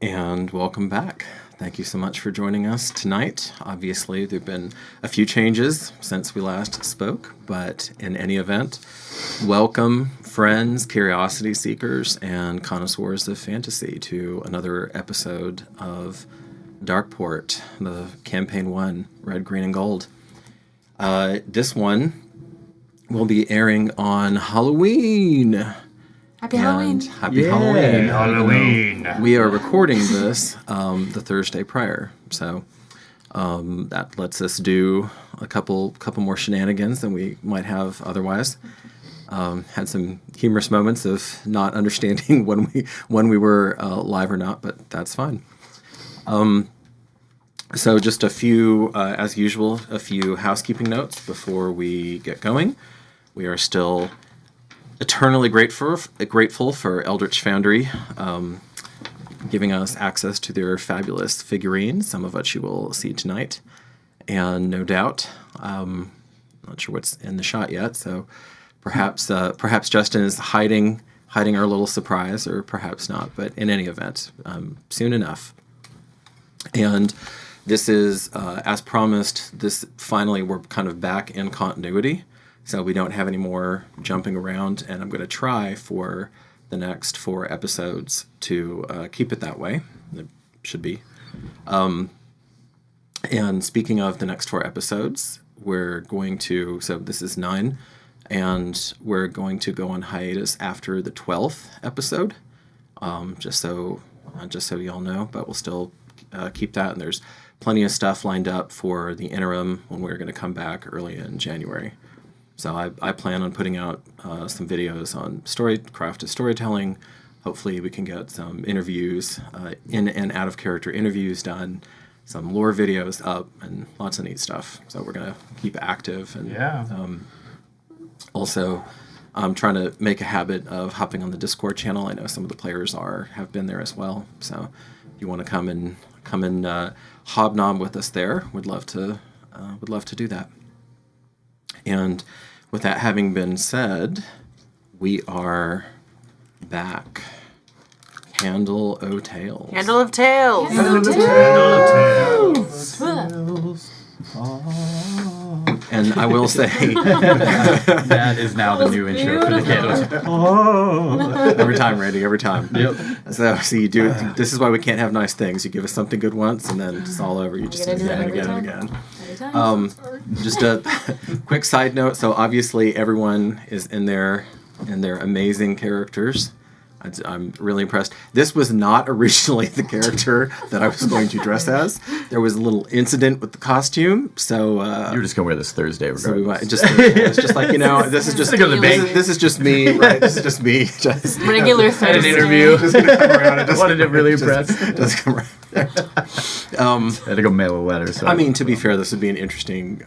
And welcome back. Thank you so much for joining us tonight. Obviously, there have been a few changes since we last spoke, but in any event, welcome, friends, curiosity seekers, and connoisseurs of fantasy to another episode of Darkeport, the Campaign 1, Red, Green, and Gold. This one will be airing on Halloween. Happy Halloween. Happy Halloween. Halloween. We are recording this the Thursday prior, so that lets us do a couple more shenanigans than we might have otherwise. Had some humorous moments of not understanding when we were live or not, but that's fine. So just a few, as usual, a few housekeeping notes before we get going. We are still eternally grateful for Eldritch Foundry giving us access to their fabulous figurines, some of which you will see tonight. And no doubt, not sure what's in the shot yet, so perhaps Justin is hiding our little surprise, or perhaps not, but in any event, soon enough. And this is, as promised, finally we're kind of back in continuity. So we don't have any more jumping around, and I'm going to try for the next 4 episodes to keep it that way. It should be. And speaking of the next 4 episodes, we're going to, so this is 9, and we're going to go on hiatus after the 12th episode, just so y'all know, but we'll still keep that, and there's plenty of stuff lined up for the interim when we're going to come back early in January. So I plan on putting out some videos on craft of storytelling. Hopefully we can get some interviews, in and out of character interviews done, some lore videos up, and lots of neat stuff. So we're going to keep active. And also, I'm trying to make a habit of hopping on the Discord channel. I know some of the players have been there as well. So if you want to come and hobnob with us there, would love to do that. And with that having been said, we are back. Handle o' Tales. Handle of Tales. Handle of Tales. And I will say that is now the new intro for the Handle. every time, Randy, every time. Yep. So you do. This is why we can't have nice things. You give us something good once, and then it's all over. You just do it again and again and again. Just a quick side note. So obviously everyone is in their amazing characters. I'm really impressed. This was not originally the character that I was going to dress as. There was a little incident with the costume, so you were just gonna wear this Thursday, regardless. So we might it's just like, this is just this is just me, right? This is just me. Just regular Thursday. An interview. Just gonna come around and wanted to really impress. Just come around. I had to go mail a letter. So I mean, to be fair, this would be an interesting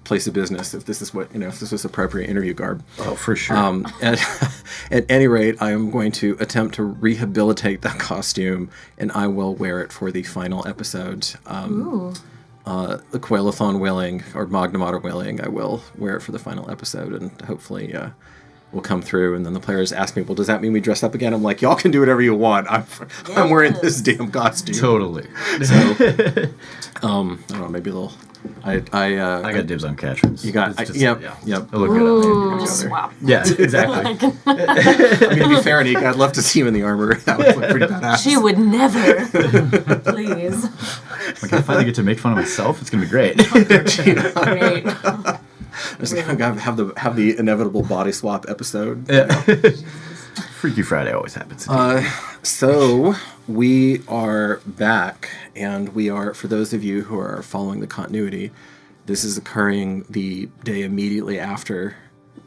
place of business if this is if this was appropriate interview garb. Oh, for sure. At any rate, I am going to attempt to rehabilitate that costume, and I will wear it for the final episode. Ooh. The Coilathon willing, or Magnamata willing, I will wear it for the final episode, and hopefully will come through. And then the players ask me, well, does that mean we dress up again? I'm like, y'all can do whatever you want. I'm wearing this damn costume. Totally. So, I don't know, maybe a little... I got dibs on Catryn's. You got... Yep. Yep. It'll look good on me. Swap. Yeah, exactly. I mean, to be fair, Nick, I'd love to see him in the armor. That would look pretty badass. She would never. Please. Like, I finally get to make fun of myself. It's going to be great. Great. I'm just gonna have the inevitable body swap episode. Yeah. Freaky Friday always happens. So we are back, and we are, for those of you who are following the continuity, this is occurring the day immediately after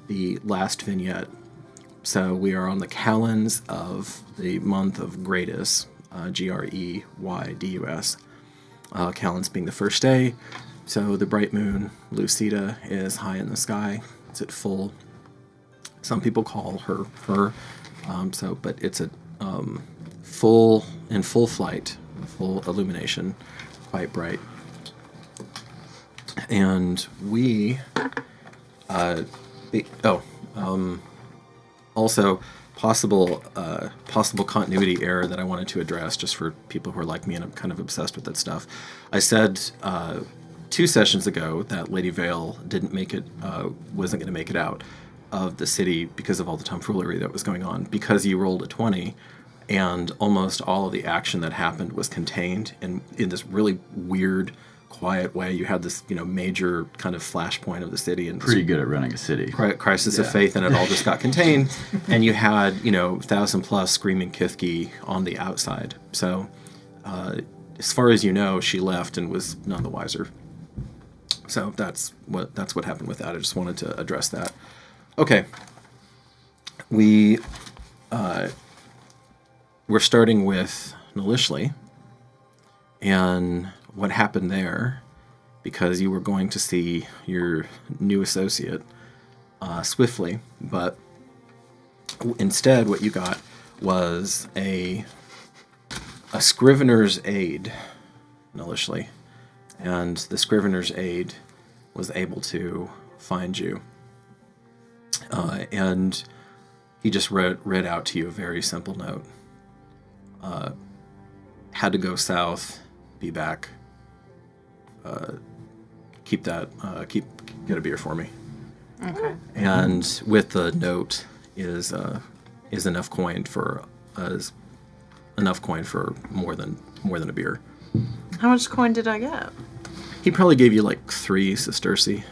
the last vignette. So we are on the calends of the month of Greydus, Greydus. Calends being the first day. So the bright moon, Lucida, is high in the sky. It's at full. Some people call her. But it's at full flight, full illumination, quite bright. And we, also possible continuity error that I wanted to address, just for people who are like me and I'm kind of obsessed with that stuff. I said 2 sessions ago that Lady Vale wasn't going to make it out of the city because of all the tomfoolery that was going on, because you rolled a 20 and almost all of the action that happened was contained in this really weird, quiet way. You had this, major kind of flashpoint of the city, and pretty good at running a city. Crisis of faith, and it all just got contained. And you had, 1,000+ screaming Kithki on the outside. So, as far as you know, she left and was none the wiser. So that's what happened with that. I just wanted to address that. Okay. We're starting with Nalishli, and what happened there, because you were going to see your new associate swiftly, but instead what you got was a scrivener's aid, Nalishli, and the scrivener's aid was able to find you. And he just read out to you a very simple note. Had to go south, be back. Get a beer for me. Okay. And with the note is enough coin for more than a beer. How much coin did I get? He probably gave you like 3 sesterci,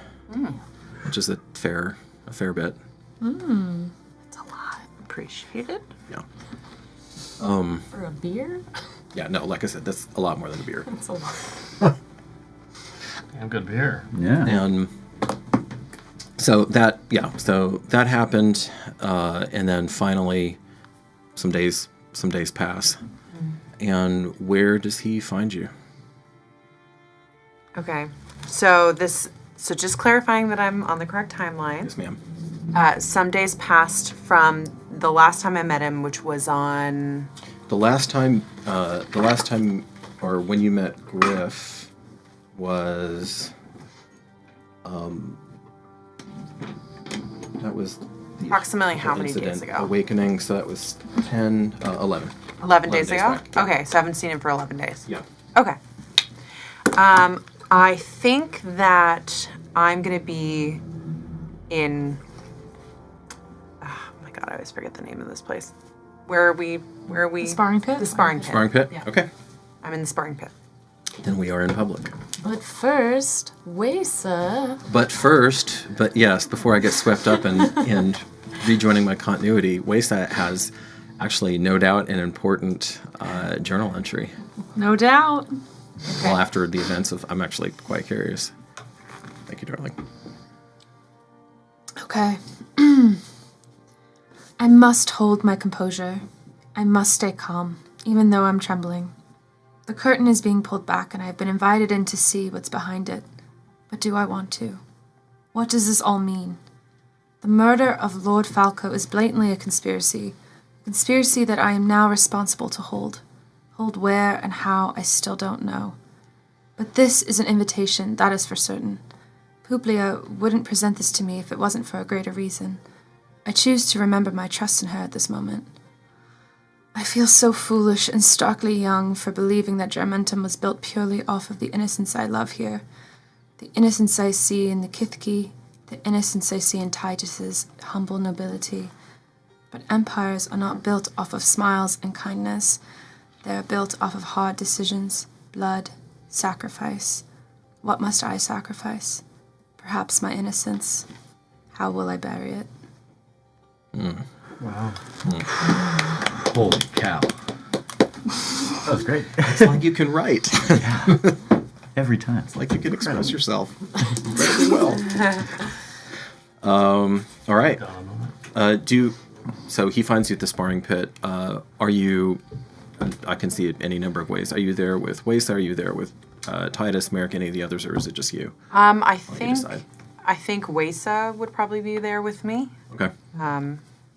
which is a fair bit. That's a lot. Appreciated. Yeah. For a beer? Yeah. No, like I said, that's a lot more than a beer. That's a lot. Damn good beer. Yeah. And so that happened, and then finally, some days pass, and where does he find you? Okay. So just clarifying that I'm on the correct timeline. Yes, ma'am. Some days passed from the last time I met him, which was on... The last time, or when you met Griff, was, that was the Approximately how many incident, days ago? Awakening, so that was 11. 11 days ago? back, yeah. Okay, so I haven't seen him for 11 days. Yeah. Okay. I think that I'm going to be in... Oh my god, I always forget the name of this place. Where are we? The sparring pit? The sparring pit. Sparring pit? Yeah. Okay. I'm in the sparring pit. Then we are in public. But first, Weisa. Before I get swept up in rejoining my continuity, Weisa has actually no doubt an important journal entry. No doubt. Well, after the events of... I'm actually quite curious. Thank you, darling. Okay. I must hold my composure. I must stay calm, even though I'm trembling. The curtain is being pulled back, and I have been invited in to see what's behind it. But do I want to? What does this all mean? The murder of Lord Falco is blatantly a conspiracy that I am now responsible to hold. Hold where and how, I still don't know. But this is an invitation, that is for certain. Publia wouldn't present this to me if it wasn't for a greater reason. I choose to remember my trust in her at this moment. I feel so foolish and starkly young for believing that Germentum was built purely off of the innocence I love here. The innocence I see in the Kithki, the innocence I see in Titus's humble nobility. But empires are not built off of smiles and kindness. They are built off of hard decisions, blood, sacrifice. What must I sacrifice? Perhaps my innocence. How will I bury it? Wow. Holy cow. That was great. It's like you can write. Every time. It's like you can express yourself very well. All right. So he finds you at the sparring pit. Are you? I can see it any number of ways. Are you there with Weisa? Are you there with Titus, Merrick, any of the others, or is it just you? I decide. think Weisa would probably be there with me. Okay.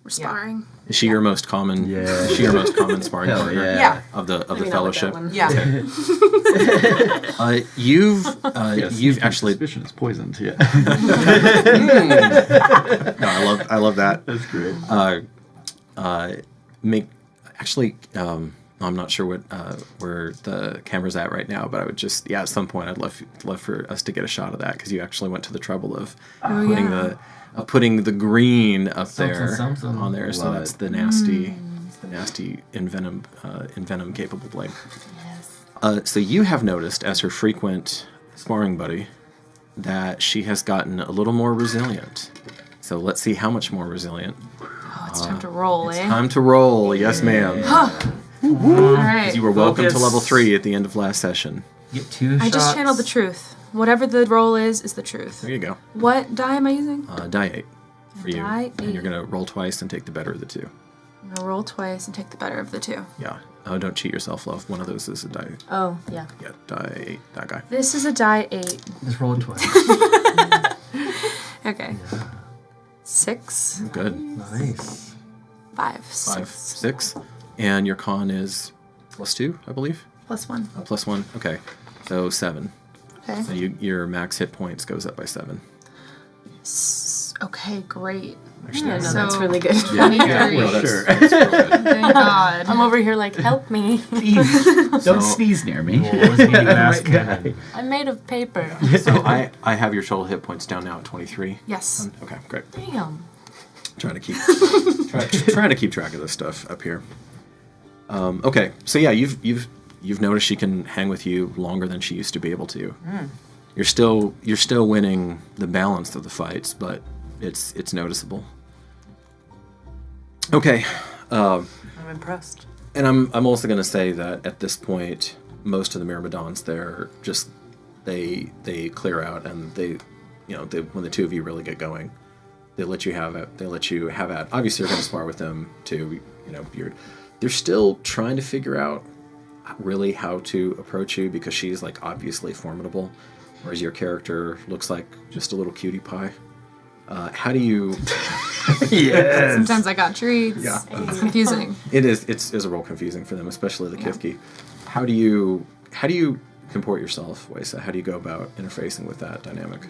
We're sparring. Is she your most common? Yeah. Is she your most common sparring Hell partner? Yeah. Of the Maybe not with fellowship. that one. Yeah. You've actually. Suspicion is poisoned. Yeah. No, I love that. That's great. I'm not sure where the camera's at right now, but I would just at some point I'd love for us to get a shot of that because you actually went to the trouble of putting the green up there Something. on there, so that's the nasty envenom capable blade. Yes. So you have noticed as her frequent sparring buddy that she has gotten a little more resilient. So let's see how much more resilient. Oh, it's time to roll, eh? Time to roll, yes, ma'am. All right. You were welcome to Focus. level 3 at the end of last session. Get 2 I shots. just channeled the truth. Whatever the roll is the truth. There you go. What die am I using? Die 8 for you. Die And you're 8. going to roll twice and take the better of the 2. I'm going to roll twice and take the better of the 2. Yeah. Oh, don't cheat yourself, love. One of those is a die. Oh, yeah. Yeah, die 8, that guy. This is a die 8. Just roll it twice. Okay. 6, Good. Nice. 5, 5, 6. 6. And your con is +2, I believe? +1. +1. Okay. So 7. Okay. So your max hit points goes up by 7. Okay, great. Actually, Yeah, no, So- that's really good. 23. well, Sure. that's Thank God. I'm over here like, help me. Don't sneeze near me. We'll always need an ass cannon. I'm made of paper. So I have your total hit points down now at 23. Yes. Okay, great. Damn. Trying to keep trying to keep track of this stuff up here. Okay, so yeah, you've noticed she can hang with you longer than she used to be able to. You're still winning the balance of the fights, but it's noticeable. Okay, I'm impressed. and I'm also going to say that at this point, most of the Myrmidons there just they clear out, and they when the two of you really get going, they let you have it. They let you have at. Obviously, you're going to spar with them too. They're still trying to figure out really how to approach you because she's like obviously formidable, whereas your character looks like just a little cutie pie. How do you? Yes. Sometimes I got treats. Yeah. It's confusing. It's a little confusing for them, especially the Kithki. How do you comport yourself, Weisa? How do you go about interfacing with that dynamic?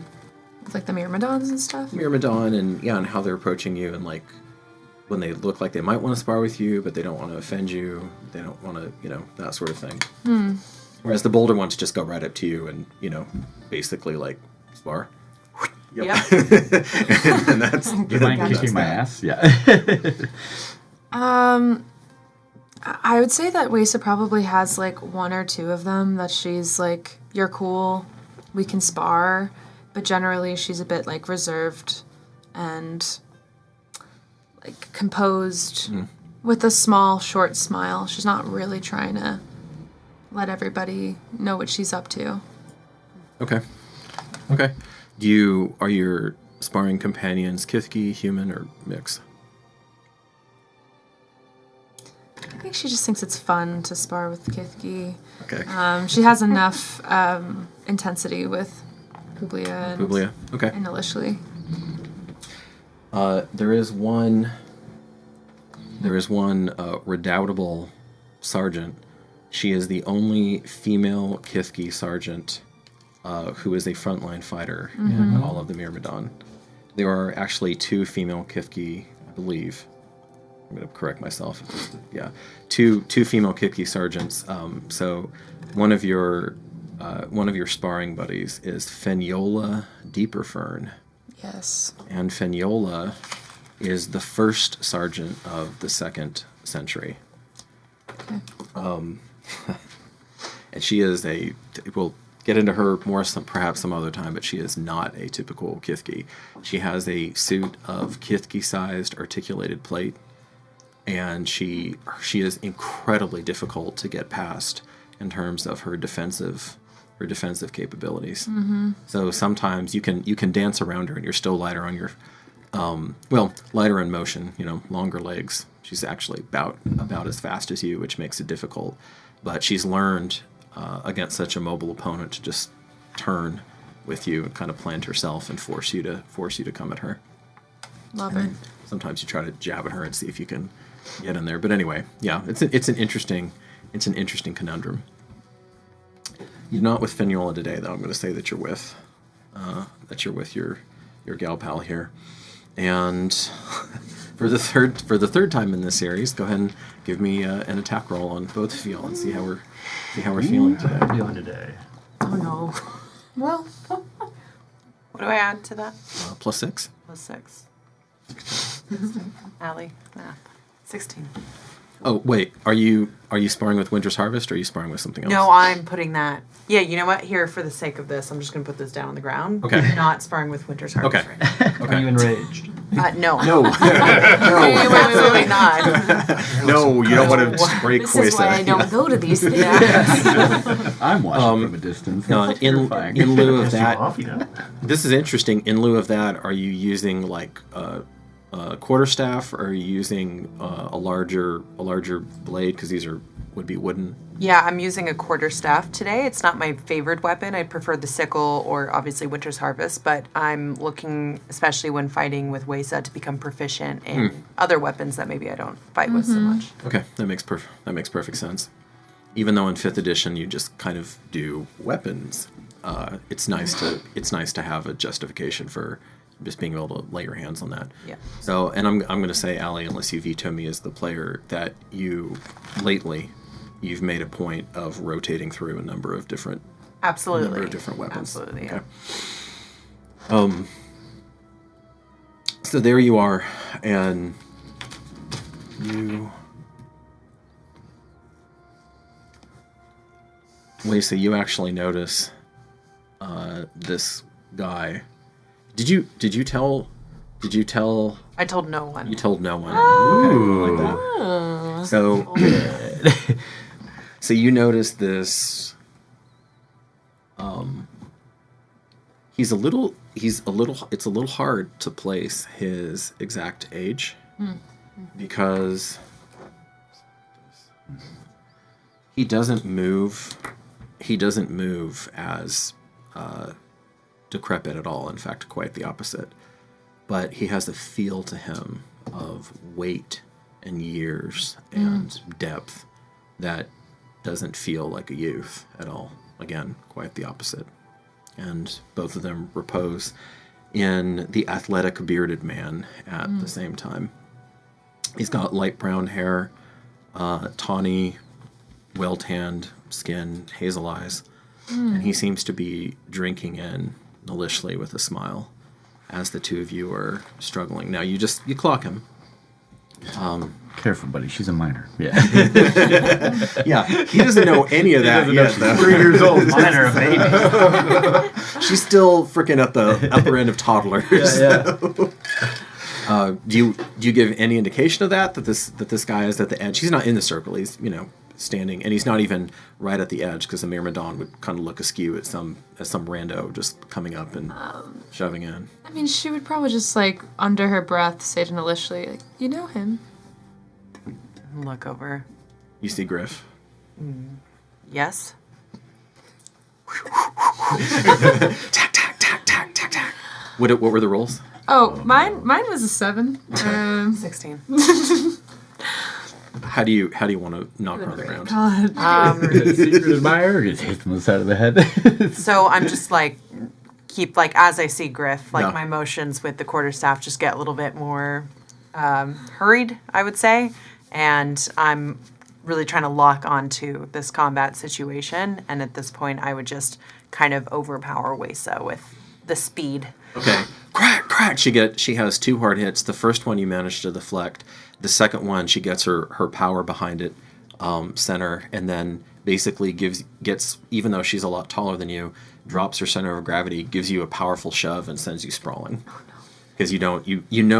Like the Myrmidons and stuff. Myrmidon and how they're approaching you, and like when they look like they might want to spar with you, but they don't want to offend you. They don't want to, that sort of thing. Whereas the bolder ones just go right up to you and, basically like spar. Yep. And that's Do you mind that's kicking my that. ass? Yeah. I would say that Weisa probably has like 1 or 2 of them that she's like, you're cool, we can spar, but generally she's a bit like reserved and like composed with a small short smile. She's not really trying to let everybody know what she's up to. Okay. Are your sparring companions Kithki, human, or mixed? think she just thinks it's fun to spar with Kithki. Okay. She has enough intensity with Publia Publia. Okay. and Ilishli. There is one redoubtable sergeant. She is the only female Kithki sergeant who is a frontline fighter in all of the Myrmidon. There are actually 2 female Kithki, I believe. I'm going to correct myself. Yeah, two female Kithki sergeants. So one of your sparring buddies is Feniola Deeperfern. Yes. And Feniola is the first sergeant of the 2nd century. Okay. And she is we'll get into her more perhaps some other time, but she is not a typical Kithki. She has a suit of Kithki-sized articulated plate, and she is incredibly difficult to get past in terms of her defensive capabilities. So sometimes you can dance around her and you're still lighter on your lighter in motion, longer legs. She's actually about as fast as you, which makes it difficult. But she's learned against such a mobile opponent to just turn with you and kind of plant herself and force you to come at her. Love it. Sometimes you try to jab at her and see if you can get in there. But anyway, yeah, it's an interesting conundrum. You're not with Feniola today, though. I'm going to say that you're with your gal pal here. And for the third time in this series, go ahead and give me an attack roll on both of y'all and see how we're feeling today. How are we on today? Oh no. Well, What do I add to that? +6. +6. Allie, math. 16. Oh wait, are you sparring with Winter's Harvest or are you sparring with something else? No, I'm putting that. Yeah, you know what? Here, for the sake of this, I'm just going to put this down on the ground. Okay. I'm not sparring with Winter's Harvest Okay. right now. Are you enraged? No. No. Absolutely not. No, you don't want to break This is why I Weisa. don't go to these things. I'm watching from a distance. In Terrifying. lieu of Pissed you that, off, this is interesting. In lieu of that, are you using like a quarterstaff, or are you using a larger blade? Because these would be wooden. Yeah, I'm using a quarterstaff today. It's not my favorite weapon. I'd prefer the sickle or obviously Winter's Harvest, but I'm looking, especially when fighting with Weisa, to become proficient in other weapons that maybe I don't fight with so much. Okay, that makes perfect sense. Even though in 5th edition you just kind of do weapons, it's nice to have a justification for just being able to lay your hands on that. Yeah. So, and I'm going to say, Allie, unless you veto me as the player, that you've made a point of rotating through a number of different Absolutely. weapons. Absolutely, yeah. Okay. So there you are, and Weisa, you actually notice this guy. Did you tell? I told no one. You told no one. Okay, like that. So, so you notice this. It's a little hard to place his exact age because he doesn't move as decrepit at all. In fact, quite the opposite. But he has a feel to him of weight and years and depth that doesn't feel like a youth at all. Again, quite the opposite. And both of them repose in the athletic bearded man at the same time. He's got light brown hair, tawny, well-tanned skin, hazel eyes, and he seems to be drinking in Nalishli with a smile as the two of you are struggling. Now, you clock him. Careful, buddy. She's a minor. Yeah. Yeah, he doesn't know any of that yet, though. 3 years old. Minor, a baby. She's still freaking at the upper end of toddlers. Do you give any indication of that this guy is at the edge? He's not in the circle. He's standing, and he's not even right at the edge, because a Myrmidon would kind of look askew at some rando just coming up and shoving in. I mean, she would probably just, like, under her breath say to Nalishli, like, you know him. Look over. You see Griff. Yes. Tack, tack, tack, tack, tack, tack. What were the rolls? Oh, mine was a 7. 16. How do you want to knock her on the ground? God. Secret admirer gets hit on the side of the head. So I'm just like, as I see Griff, like Yeah. my motions with the quarterstaff just get a little bit more hurried, I would say. And I'm really trying to lock onto this combat situation. And at this point, I would just kind of overpower Weisa with the speed. Okay. Crack, crack. She has 2 hard hits. The first one you manage to deflect. The second one, she gets her power behind it, center, and then basically gets, even though she's a lot taller than you, drops her center of gravity, gives you a powerful shove, and sends you sprawling. Because you know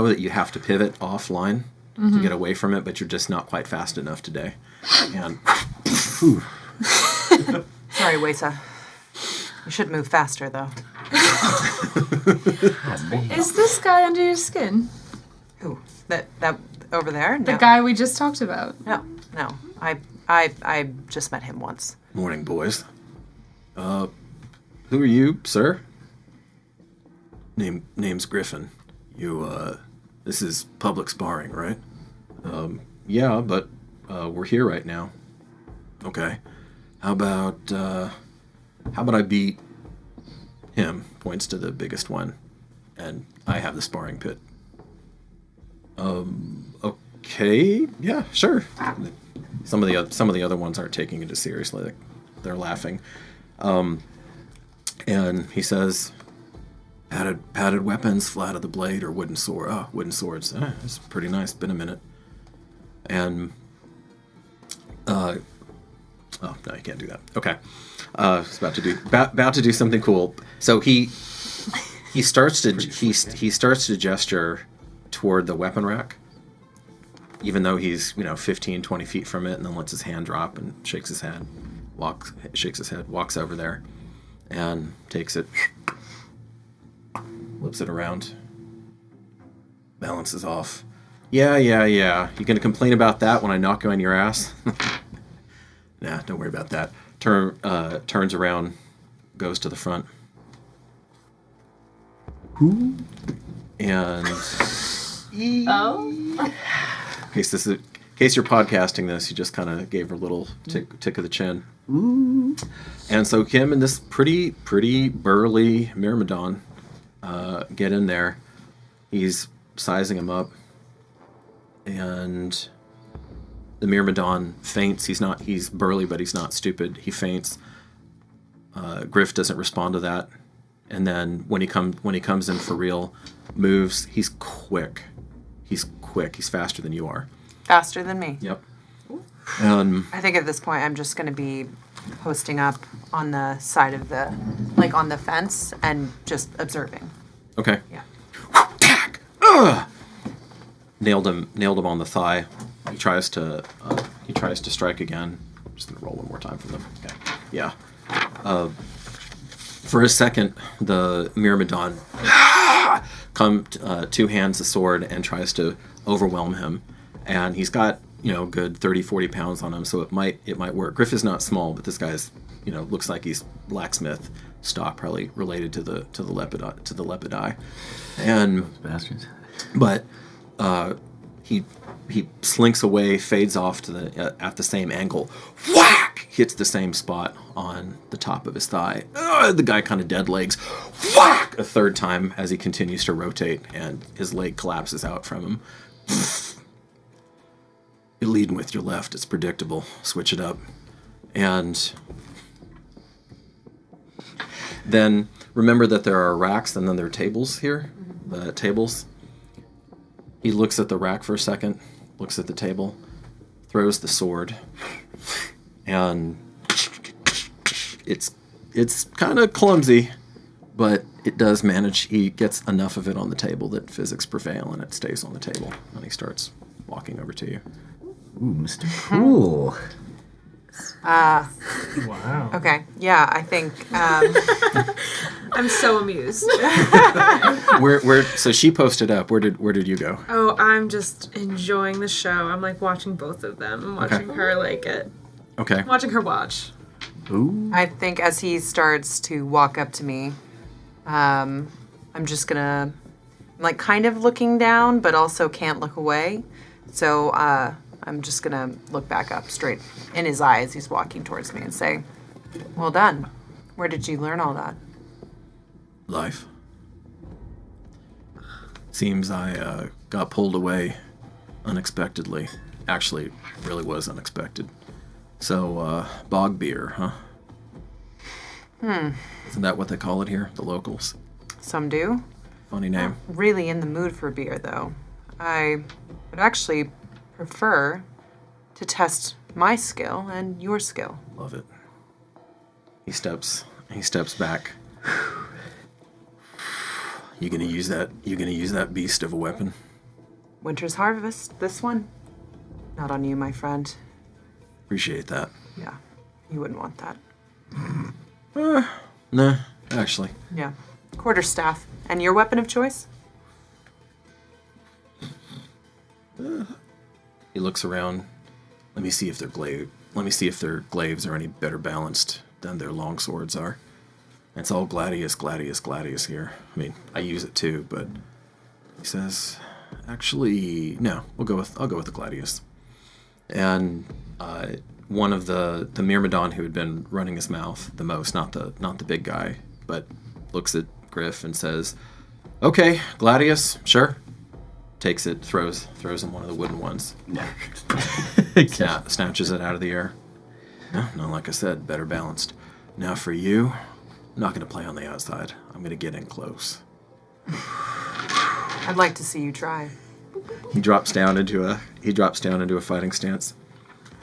that you have to pivot offline to get away from it, but you're just not quite fast enough today. And Sorry, Weisa. You should move faster, though. Is this guy under your skin? Who? That over there? No. The guy we just talked about. No. I just met him once. morning, boys. Who are you, sir? Name's Griffin. You, this is public sparring, right? Yeah, but, we're here right now. Okay. How about I beat him? Points to the biggest one. And I have the sparring pit. Okay. Yeah, sure. Some of the other ones aren't taking it as seriously. They're laughing. And he says, padded weapons, flat of the blade, or wooden sword. Oh, wooden swords. It's pretty nice. Been a minute. And oh no, you can't do that. Okay. It's about to do something cool. So he starts to gesture toward the weapon rack, even though he's 15, 20 feet from it, and then lets his hand drop and shakes his head, walks over there, and takes it, flips it around, balances off. Yeah. You gonna complain about that when I knock you on your ass? Nah, don't worry about that. Turns around, goes to the front. Who? And Oh? in case you're podcasting this, you just kind of gave her a little tick of the chin. Ooh. And so Kim and this pretty burly Myrmidon get in there. He's sizing him up, and the Myrmidon faints. He's burly, but he's not stupid. He faints. Griff doesn't respond to that. And then when he comes in for real, moves. He's quick. He's faster than you are. Faster than me. Yep. I think at this point I'm just going to be posting up on the side of on the fence and just observing. Okay. Yeah. Tack! Ugh! Nailed him on the thigh. He tries to strike again. I'm just gonna roll one more time for them. Okay. Yeah. For a second, the Myrmidon two hands the sword and tries to overwhelm him, and he's got good 30-40 pounds on him, so it might work. Griff is not small, but this guy's looks like he's blacksmith stock, probably related to the Lepidi, and Bastards. but he slinks away, fades off to at the same angle. Whack! Hits the same spot on the top of his thigh. The guy kind of dead legs. Whack! A third time as he continues to rotate, and his leg collapses out from him. You're leading with your left. It's predictable. Switch it up. And then remember that there are racks and then there are tables here. The tables. He looks at the rack for a second, looks at the table, throws the sword, and it's kind of clumsy, but it does manage. He gets enough of it on the table that physics prevail, and it stays on the table. And he starts walking over to you. Ooh, Mr. Cool. Wow. Okay. Yeah, I think I'm so amused. So she posted up. Where did you go? Oh, I'm just enjoying the show. I'm like watching both of them. I'm watching her like it. Okay. I'm watching her watch. Ooh. I think as he starts to walk up to me, I'm just gonna, like, kind of looking down, but also can't look away. So I'm just gonna look back up straight in his eyes. He's walking towards me and say, "Well done. Where did you learn all that?" Life. Seems I got pulled away unexpectedly. Actually, really was unexpected. So, bog beer, huh? Isn't that what they call it here, the locals? Some do. Funny name. Really in the mood for beer, though. I would actually prefer to test my skill and your skill. Love it. He steps back. You gonna use that beast of a weapon? Winter's harvest, this one. Not on you, my friend. Appreciate that. Yeah, you wouldn't want that. Nah, actually. Yeah. Quarterstaff. And your weapon of choice? He looks around. Let me see if their glaives are any better balanced than their long swords are. And it's all gladius here. I mean, I use it too, but he says, actually, no, I'll go with the gladius. And one of the Myrmidon who had been running his mouth the most, not the big guy, but looks at Griff and says, "Okay, gladius, sure." Takes it, throws him one of the wooden ones. Snatches it out of the air. No, like I said, better balanced. Now for you, I'm not going to play on the outside. I'm going to get in close. I'd like to see you try. He drops down into a fighting stance.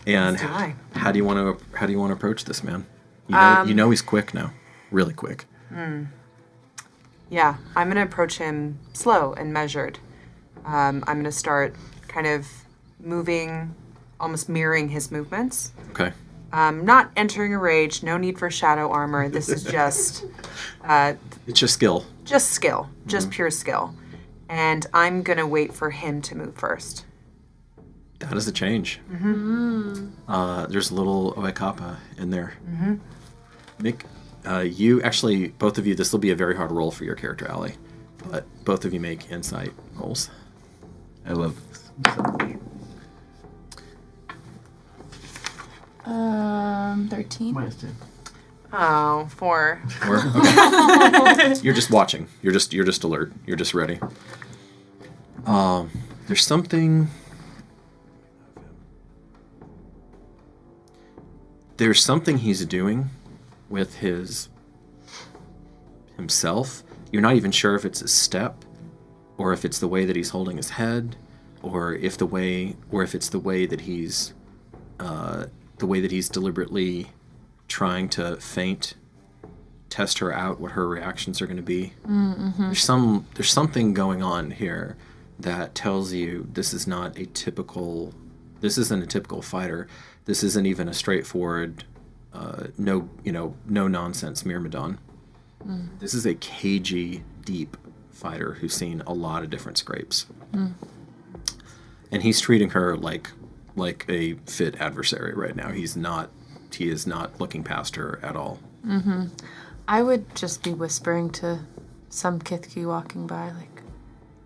And Let's try. how do you want to approach this man? You know he's quick now, really quick. Yeah, I'm going to approach him slow and measured. I'm going to start kind of moving, almost mirroring his movements. Okay. Not entering a rage, no need for shadow armor. This is just... It's just skill. Just skill. Just pure skill. And I'm going to wait for him to move first. That is a change. There's a little oikapa in there. Nick, you actually, both of you, this will be a very hard roll for your character, Allie. But both of you make insight rolls. I love this. 13. Minus 10. Oh, 4. Or, okay. You're just watching. You're just alert. You're just ready. There's something he's doing with himself. You're not even sure if it's a step, or if it's the way that he's holding his head, or if it's the way that he's deliberately trying to test her out, what her reactions are going to be. There's something going on here that tells you this isn't a typical fighter. This isn't even a straightforward, no nonsense Myrmidon. This is a cagey, deep fighter who's seen a lot of different scrapes. And he's treating her like a fit adversary right now. He is not looking past her at all. I would just be whispering to some Kithki walking by, like,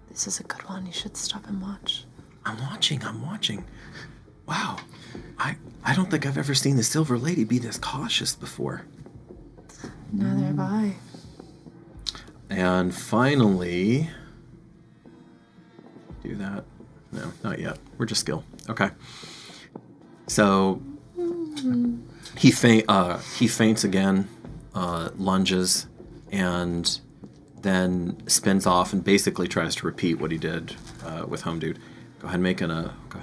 "This is a good one. You should stop and watch." I'm watching. Wow. I don't think I've ever seen the Silver Lady be this cautious before. Neither have I. And finally... Do that? No, not yet. We're just skill. Okay. So... He faints again, lunges, and then spins off and basically tries to repeat what he did with Home Dude. Go ahead and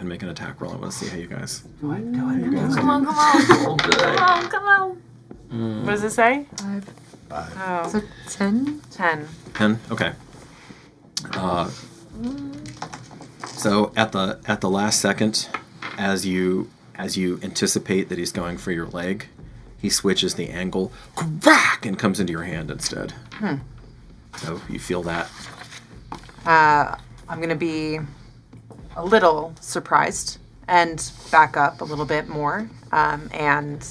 make an attack roll. I want to see how you guys. Go ahead. Come on. What does it say? 5. Oh, So 10? 10. 10. Okay. So at the last second, as you anticipate that he's going for your leg, he switches the angle, crack, and comes into your hand instead. So you feel that. I'm going to be a little surprised and back up a little bit more. And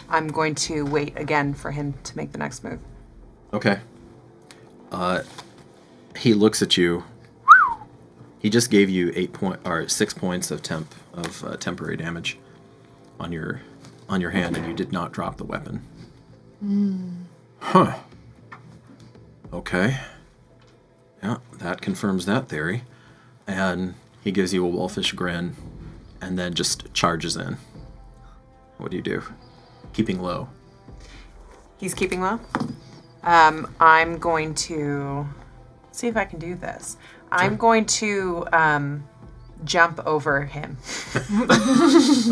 I'm going to wait again for him to make the next move. Okay. He looks at you. He just gave you 6 points of temporary damage on your hand, and you did not drop the weapon. Huh. Okay. Yeah, that confirms that theory. And he gives you a wolfish grin, and then just charges in. What do you do? Keeping low. He's keeping low. I'm going to see if I can do this. I'm going to jump over him.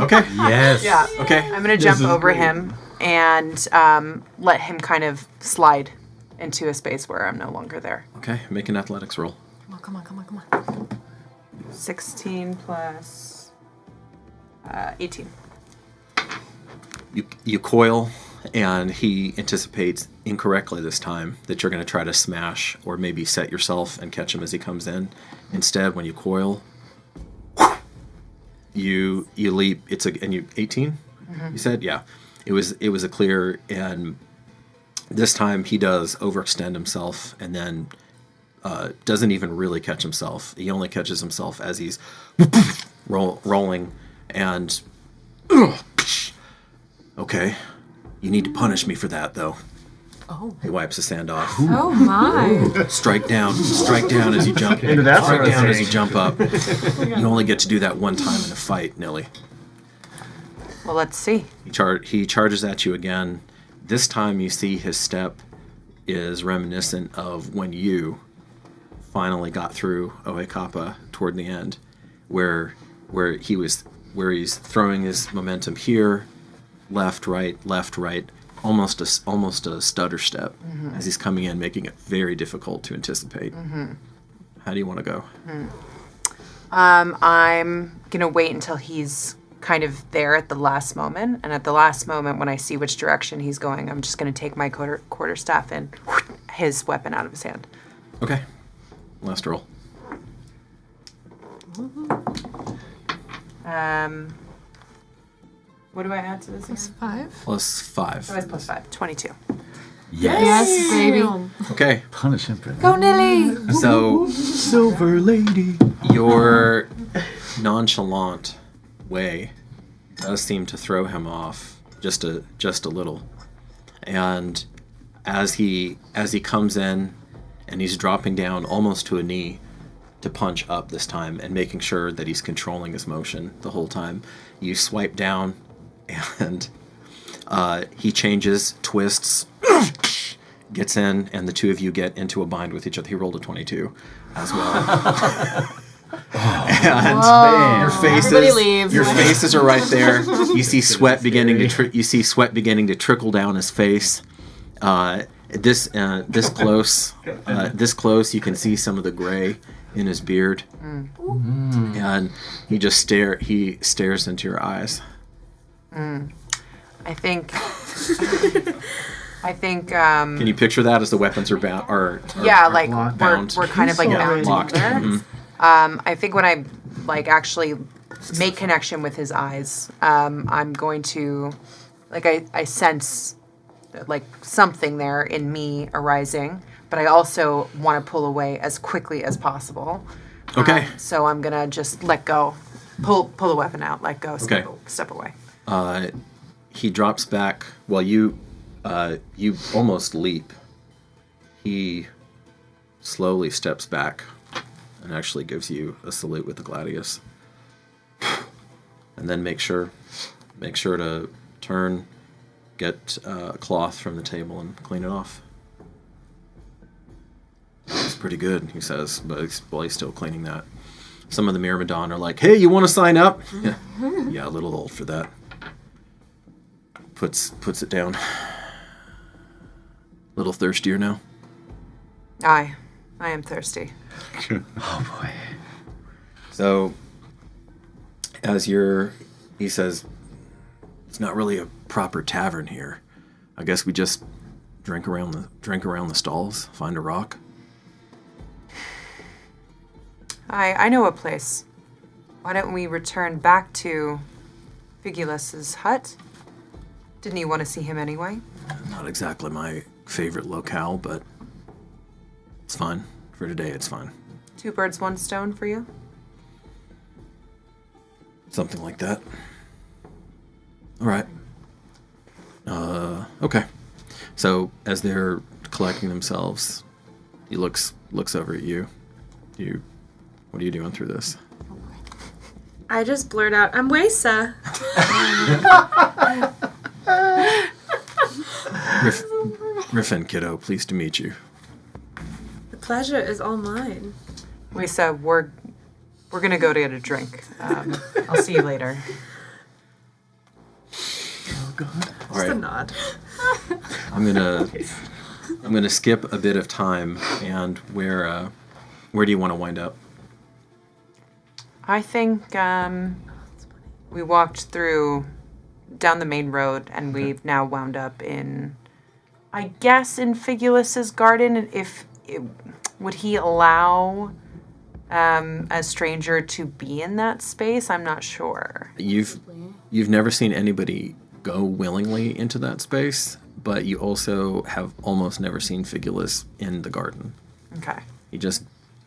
Okay. Yes. Yeah. Okay. I'm going to jump over him and let him kind of slide into a space where I'm no longer there. Okay. Make an athletics roll. Come on. 16 plus 18. You coil, and he anticipates incorrectly this time that you're going to try to smash or maybe set yourself and catch him as he comes in. Instead, when you coil, you leap. And you 18. You said, yeah. It was a clear, and this time he does overextend himself and then doesn't even really catch himself. He only catches himself as he's rolling and. Okay, you need to punish me for that, though. Oh. He wipes the sand off. Oh my. Strike down as you jump. And that's Strike what I was down as saying. you jump up. You only get to do that one time in a fight, Nilly. Well, let's see. He charges at you again. This time you see his step is reminiscent of when you finally got through Oekapa toward the end, where he's throwing his momentum here, left, right, almost a stutter step as he's coming in, making it very difficult to anticipate. How do you want to go? I'm going to wait until he's kind of there at the last moment. And at the last moment, when I see which direction he's going, I'm just going to take my quarterstaff and his weapon out of his hand. Okay. Last roll. What do I add to this? +5. Plus 5. Oh, it's plus 5. 22. Yes, baby. Okay. Punish him for Go, Nilly. So Silver Lady. your nonchalant way does seem to throw him off just a little. And as he comes in and he's dropping down almost to a knee to punch up this time and making sure that he's controlling his motion the whole time, you swipe down and he changes, twists, gets in, and the two of you get into a bind with each other. He rolled a 22 as well. And your faces are right there. You see sweat beginning to trickle down his face. This close, you can see some of the gray in his beard, and he just stares into your eyes. I think. Can you picture that as the weapons are bound? Yeah, like bound. we're kind of like bound Locked. together. I think when I actually make connection with his eyes, I'm going to, I sense like something there in me arising, but I also want to pull away as quickly as possible. Okay. So I'm gonna just let go, pull the weapon out, let go, step away. He drops back. Well, you almost leap. He slowly steps back and actually gives you a salute with the gladius. And then make sure to turn, get a cloth from the table and clean it off. It's pretty good, he says, but he's still cleaning that. Some of the Myrmidon are like, hey, you want to sign up? Yeah, a little old for that. Puts it down. A little thirstier now. I am thirsty. Oh boy. So, he says, it's not really a proper tavern here. I guess we just drink around the stalls, find a rock. I know a place. Why don't we return back to Figulus's hut? Didn't you want to see him anyway? Not exactly my favorite locale, but it's fine. For today, it's fine. 2 birds, 1 stone for you? Something like that. All right. Okay. So as they're collecting themselves, he looks over at you. What are you doing through this? I just blurt out, I'm Weisa. Griffin, kiddo, pleased to meet you. The pleasure is all mine. Weisa, we're gonna go to get a drink. I'll see you later. Oh God. All Just a right. nod. I'm gonna skip a bit of time, and where do you want to wind up? I think we walked down the main road, and we've now wound up in, I guess, in Figulus's garden. Would he allow a stranger to be in that space? I'm not sure. You've never seen anybody go willingly into that space, but you also have almost never seen Figulus in the garden. Okay. He just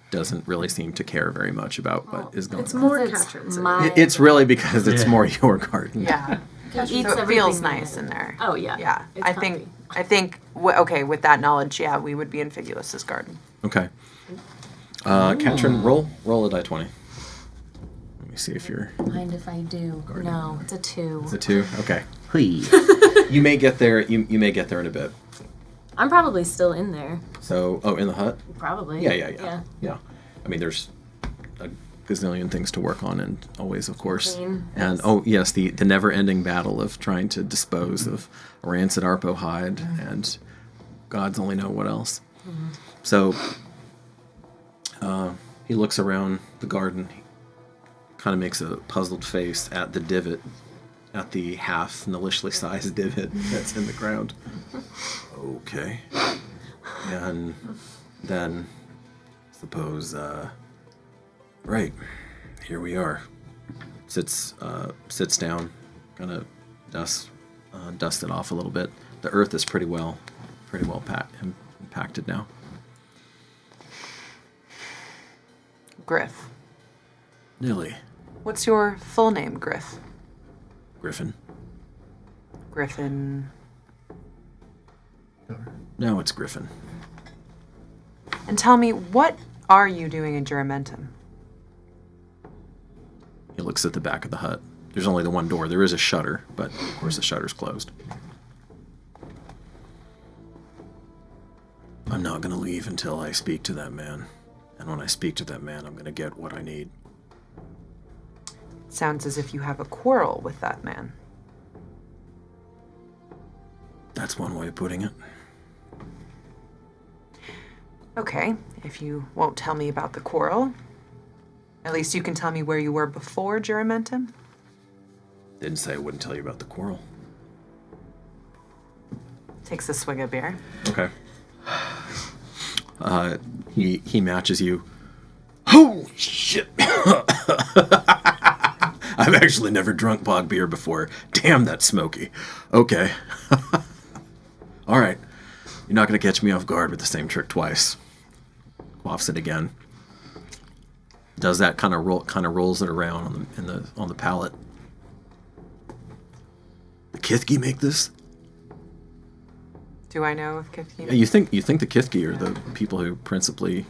doesn't really seem to care very much about what is going It's on. more It's Catryn's. my- It's really because it's more your garden. Yeah. He eats So it everything feels there. nice in there. Oh yeah. Yeah. It's I think. Okay. With that knowledge, yeah, we would be in Figulus's garden. Okay. Catryn, roll a die 20. Let me see if you're. Mind if I do? No, it's a 2. It's a 2. Okay. Please. You may get there. You may get there in a bit. I'm probably still in there. So, in the hut. Probably. Yeah. I mean, there's a gazillion things to work on, and always, of course. Clean. And yes, the never-ending battle of trying to dispose of a rancid Arpo hide, and gods only know what else. So, he looks around the garden. He kind of makes a puzzled face at the divot, at the half nellishly sized divot that's in the ground. Okay. And then, suppose, right, here we are. Sits down, kind of dust it off a little bit. The earth is pretty well impacted now. Griff. Nilly. What's your full name, Griff? Griffin. Griffin. No, it's Griffin. And tell me, what are you doing in Juramentum? He looks at the back of the hut. There's only the one door. There is a shutter, but of course the shutter's closed. I'm not going to leave until I speak to that man. And when I speak to that man, I'm going to get what I need. Sounds as if you have a quarrel with that man. That's one way of putting it. Okay, if you won't tell me about the quarrel, at least you can tell me where you were before Juramentum. Didn't say I wouldn't tell you about the quarrel. Takes a swig of beer. Okay. He matches you. Holy shit! I've actually never drunk bog beer before. Damn, that's smoky. Okay. All right. You're not gonna catch me off guard with the same trick twice. Quaffs it again. Does that kind of rolls it around on the palate. The Kithki make this? Do I know if Kithki? Yeah, you think the Kithki are the people who principally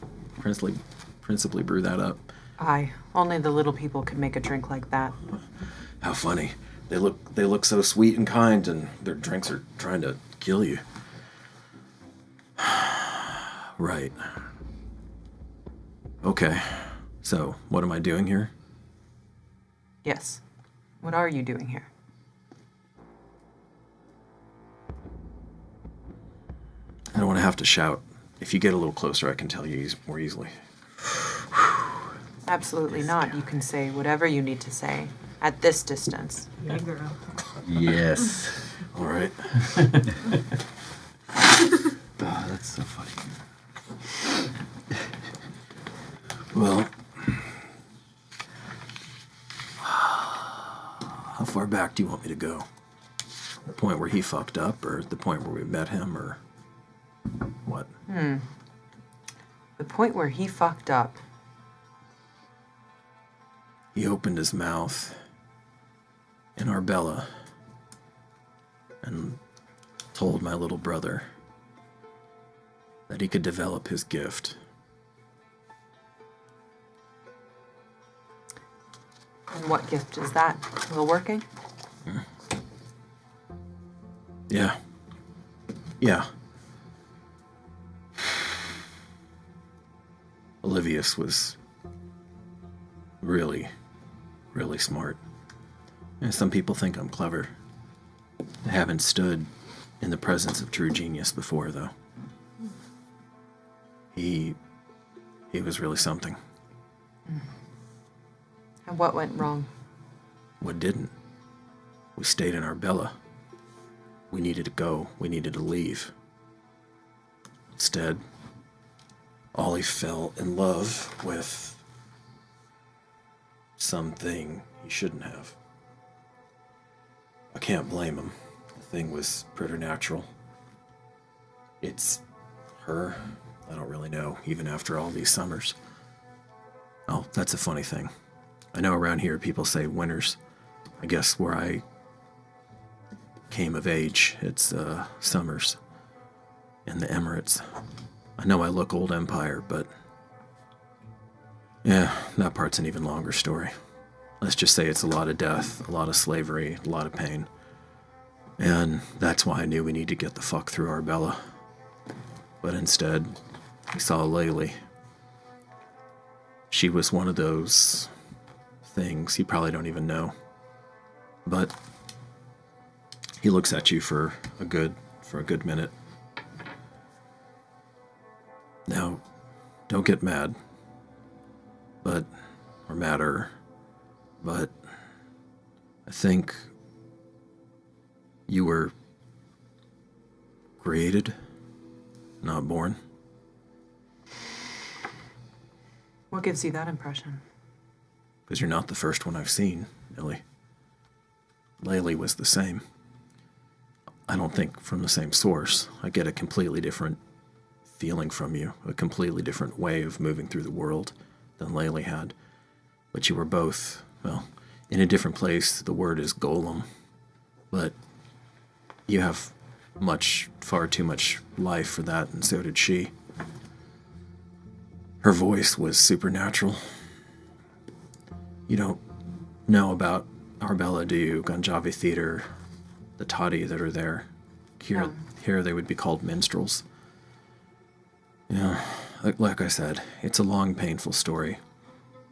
brew that up? Aye, only the little people could make a drink like that. How funny. They look so sweet and kind, and their drinks are trying to kill you. Right. Okay. So, what am I doing here? Yes. What are you doing here? I don't want to have to shout. If you get a little closer, I can tell you more easily. Absolutely not. You can say whatever you need to say at this distance. Yeah, girl. Yes. All right. That's so funny. Well, how far back do you want me to go? The point where he fucked up, or the point where we met him, or what? The point where he fucked up. He opened his mouth in Arbella and told my little brother that he could develop his gift. And what gift is that? Still working? Yeah. Yeah. Olivius was really, really smart. And some people think I'm clever. I haven't stood in the presence of true genius before, though. He was really something. And what went wrong? What didn't? We stayed in Arbella. We needed to go. We needed to leave. Instead, Ollie fell in love with something he shouldn't have. I can't blame him. The thing was preternatural. It's her. I don't really know, even after all these summers. Oh, that's a funny thing. I know around here people say winters. I guess where I came of age, it's summers in the Emirates. I know I look old empire, but yeah, that part's an even longer story. Let's just say it's a lot of death, a lot of slavery, a lot of pain. And that's why I knew we need to get the fuck through Arbella. But instead, we saw Laylee. She was one of those things you probably don't even know. But he looks at you for a good minute. Now, don't get mad. But I think you were created, not born. What gives you that impression? Because you're not the first one I've seen, Millie. Laylee was the same. I don't think from the same source. I get a completely different feeling from you, a completely different way of moving through the world than Laylee had. But you were both, well, in a different place. The word is golem. But you have far too much life for that, and so did she. Her voice was supernatural. You don't know about Arbella, do you? Ganjavi Theater, the toddy that are there. Here they would be called minstrels. Yeah, like I said, it's a long, painful story.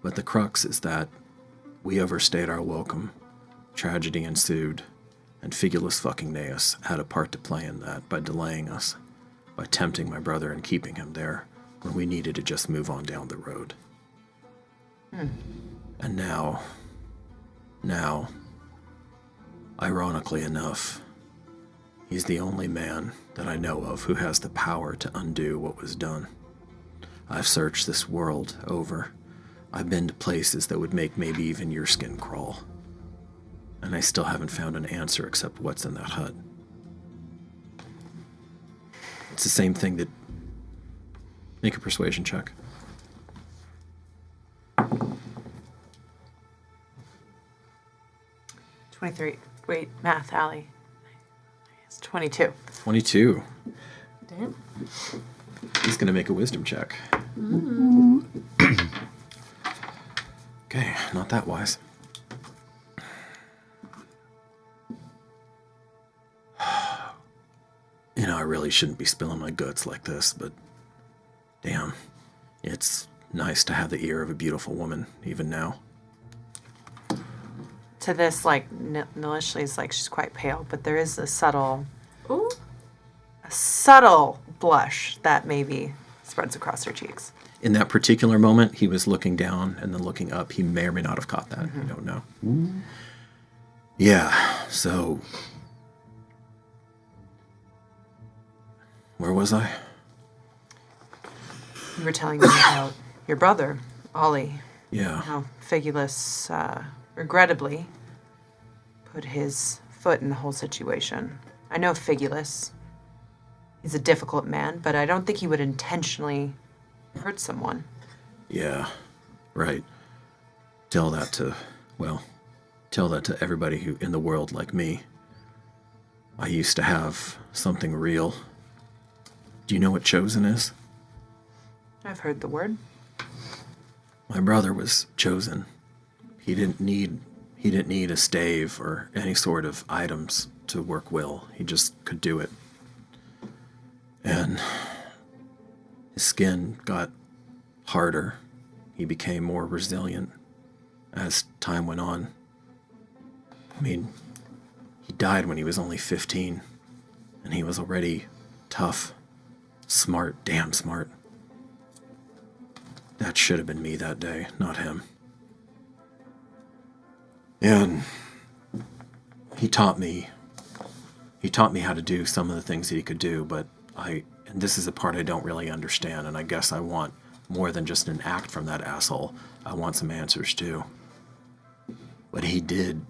But the crux is that we overstayed our welcome. Tragedy ensued, and Figulus fucking Neus had a part to play in that by delaying us, by tempting my brother and keeping him there when we needed to just move on down the road. And now, ironically enough, he's the only man that I know of who has the power to undo what was done. I've searched this world over. I've been to places that would make maybe even your skin crawl. And I still haven't found an answer except what's in that hut. It's the same thing that... Make a persuasion check. 23. Wait, math, Allie. It's 22. 22. Damn. He's going to make a wisdom check. Okay, not that wise. You know, I really shouldn't be spilling my guts like this, but damn, it's nice to have the ear of a beautiful woman, even now. To this, like, Nilishli's like, she's quite pale, but there is a subtle blush that maybe spreads across her cheeks. In that particular moment, he was looking down and then looking up. He may or may not have caught that. You don't know. Yeah, so... Where was I? You were telling me about your brother, Ollie. Yeah. How Figulus, regrettably, put his foot in the whole situation. I know Figulus. He's a difficult man, but I don't think he would intentionally hurt someone. Yeah, right. Tell that to everybody who in the world like me. I used to have something real. Do you know what chosen is? I've heard the word. My brother was chosen. He didn't need a stave or any sort of items to work will. He just could do it. And his skin got harder. He became more resilient as time went on. I mean, he died when he was only 15, and he was already tough, smart, damn smart. That should have been me that day, not him. And he taught me how to do some of the things that he could do, but and this is the part I don't really understand, and I guess I want more than just an act from that asshole. I want some answers too. But he did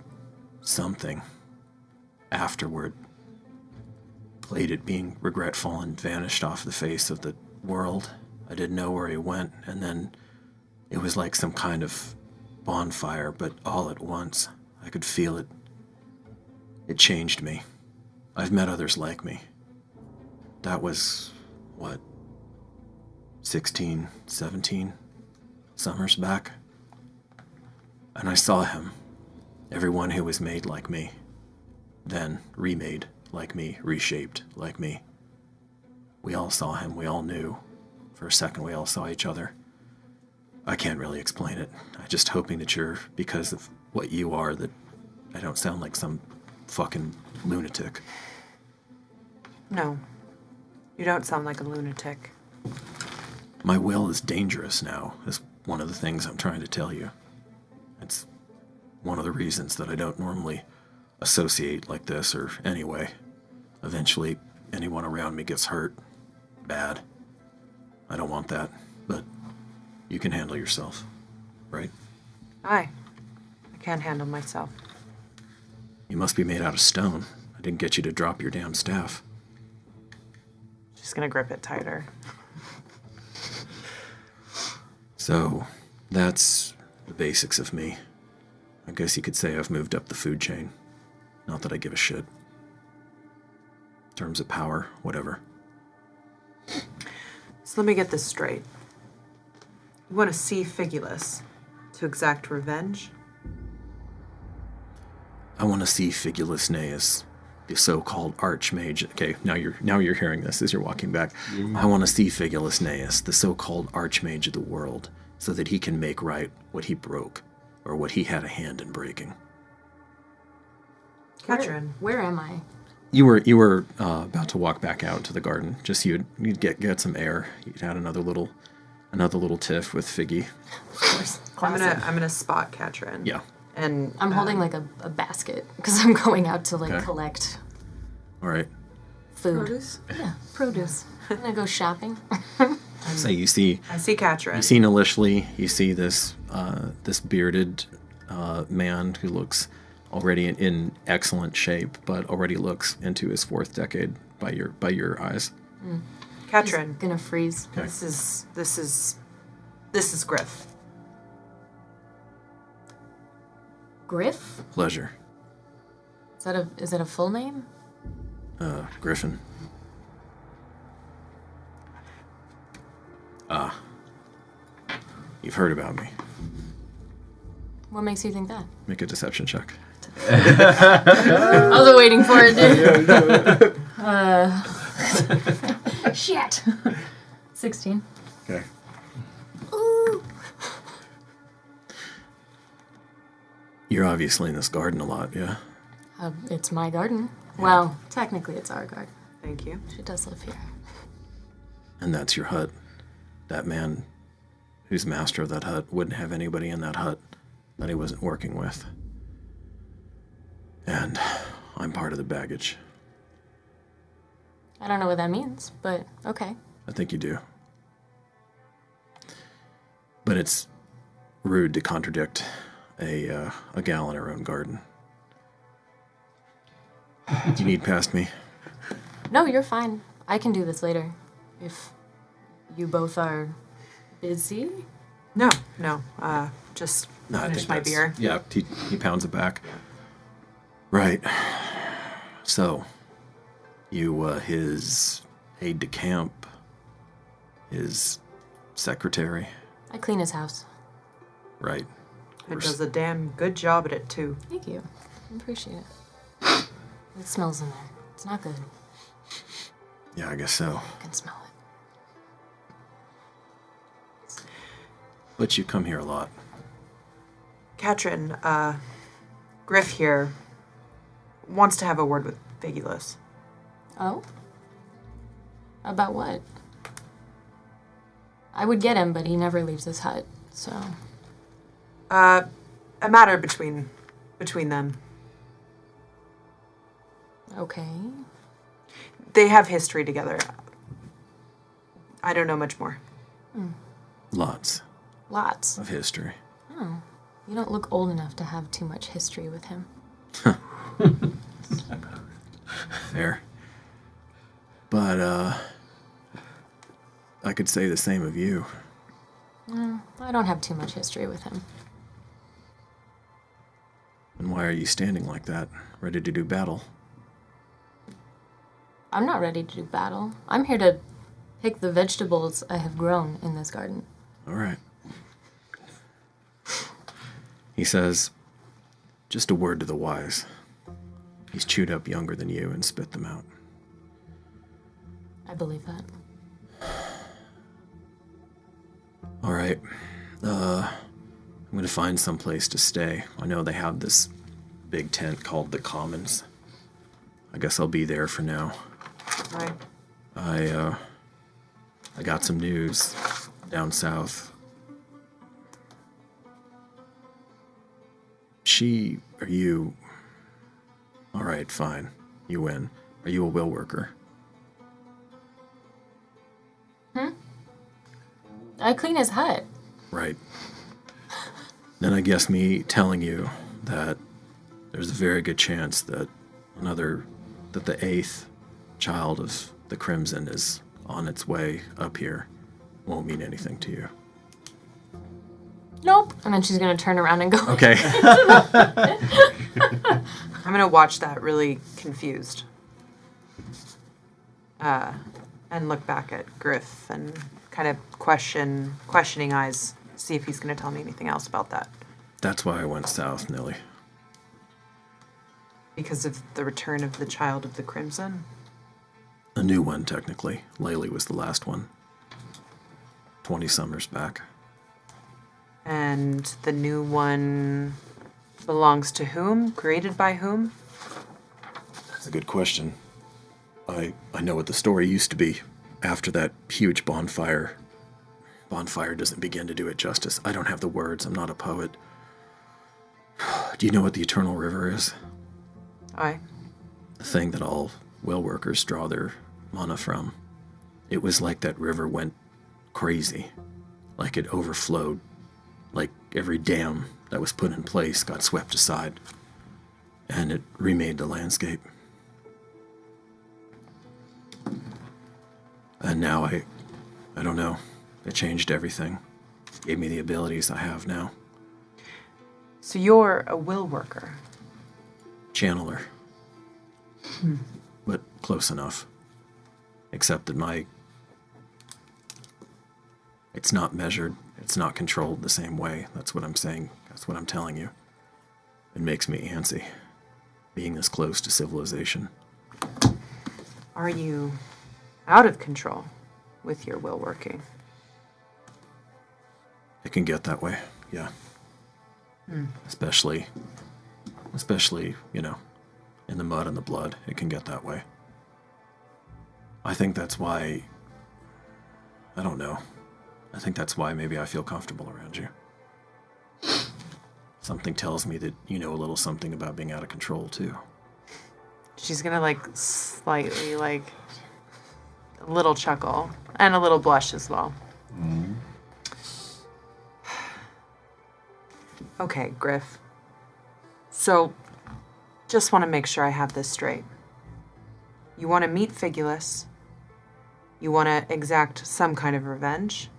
something afterward. Played it being regretful and vanished off the face of the world. I didn't know where he went, and then it was like some kind of bonfire, but all at once. I could feel it. It changed me. I've met others like me. That was, 16, 17 summers back? And I saw him. Everyone who was made like me. Then remade like me, reshaped like me. We all saw him, we all knew. For a second, we all saw each other. I can't really explain it. I'm just hoping that because of what you are, that I don't sound like some fucking lunatic. No, you don't sound like a lunatic. My will is dangerous now, is one of the things I'm trying to tell you. It's one of the reasons that I don't normally associate like this, or anyway. Eventually, anyone around me gets hurt. Bad. I don't want that, but you can handle yourself, right? I can't handle myself. You must be made out of stone. I didn't get you to drop your damn staff. Just gonna grip it tighter. So, that's the basics of me. I guess you could say I've moved up the food chain. Not that I give a shit. In terms of power, whatever. So let me get this straight. You want to see Figulus to exact revenge? I want to see Figulus Neus, the so-called archmage. Okay, now you're hearing this as you're walking back. I want to see Figulus Neus, the so-called archmage of the world, so that he can make right what he broke, or what he had a hand in breaking. Catryn. Where am I? You were about to walk back out into the garden. Just you'd get some air. You'd had another little tiff with Figgy. Of course. I'm Classic. gonna spot Catryn. Yeah. And I'm holding like a basket because I'm going out to Okay. collect All right. food. Produce? Yeah, produce. I'm gonna go shopping. So you see I see Catryn. Nalishli. You see this bearded man who looks already in excellent shape, but already looks into his 4th decade by your eyes. Catryn. Gonna freeze. Okay. This is Griff. Griff? Pleasure. Is that a full name? Griffin. You've heard about me. What makes you think that? Make a deception check. I was waiting for it, dude. Shit. 16. Okay. You're obviously in this garden a lot, yeah? It's my garden. Well, technically it's our garden. Thank you. She does live here. And that's your hut. That man who's master of that hut wouldn't have anybody in that hut that he wasn't working with. And I'm part of the baggage. I don't know what that means, but okay. I think you do. But it's rude to contradict a gal in her own garden. Do you need past me? No, you're fine. I can do this later. If you both are busy. No, just No, I finish think my that's- beer. Yeah, he pounds it back. Right. So, you, his aide-de-camp, his secretary, I clean his house. right? It does a damn good job at it, too. Thank you. I appreciate it. It smells in there. It's not good. Yeah, I guess so. I can smell it. But you come here a lot. Catryn, Griff here wants to have a word with Vigulus. Oh? About what? I would get him, but he never leaves his hut, so... A matter between them. Okay. They have history together. I don't know much more. Lots Lots. of history. Oh. You don't look old enough to have too much history with him. Fair. But, I could say the same of you. I don't have too much history with him. And why are you standing like that, ready to do battle? I'm not ready to do battle. I'm here to pick the vegetables I have grown in this garden. All right. He says, just a word to the wise. He's chewed up younger than you and spit them out. I believe that. All right. I'm going to find some place to stay. I know they have this big tent called the Commons. I guess I'll be there for now. Right. I got some news down south. Are you... All right, fine. You win. Are you a will worker? I clean his hut. Right. Then I guess me telling you that there's a very good chance that the 8th child of the Crimson is on its way up here won't mean anything to you. Nope. And then she's gonna turn around and go. Okay. I'm gonna watch that really confused. And look back at Griff and kind of questioning eyes, see if he's gonna tell me anything else about that. That's why I went south, Nilly. Because of the return of the child of the Crimson? A new one, technically. Laylee was the last one. 20 summers back. And the new one belongs to whom? Created by whom? That's a good question. I know what the story used to be. After that huge bonfire. Bonfire doesn't begin to do it justice. I don't have the words. I'm not a poet. Do you know what the Eternal River is? Aye. The thing that all well workers draw their mana from. It was like that river went crazy. Like it overflowed. Like every dam that was put in place got swept aside. And it remade the landscape. And now I don't know. It changed everything. Gave me the abilities I have now. So you're a will worker. Channeler. But close enough. Except that it's not measured, it's not controlled the same way. That's what I'm saying. That's what I'm telling you. It makes me antsy. Being this close to civilization. Are you out of control with your will working? It can get that way, yeah. Especially, in the mud and the blood, it can get that way. I think that's why, I don't know. I think that's why maybe I feel comfortable around you. Something tells me that you know a little something about being out of control, too. She's gonna slightly a little chuckle and a little blush as well. Okay, Griff. So, just want to make sure I have this straight. You want to meet Figulus. You want to exact some kind of revenge.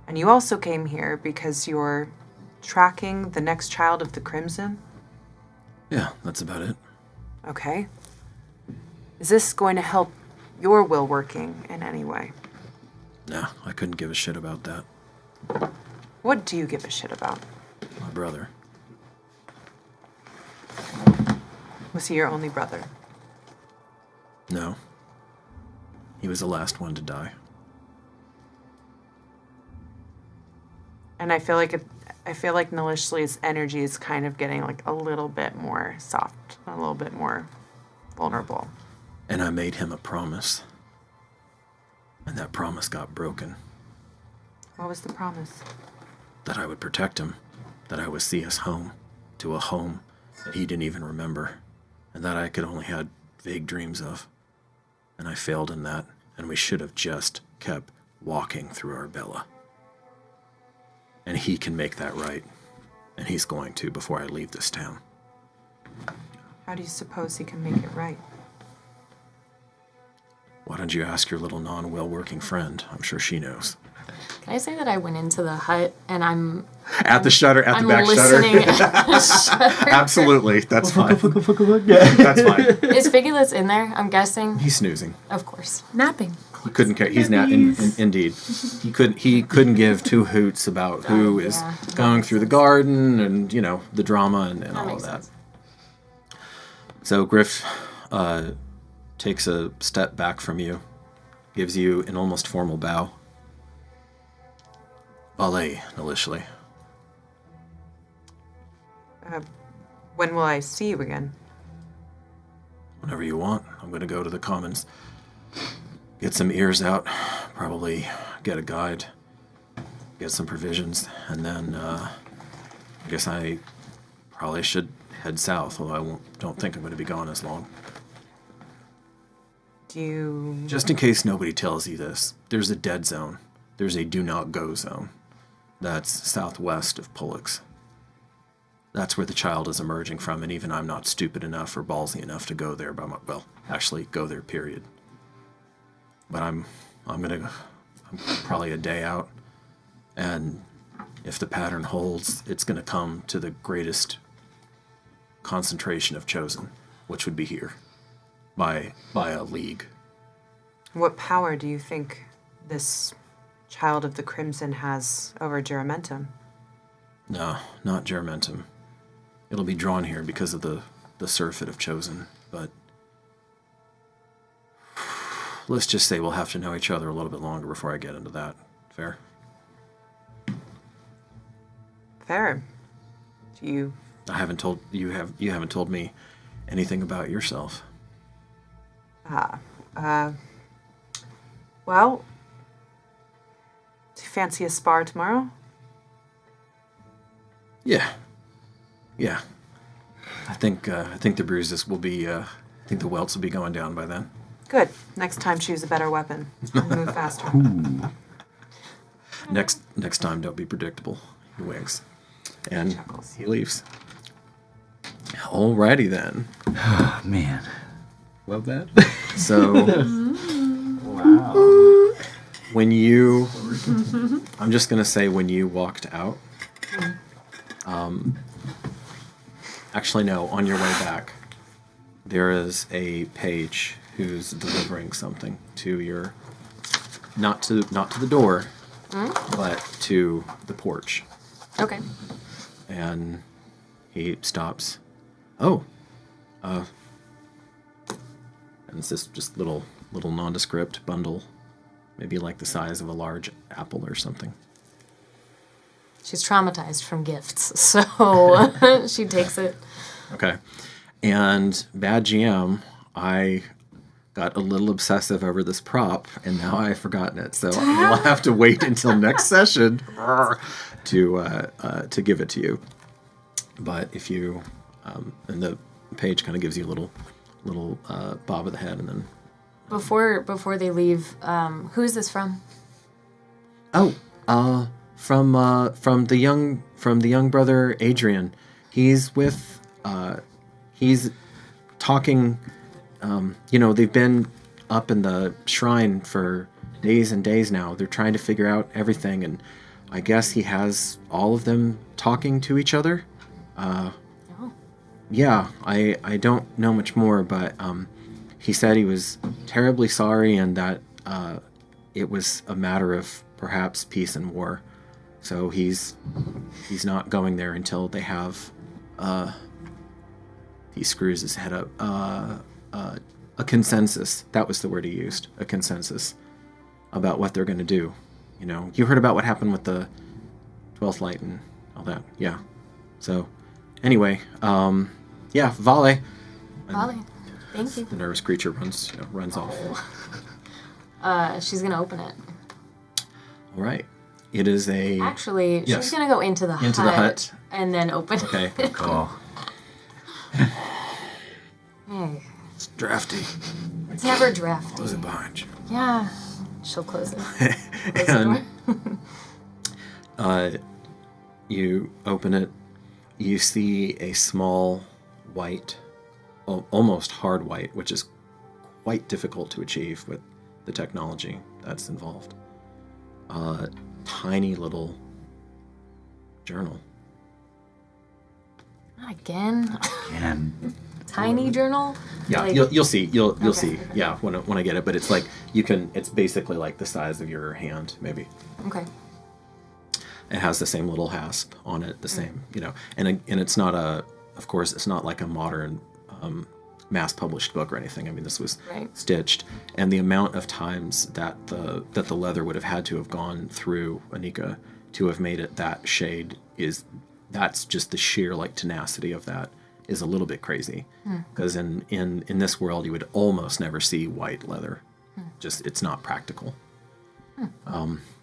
And you also came here because you're tracking the next child of the Crimson? Yeah, that's about it. Okay. Is this going to help your will working in any way? No, I couldn't give a shit about that. What do you give a shit about? My brother. Was he your only brother? No. He was the last one to die. And I feel like Nalishli's energy is kind of getting like a little bit more soft, a little bit more vulnerable. And I made him a promise. And that promise got broken. What was the promise? That I would protect him. That I would see us home. To a home that he didn't even remember. And that I could only had vague dreams of. And I failed in that. And we should have just kept walking through Arbella. And he can make that right. And he's going to before I leave this town. How do you suppose he can make it right? Why don't you ask your little non-well-working friend? I'm sure she knows. Can I say that I went into the hut and I'm At the shutter, at I'm the back listening shutter. at the shutter? Absolutely, that's fine. That's fine. Is Figulus in there? I'm guessing. He's snoozing. Of course. Napping. He couldn't care. He's not. Indeed, he couldn't give two hoots about who is yeah. going through the garden and the drama and all of makes that. sense. So Griff takes a step back from you, gives you an almost formal bow. Ballet, Nalishli. When will I see you again? Whenever you want. I'm going to go to the commons, get some ears out, probably get a guide, get some provisions, and then I guess I probably should head south, although I don't think I'm going to be gone as long. Do you... Just in case nobody tells you this, there's a dead zone. There's a do not go zone. That's southwest of Pollux. That's where the child is emerging from, and even I'm not stupid enough or ballsy enough to go there actually go there, period. But I'm probably a day out, and if the pattern holds, it's gonna come to the greatest concentration of chosen, which would be here, by a league. What power do you think this child of the Crimson has over Juramentum? No, not Juramentum. It'll be drawn here because of the surfeit of chosen, but let's just say we'll have to know each other a little bit longer before I get into that. Fair? Fair. Do you... I haven't told you haven't told me anything about yourself. Well, do you fancy a spar tomorrow? Yeah. I think the bruises will be. I think the welts will be going down by then. Good. Next time, choose a better weapon. I'll move faster. Next time, don't be predictable. He winks, and Chuckles. he leaves. Alrighty then. Oh, man. Love that. So Wow. when you, I'm just gonna say when you walked out. Actually, no. On your way back, there is a page who's delivering something to your, not to the door, but to the porch, Okay. and he stops. Oh, and it's this just little nondescript bundle, maybe like the size of a large apple or something. She's traumatized from gifts, so she takes it. Okay. And bad GM, I got a little obsessive over this prop, and now I've forgotten it. So we'll have to wait until next session to give it to you. But if you, and the page kind of gives you a little bob of the head, and then. Before they leave, who is this from? Oh, from the young brother Adrian. He's with he's talking. They've been up in the shrine for days and days now. They're trying to figure out everything, and I guess he has all of them talking to each other. Yeah, I don't know much more, but he said he was terribly sorry and that it was a matter of perhaps peace and war. So he's not going there until they have he screws his head up a consensus. That was the word he used, a consensus about what they're going to do. You heard about what happened with the 12th light and all that. Yeah. So anyway, yeah, Vale. Vale, thank you. The nervous creature runs off. She's gonna open it. All right. It is a... Actually, Yes. she's gonna go into the hut. And then open Okay. it. Cool. Hey, It's drafty. it's never drafty. Close it behind you. Yeah. She'll close it. Close the door. You open it. You see a small white, almost hard white, which is quite difficult to achieve with the technology that's involved. Tiny little journal. Not again. And Tiny journal. Yeah, Like- you'll see. You'll Okay. see. Yeah, when I get it, but it's like it's basically like the size of your hand, maybe. Okay. It has the same little hasp on it, the same, and it's not of course, it's not like a modern mass-published book or anything. I mean, this was Right. stitched, and the amount of times that the leather would have had to have gone through Anika to have made it that shade that's just the sheer tenacity of that is a little bit crazy, because in this world you would almost never see white leather. Just it's not practical.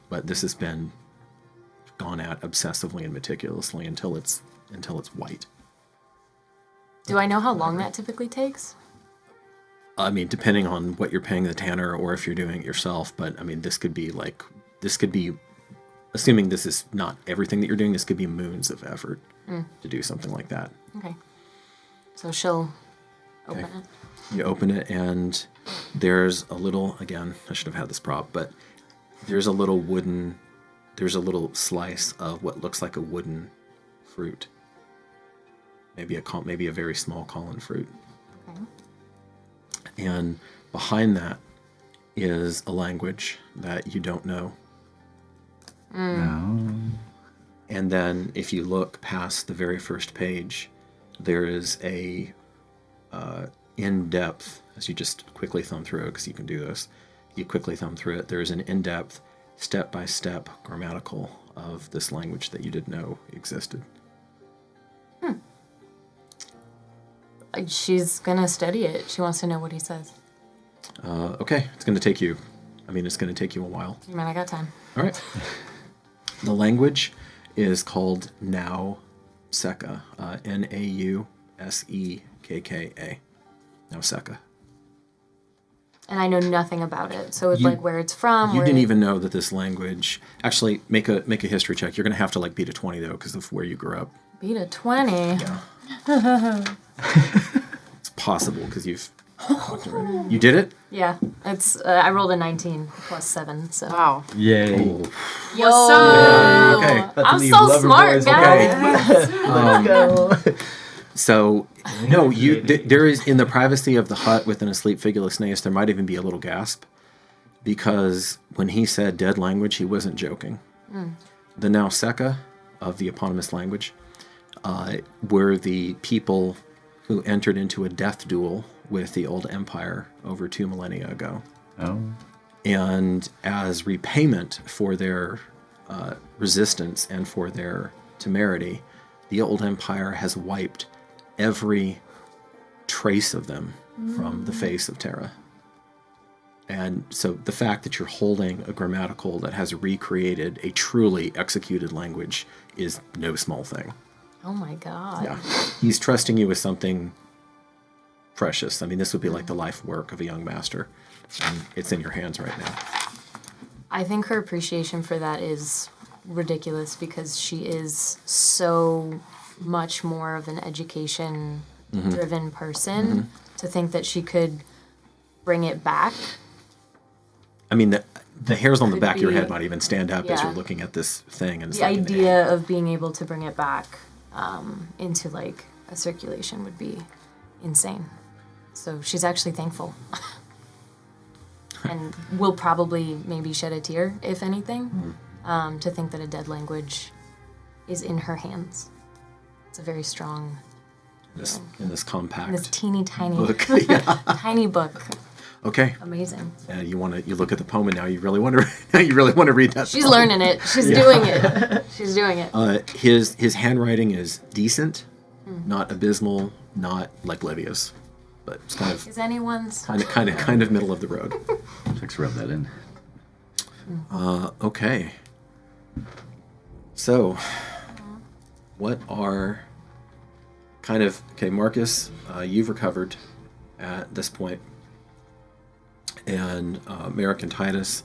But this has been gone at obsessively and meticulously until it's white. Do I know how long that typically takes? I mean, depending on what you're paying the tanner or if you're doing it yourself, but I mean, this could be assuming this is not everything that you're doing, this could be moons of effort to do something like that. Okay. So she'll open it. You open it and there's a little, again, I should have had this prop, but there's a little slice of what looks like a wooden fruit. Maybe a very small collen fruit. Okay. And behind that is a language that you don't know. no. And then if you look past the very first page, there is a in-depth, as you just quickly thumb through it, because you can do this, you quickly thumb through it, there's an in-depth, step-by-step grammatical of this language that you didn't know existed. She's gonna study it. She wants to know what he says. Okay, it's going to take you a while. You mean I got time? All right. The language is called Nauseka, Nausekka. Nauseka. And I know nothing about it. So it's You- where it's from. You where didn't it- even know that this language. Actually, make a history check. You're going to have to beat a 20 though, because of where you grew up. beat a 20. It's possible because you've. You did it. Yeah, it's. I rolled a 19 plus 7. So. Wow. Yay. Yo. Okay. I'm so smart, guys. Let's go. So no, there is in the privacy of the hut within a sleep figureless nace. There might even be a little gasp, because when he said dead language, he wasn't joking. The Nauseka of the eponymous language were the people who entered into a death duel with the old empire over 2 millennia ago. Oh. And as repayment for their resistance and for their temerity, the old empire has wiped every trace of them from the face of Terra. And so the fact that you're holding a grammatical that has recreated a truly executed language is no small thing. Oh my god. Yeah. He's trusting you with something precious. I mean, this would be like the life work of a young master. And it's in your hands right now. I think her appreciation for that is ridiculous because she is so much more of an education-driven person to think that she could bring it back. I mean, the hairs on the Could back of your be- head might even stand up as yeah. you're looking at this thing. And it's The like, idea of being able to bring it back into like a circulation would be insane. So she's actually thankful. And will probably maybe shed a tear, if anything, to think that a dead language is in her hands. It's a very strong, in this compact this teeny tiny, book. Yeah. tiny book. Okay. Amazing. You look at the poem and now you really want to read that. She's poem. learning it. She's doing it. She's doing it. His handwriting is decent, not abysmal, not like Lydia's, but it's Is anyone's? kind of middle of the road. Let's rub that in. Okay. So, what are Marcus, you've recovered at this point. And Merrick and Titus,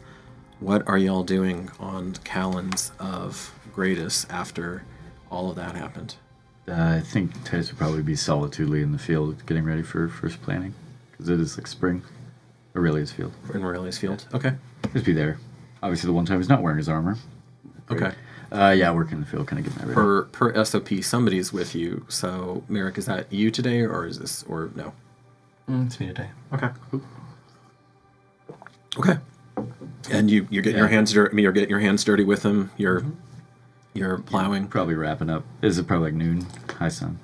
what are y'all doing on Callan's of Gradus after all of that happened? I think Titus would probably be solitudely in the field getting ready for first planting. Because it is like spring. Aurelia's field. In Aurelia's field? Okay. Just be there. Obviously the one time he's not wearing his armor. Okay. Yeah, working in the field, kind of getting that ready. Per SOP, somebody's with you. So, Merrick, is that you today, or no? It's me today. Okay. Okay. And you're getting your hands dirty. I mean, you're getting your hands dirty with him. You're plowing. Probably wrapping up. Is it probably like noon? High sun.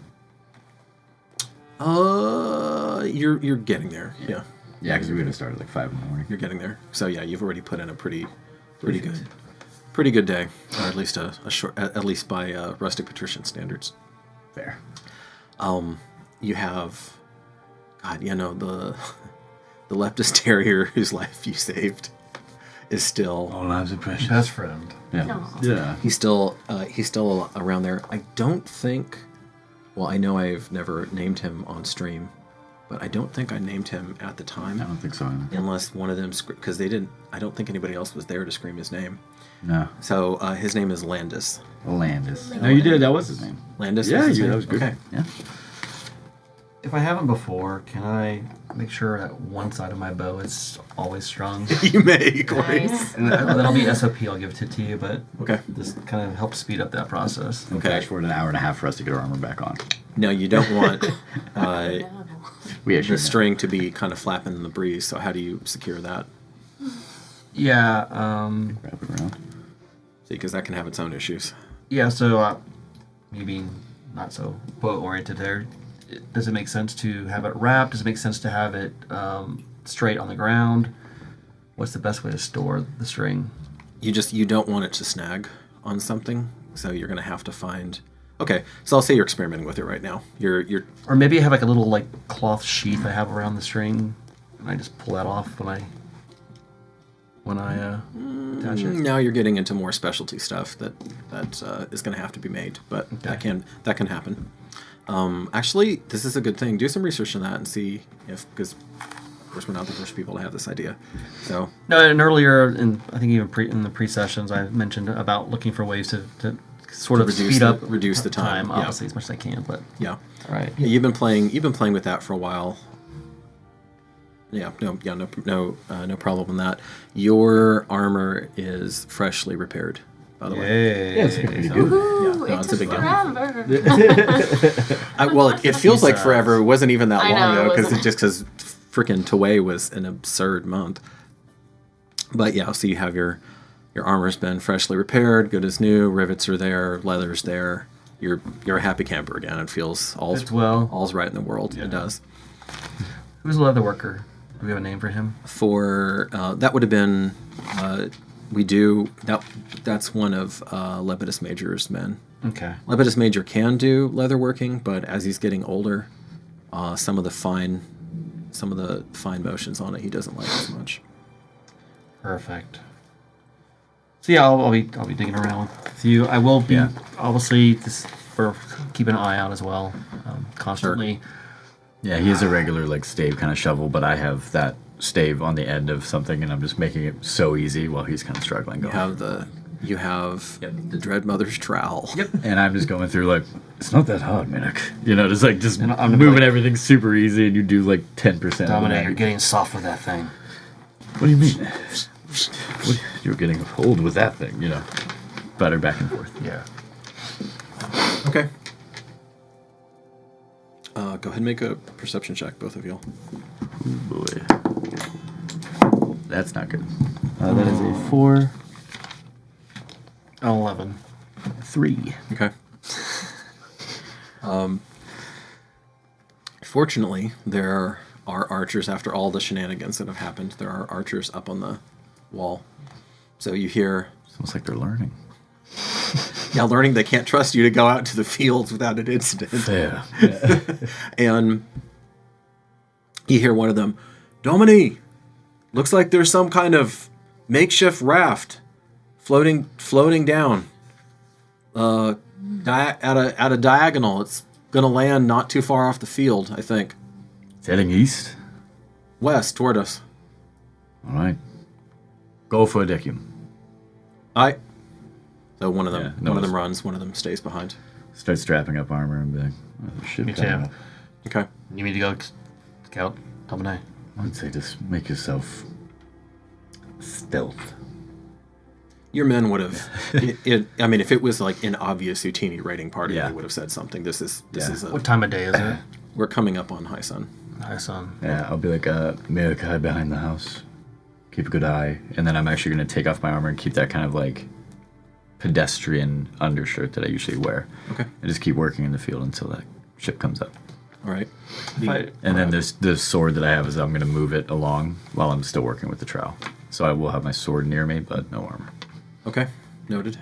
You're getting there. Yeah. Yeah, because we would have started like 5 in the morning. You're getting there. So yeah, you've already put in a pretty good day, or at least a short, at least by rustic patrician standards. Fair. You have, the Leptis Terrier whose life you saved is still. All lives are precious. Best friend. Yeah. Aw. Yeah. He's still around there. I don't think. Well, I know I've never named him on stream, but I don't think I named him at the time. I don't think so either. Unless one of them, because they didn't. I don't think anybody else was there to scream his name. No. So his name is Landis. Landis. No, you did. That was his name. Landis. Yeah, was his you. name? That was good. Okay. Yeah. If I haven't before, can I make sure that one side of my bow is always strung? You may, Corey. Nice. And that'll be SOP. I'll give it to you, but Okay. this kind of helps speed up that process. Okay. Flash forward an hour and a half for us to get our armor back on. No, you don't want We actually the string to be kind of flapping in the breeze. So how do you secure that? Yeah. wrap it around. See, because that can have its own issues. Yeah. So me being not so bow oriented there, does it make sense to have it wrapped? Does it make sense to have it straight on the ground? What's the best way to store the string? You don't want it to snag on something, so you're going to have to find. Okay, so I'll say you're experimenting with it right now. You're Or maybe I have like a little like cloth sheath I have around the string, and I just pull that off when I attach it. now you're getting into more specialty stuff that is going to have to be made, but that can happen. Actually, this is a good thing. Do some research on that and see if, because of course we're not the first people to have this idea. So No, and earlier, I think even in the pre-sessions, I mentioned about looking for ways to sort of reduce the time. Yeah. obviously as much as I can. But Yeah. all right, Yeah, you've been playing with that for a while. No problem in that. Your armor is freshly repaired, by the way. Yay. Yeah, it's pretty good. Ooh, no, it it's a took big deal. forever. Well, it feels like forever. It wasn't even that I long know, ago it because wasn't. because freaking Taway was an absurd month. But yeah, so you have your armor's been freshly repaired, good as new. Rivets are there, leather's there. You're a happy camper again. It feels Fits well. all's right in the world. It does. Who's the leather worker? Do we have a name for him? For that would have been that's one of Lepidus Major's men. Okay. Lepidus Major can do leatherworking, but as he's getting older, some of the fine motions on it he doesn't like as much. Perfect. So yeah, I'll be digging around with you. I will be obviously just for keeping an eye out as well, constantly. Yeah, he is a regular like stave kind of shovel, but I have that stave on the end of something, and I'm just making it so easy while he's kind of struggling. You Going. You have the Dread Mother's trowel. Yep. And I'm just going through like, it's not that hard, Minik. You know, just And I'm gonna be moving like- everything super easy, and you do like 10%. Dominic, you're getting soft with that thing. What do you mean? You're getting old with that thing, you know. Butter back and forth. Yeah. Okay. Go ahead and make a perception check, both of you. Ooh, boy. That's not good. That is a 4, 11. 3. Okay. Fortunately, there are archers after all the shenanigans that have happened. There are archers up on the wall. So you hear, It's almost like they're learning. learning they can't trust you to go out to the fields without an incident. Yeah. And you hear one of them, Domini, looks like there's some kind of makeshift raft floating down at a diagonal. It's gonna land not too far off the field, I think. It's heading east. West toward us. All right. Go for a decum. So one of them, Yeah, one of notice. them runs, one of them stays behind. Start strapping up armor and be like, oh, there's ship Me coming too. up. Okay. You need to go scout Dominic. I would say just make yourself stealth. Your men would have. I mean, if it was like an obvious Utini raiding party, Yeah. they would have said something. This is What time of day is it? we're coming up on high sun. Hi, son. Yeah, I'll be like, Mirik, hide behind the house. Keep a good eye. And then I'm actually going to take off my armor and keep that kind of like pedestrian undershirt that I usually wear. Okay. And just keep working in the field until that ship comes up. All right. And then the sword that I have is I'm going to move it along while I'm still working with the trowel. So I will have my sword near me, but no armor. Okay. Noted.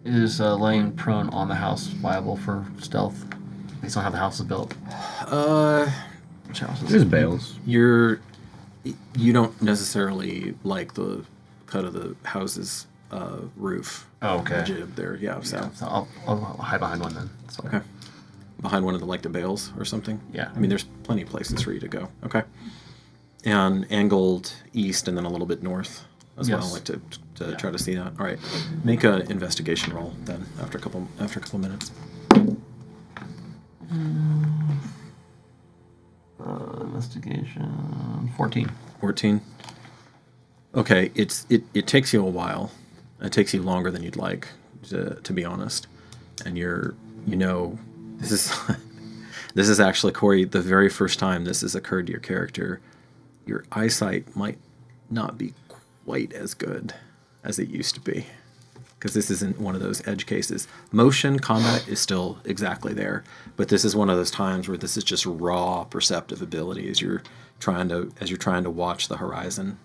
Is laying prone on the house viable for stealth? Based on how the house is built. Which house is There's it? bales. You don't necessarily like the cut of the house's roof. Oh, okay. Jib there. Yeah. So So I'll hide behind one then. So. okay. Behind one of the bales or something. Yeah. I mean, there's plenty of places for you to go. Okay. And angled east and then a little bit north as well. I Yes. like to try to see that. All right. Make an investigation roll then after a couple minutes. Investigation 14. 14. Okay, it takes you a while. It takes you longer than you'd like, to be honest. And this is this is actually, Corey, the very first time this has occurred to your character. Your eyesight might not be quite as good as it used to be, because this isn't one of those edge cases. Motion combat is still exactly there, but this is one of those times where this is just raw perceptive ability as you're trying to watch the horizon,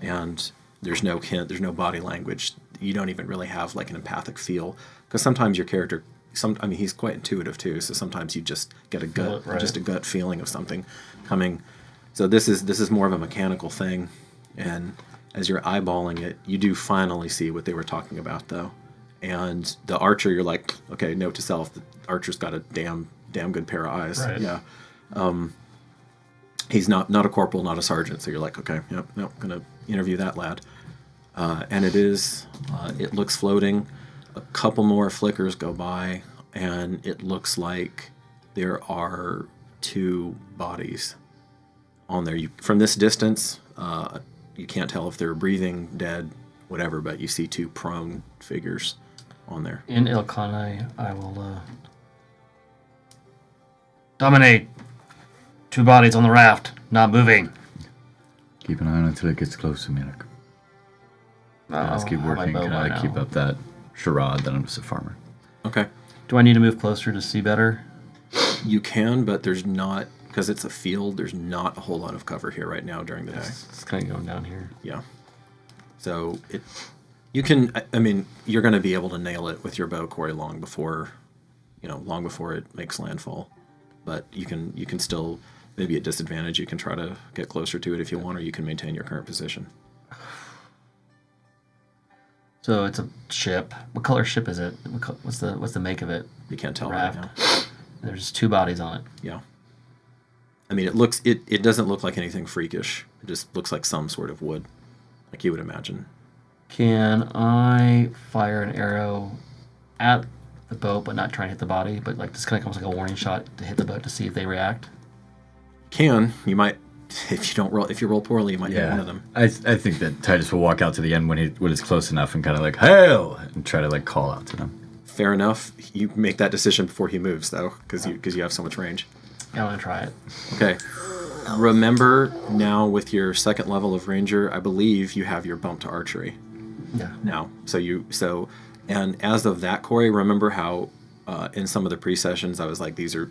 and there's no hint, there's no body language. You don't even really have like an empathic feel, because sometimes your character, he's quite intuitive too. So sometimes you just get a gut, Right. just a gut feeling of something coming. So this is more of a mechanical thing, and as you're eyeballing it, you do finally see what they were talking about, though. And the archer, you're like, okay, note to self, the archer's got a damn good pair of eyes. Right. Yeah. He's not a corporal, not a sergeant, so you're like, okay, yep, gonna interview that lad. And it looks floating. A couple more flickers go by, and it looks like there are 2 bodies on there. From this distance, you can't tell if they're breathing, dead, whatever, but you see 2 prone figures on there. In Ilkana, I will dominate. 2 bodies on the raft, not moving. Keep an eye on it until it gets close to Minik. Let's keep working. Can I keep up that charade that I'm just a farmer? Okay. Do I need to move closer to see better? You can, but there's not, because it's a field, there's not a whole lot of cover here right now during the day. It's kind of going down here. Yeah. So you can, you're going to be able to nail it with your bow, Corey, long before it makes landfall. But you can still, maybe at disadvantage, you can try to get closer to it if you want, or you can maintain your current position. So it's a ship. What color ship is it? What's the make of it? You can't tell Raft. right now. There's 2 bodies on it. Yeah. It doesn't look like anything freakish. It just looks like some sort of wood, like you would imagine. Can I fire an arrow at the boat, but not try and hit the body, but like just kind of almost like a warning shot to hit the boat to see if they react? You might, if you roll poorly, you might hit one of them. I think that Titus will walk out to the end when it's close enough and kind of like, hail! And try to like call out to them. Fair enough. You make that decision before he moves, though, because you have so much range. Yeah, I'm going to try it. Okay. Remember, now with your second level of Ranger, I believe you have your bump to archery. Yeah. Now. And as of that, Corey, remember how in some of the pre-sessions I was like, these are,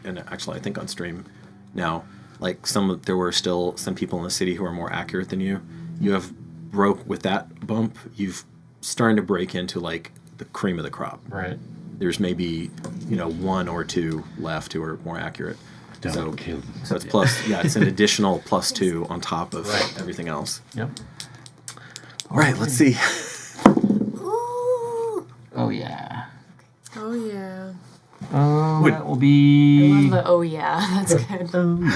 and actually I think on stream now, like there were still some people in the city who are more accurate than you. You have broke with that bump. You've starting to break into like the cream of the crop. Right. There's maybe, one or two left who are more accurate. So it's plus, it's an additional +2 on top of everything else. Yep. All right, let's see. Oh, yeah. Oh yeah. That will be... I love the oh yeah. That's good.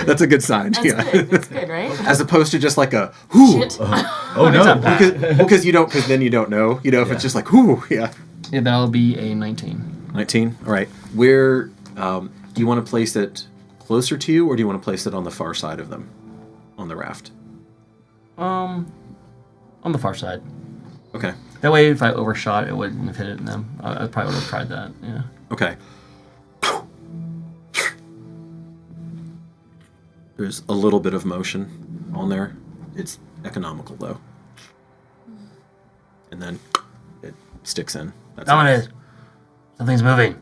That's a good sign. That's good. That's good, right? As opposed to just like a whoo. Shit. Oh no! Because then you don't know. If it's just like whoo, yeah. Yeah, that'll be a 19. 19. All right. Where do you want to place it? Closer to you, or do you want to place it on the far side of them, on the raft? On the far side. Okay. That way, if I overshot, it wouldn't have hit it in them. I probably would have tried that. Yeah. Okay. There's a little bit of motion on there. It's economical though. And then it sticks in. That's Dominic, something's moving.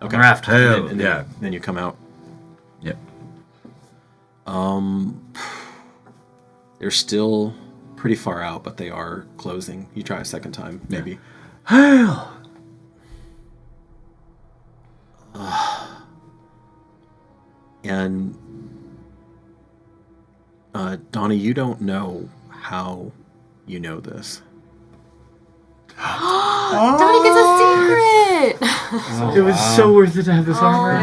Okay. Raft. And then you come out. Yep. They're still pretty far out, but they are closing. You try a second time, maybe. Hail! And Donnie, you don't know how you know this. Donnie gets a secret! It was so worth it to have this armor.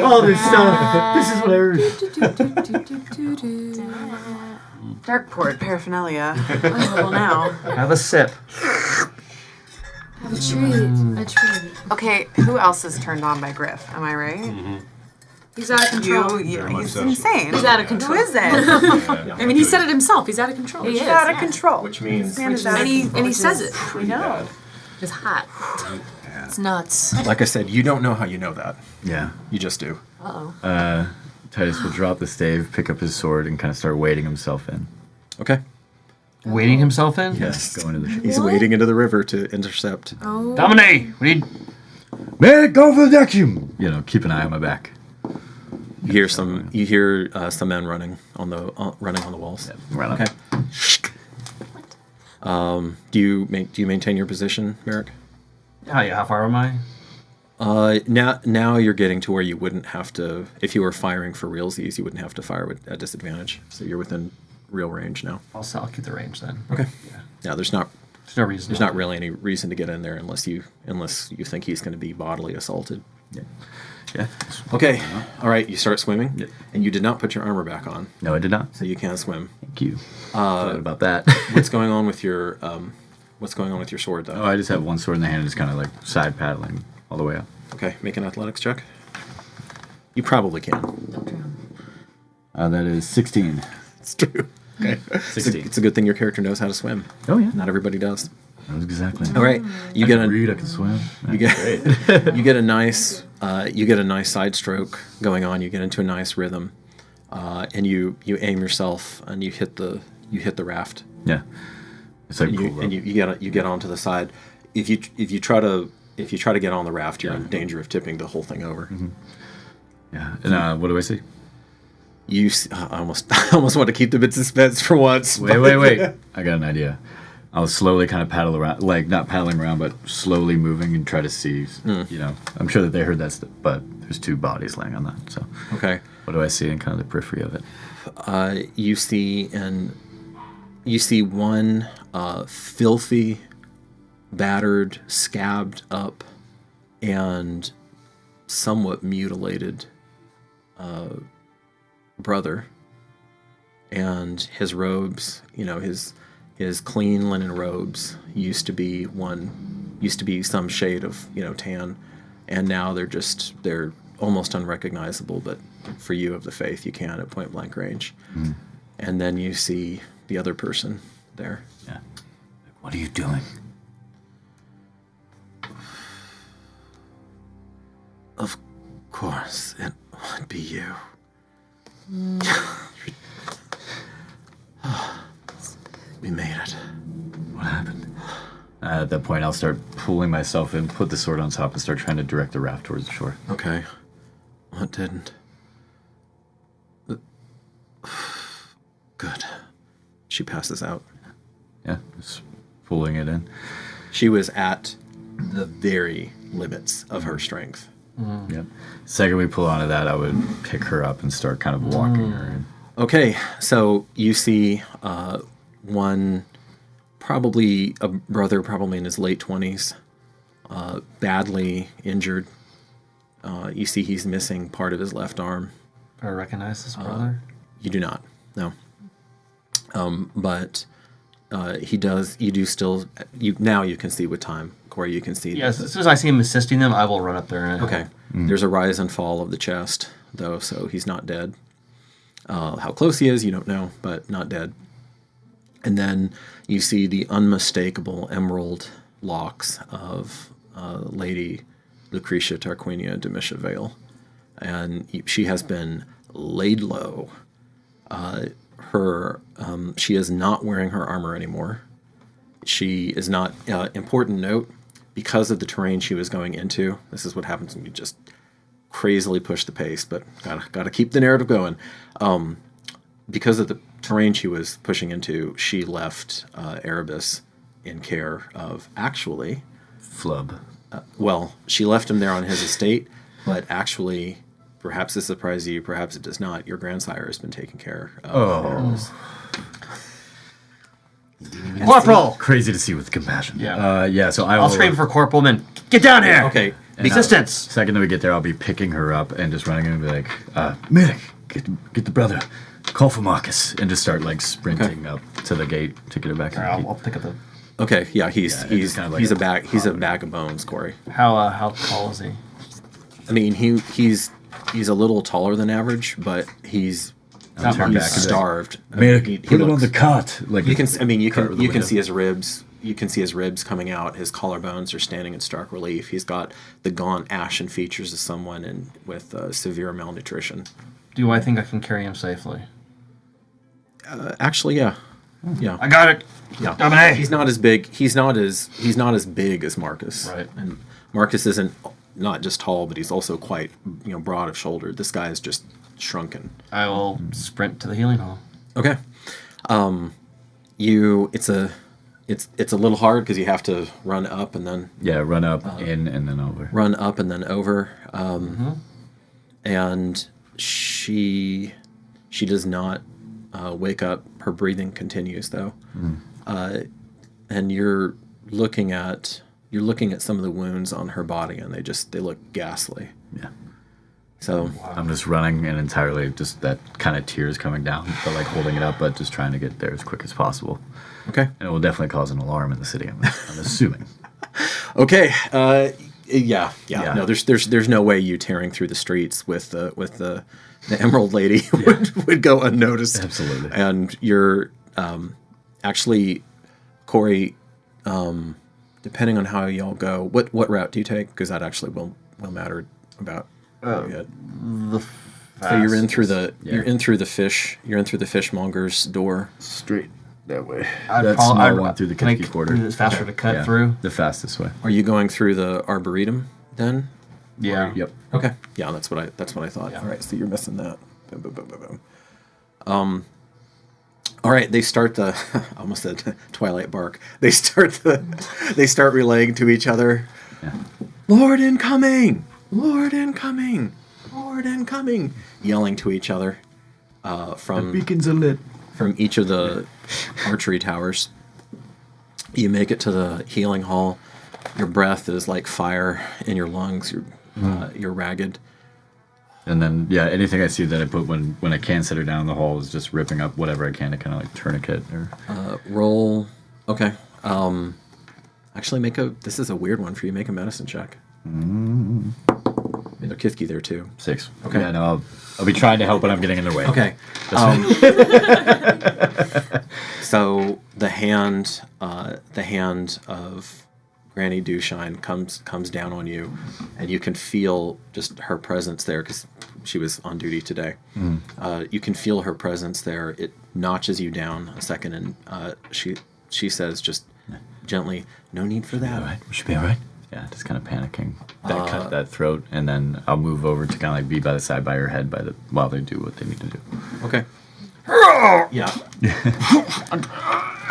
All this stuff. This is what I heard. Darkeport paraphernalia. Well, now. Have a sip. Have a treat. A treat. Okay, who else is turned on by Griff? Am I right? Mm-hmm. He's out of control. He's insane. He's out of control. Who is it? I mean, he said it himself. He's out of control. He's out of control. Which means, Man is out of And control. he says it. I know. It's hot. It's nuts. like I said, you don't know how you know that. Yeah. You just do. Titus will drop the stave, pick up his sword, and kind of start wading himself in. Okay. Wading himself in? Yes. Go into the ship. He's wading into the river to intercept. Oh. Dominic, we need... Man, go for the vacuum! Keep an eye on my back. You hear some men running on the walls. Right on. Okay. Do you maintain your position, Merrick? How far am I? Now you're getting to where you wouldn't have to, if you were firing for realsies, you wouldn't have to fire at disadvantage. So you're within real range now. I'll keep the range then. Okay. Yeah. Yeah, there's no reason. There's not really any reason to get in there unless you think he's going to be bodily assaulted. Yeah. Okay. All right. You start swimming, Yep. and you did not put your armor back on, No, I did not. so you can't swim. Thank you. Thought about that. What's going on with your sword, though? Oh, I just have one sword in the hand and just kind of like side paddling all the way up. Okay. Make an athletics check. You probably can. That is 16. It's true. Okay. 16. It's a good thing your character knows how to swim. Oh, yeah. Not everybody does. That was exactly. All right. You get I can a read, I can swim. you get you get a nice side stroke going on. You get into a nice rhythm, and you aim yourself and you hit the raft. Yeah. It's like You get onto the side. If you try to get on the raft, you're in danger of tipping the whole thing over. Mm-hmm. Yeah. And what do I see? I almost want to keep them in suspense for once. Wait. I got an idea. I'll slowly kind of paddle around, like not paddling around, but slowly moving and try to see. I'm sure that they heard that, but there's two bodies laying on that. So, Okay. what do I see in kind of the periphery of it? You see one filthy, battered, scabbed up, and somewhat mutilated brother, and his robes. his clean linen robes used to be some shade of tan, and now they're almost unrecognizable. But for you of the faith, you can at point blank range. And then you see the other person there. Yeah. What are you doing? Of course, it would be you. We made it. What happened? At that point, I'll start pulling myself in, put the sword on top, and start trying to direct the raft towards the shore. Okay. What didn't? Good. She passes out. Yeah, just pulling it in. She was at the very limits of her strength. Yep. Second we pull onto that, I would pick her up and start kind of walking her in. Okay, so you see one, probably a brother, probably in his late 20s, badly injured. You see he's missing part of his left arm. Do I recognize this brother? You do not, no. But he does. You do still. Now you can see with time, Corey. You can see. Yes. As soon as I see him assisting them, I will run up there. And Okay. There's a rise and fall of the chest, though, so he's not dead. How close he is, you don't know, but not dead. And then you see the unmistakable emerald locks of Lady Lucretia Tarquinia Domitia Vale, and she has been laid low. She is not wearing her armor anymore. She is not, important note, because of the terrain she was going into. This is what happens when you just crazily push the pace, but gotta keep the narrative going. Because of the terrain she was pushing into, she left Erebus in care of, actually, Flub. she left him there on his estate, but actually, perhaps this surprises you, perhaps it does not, your grandsire has been taking care of Erebus. Corporal! Crazy to see with compassion. Yeah. So I'll scream for Corporal, men. Get down here! Okay. Assistance! Second that we get there, I'll be picking her up and just running in and be like, medic, get the brother. Call for Marcus. And just start like sprinting up to the gate to get her back. All right, I'll pick up the... Okay, yeah, he's kind of like he's a bag of bones, Corey. How tall is he? I mean, he's a little taller than average, but he's I'll turn back and be like, starved. Medic, He put him on looks- the cot. Like You can, I mean, you cart can with the you can window. see his ribs. You can see his ribs coming out. His collarbones are standing in stark relief. He's got the gaunt, ashen features of someone with severe malnutrition. Do I think I can carry him safely? Actually, yeah. I got it! Yeah. Dominic! He's not as big. He's not as big as Marcus. Right. And Marcus isn't not just tall, but he's also quite broad of shoulder. This guy is just shrunken. I will sprint to the healing hall. Okay. It's a little hard because you have to run up and then run up, in, and then over. run up and then over. And she does not wake up. Her breathing continues though. And you're looking at some of the wounds on her body, and they look ghastly. Yeah. So I'm just running and entirely just that kind of tears coming down, but like holding it up, but just trying to get there as quick as possible. okay. And it will definitely cause an alarm in the city, I'm assuming. Okay. Yeah. Yeah. No, there's no way you tearing through the streets with the Emerald Lady would go unnoticed. Absolutely. And you're actually, Corey, depending on how y'all go, what route do you take? Because that actually will matter about. So you're in through the fishmonger's door. Straight that way. I'd That probably- small I'd- one through the can I- Kentucky quarter. It's faster to cut Yeah, through. the fastest way. Are you going through the arboretum then? Yeah. Yep. Okay. Yeah, that's what I thought. Yeah. All right, so you're missing that. Boom, boom, boom, boom, boom. All right, they start the I almost said Twilight bark. They start relaying to each other. Yeah. Lord incoming! Lord incoming! Lord incoming! Yelling to each other from Beacons are lit. from each of the archery towers. You make it to the healing hall. Your breath is like fire in your lungs. You're ragged. And then, yeah, anything I see that I put when I can set her down in the hall is just ripping up whatever I can to kind of like tourniquet or. Roll. Okay. Actually, this is a weird one for you. Make a medicine check. They're Kithki there too. 6. Okay. Yeah, no, I'll be trying to help, but I'm getting in their way. Okay. So the hand of Granny Dewshine comes down on you, and you can feel just her presence there because she was on duty today. You can feel her presence there. It notches you down a second, and she says just gently, "No need for that." All right, we should be all right. Yeah, just kind of panicking. Cut that throat, and then I'll move over to kind of like be by the side by her head while they do what they need to do. Okay. Yeah.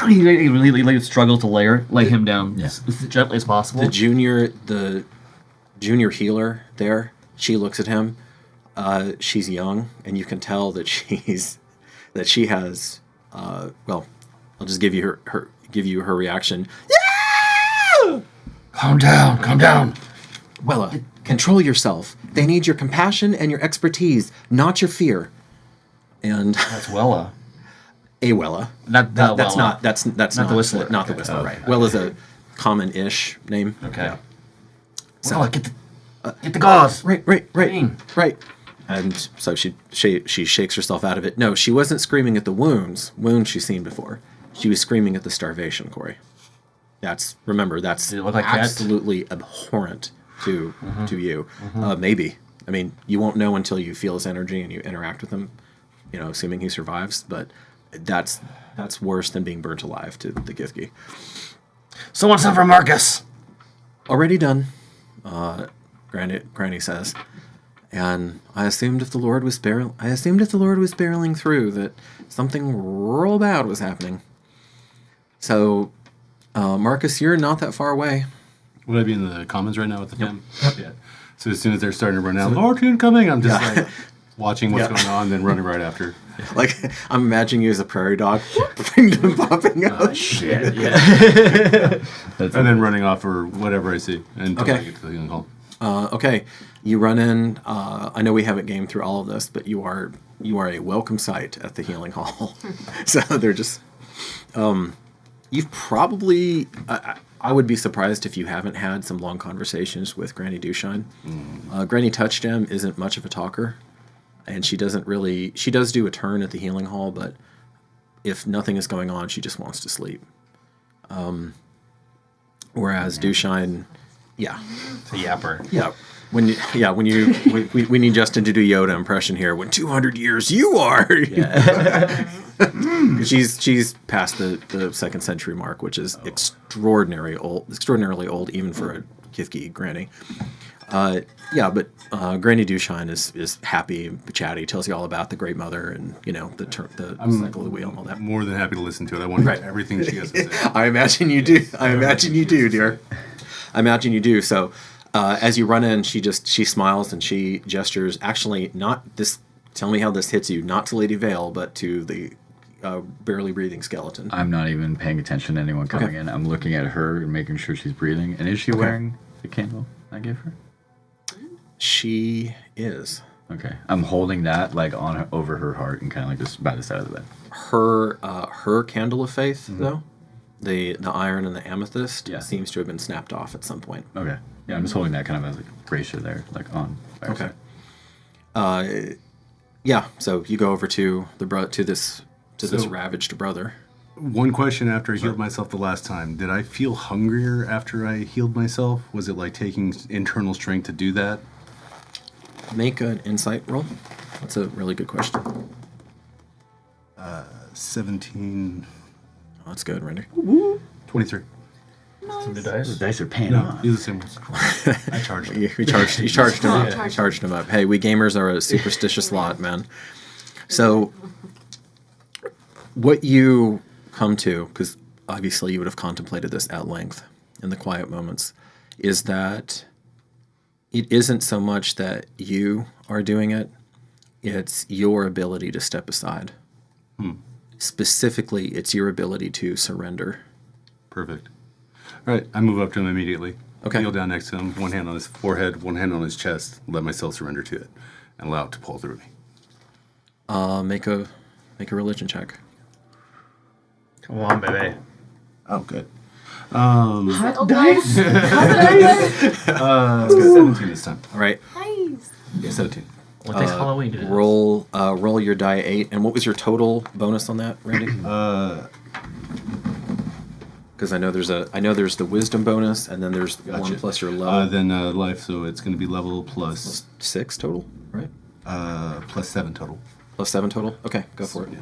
He really struggles to lay him down as gently as possible. The junior healer there, she looks at him. She's young, and you can tell that she has. Well, I'll just give you her reaction. Calm down. Wella, control yourself. They need your compassion and your expertise, not your fear. And That's Wella. a Wella. Not That's Wella. not the Whistler. Not the Okay. Whistler, right? Wella's a common-ish name. Okay. Yeah. Wella, get the gauze. Right. Dang. Right. And so she shakes herself out of it. No, she wasn't screaming at the wounds she's seen before. She was screaming at the starvation, Corey. That's Did it look like that? absolutely abhorrent to you. Maybe. I mean, you won't know until you feel his energy and you interact with him, assuming he survives, but that's worse than being burnt alive to the Githki. Someone send for Marcus. Already done, Granny says. And I assumed if the Lord was barreling through that something real bad was happening. So, Marcus, you're not that far away. Would I be in the commons right now with the fam? Yeah. So as soon as they're starting to run out, Lord incoming, I'm just like watching what's going on, then running right after. Like, I'm imagining you as a prairie dog, popping up. Oh, shit, yeah. And then running off or whatever I see until Okay. I get to the healing hall. Okay, you run in. I know we haven't gamed through all of this, but you are a welcome sight at the healing hall. So they're just. You've probably. I would be surprised if you haven't had some long conversations with Granny Dewshine. Granny Touchdem isn't much of a talker, and she doesn't really. She does do a turn at the healing hall, but if nothing is going on, she just wants to sleep. Whereas Dewshine, yeah. It's a yapper. Yeah. We need Justin to do Yoda impression here. When 200 years you are. She's past the 2nd century mark, which is extraordinarily old even for a Kithki granny. But Granny Dewshine is happy, chatty, tells you all about the Great Mother and the cycle of the wheel and all that. More than happy to listen to it. I want to hear everything she has to say. I imagine you do. Dear. I imagine you do. So, as you run in, she smiles and she gestures. Actually, not this. Tell me how this hits you. Not to Lady Vale, but to the barely breathing skeleton. I'm not even paying attention to anyone coming in. I'm looking at her and making sure she's breathing. And is she wearing the candle I gave her? She is. Okay. I'm holding that like over her heart and kind of like just by the side of the bed. Her candle of faith, though, the iron and the amethyst seems to have been snapped off at some point. Okay. Yeah, I'm just holding that kind of as a bracer there, like on. Okay. So you go over to this ravaged brother. One question after I healed myself the last time. Did I feel hungrier after I healed myself? Was it like taking internal strength to do that? Make an insight roll. That's a really good question. 17. Oh, that's good, Randy. 23. Some good dice. The dice are paying No, off. use the same ones. I charged it. You charged him up. You charged him up. Hey, we gamers are a superstitious lot, man. So, what you come to, because obviously you would have contemplated this at length in the quiet moments, is that it isn't so much that you are doing it, it's your ability to step aside. Specifically, it's your ability to surrender. Perfect. All right, I move up to him immediately. Okay. Kneel down next to him, one hand on his forehead, one hand on his chest, let myself surrender to it. and allow it to pull through me. Make a religion check. Come on, baby. Oh, good. Nice. 17 this time. All right. Yeah, 17. What takes Halloween to do this? Roll your die 8. And what was your total bonus on that, Randy? Because I know there's the wisdom bonus, and then there's Gotcha. 1 plus your level. Then life, so it's going to be level plus 6 total, right? plus 7 total. Plus 7 total. Okay, go for it.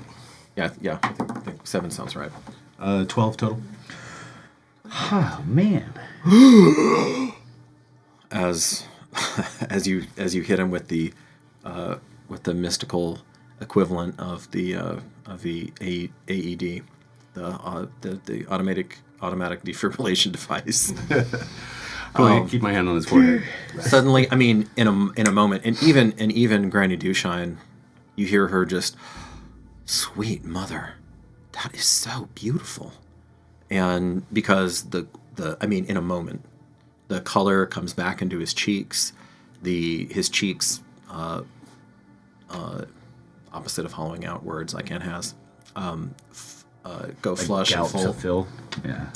Yeah. I think 7 sounds right. 12 total. Oh man. As you hit him with the mystical equivalent of the AED, the automatic defibrillation device. Go ahead, keep my hand on his forehead. Suddenly, I mean, in a moment, and even Granny Dewshine, you hear her just, "Sweet mother, that is so beautiful," and because in a moment, the color comes back into his cheeks, his cheeks, opposite of hollowing out words like Anne has, go flush and full. Fill. Yeah.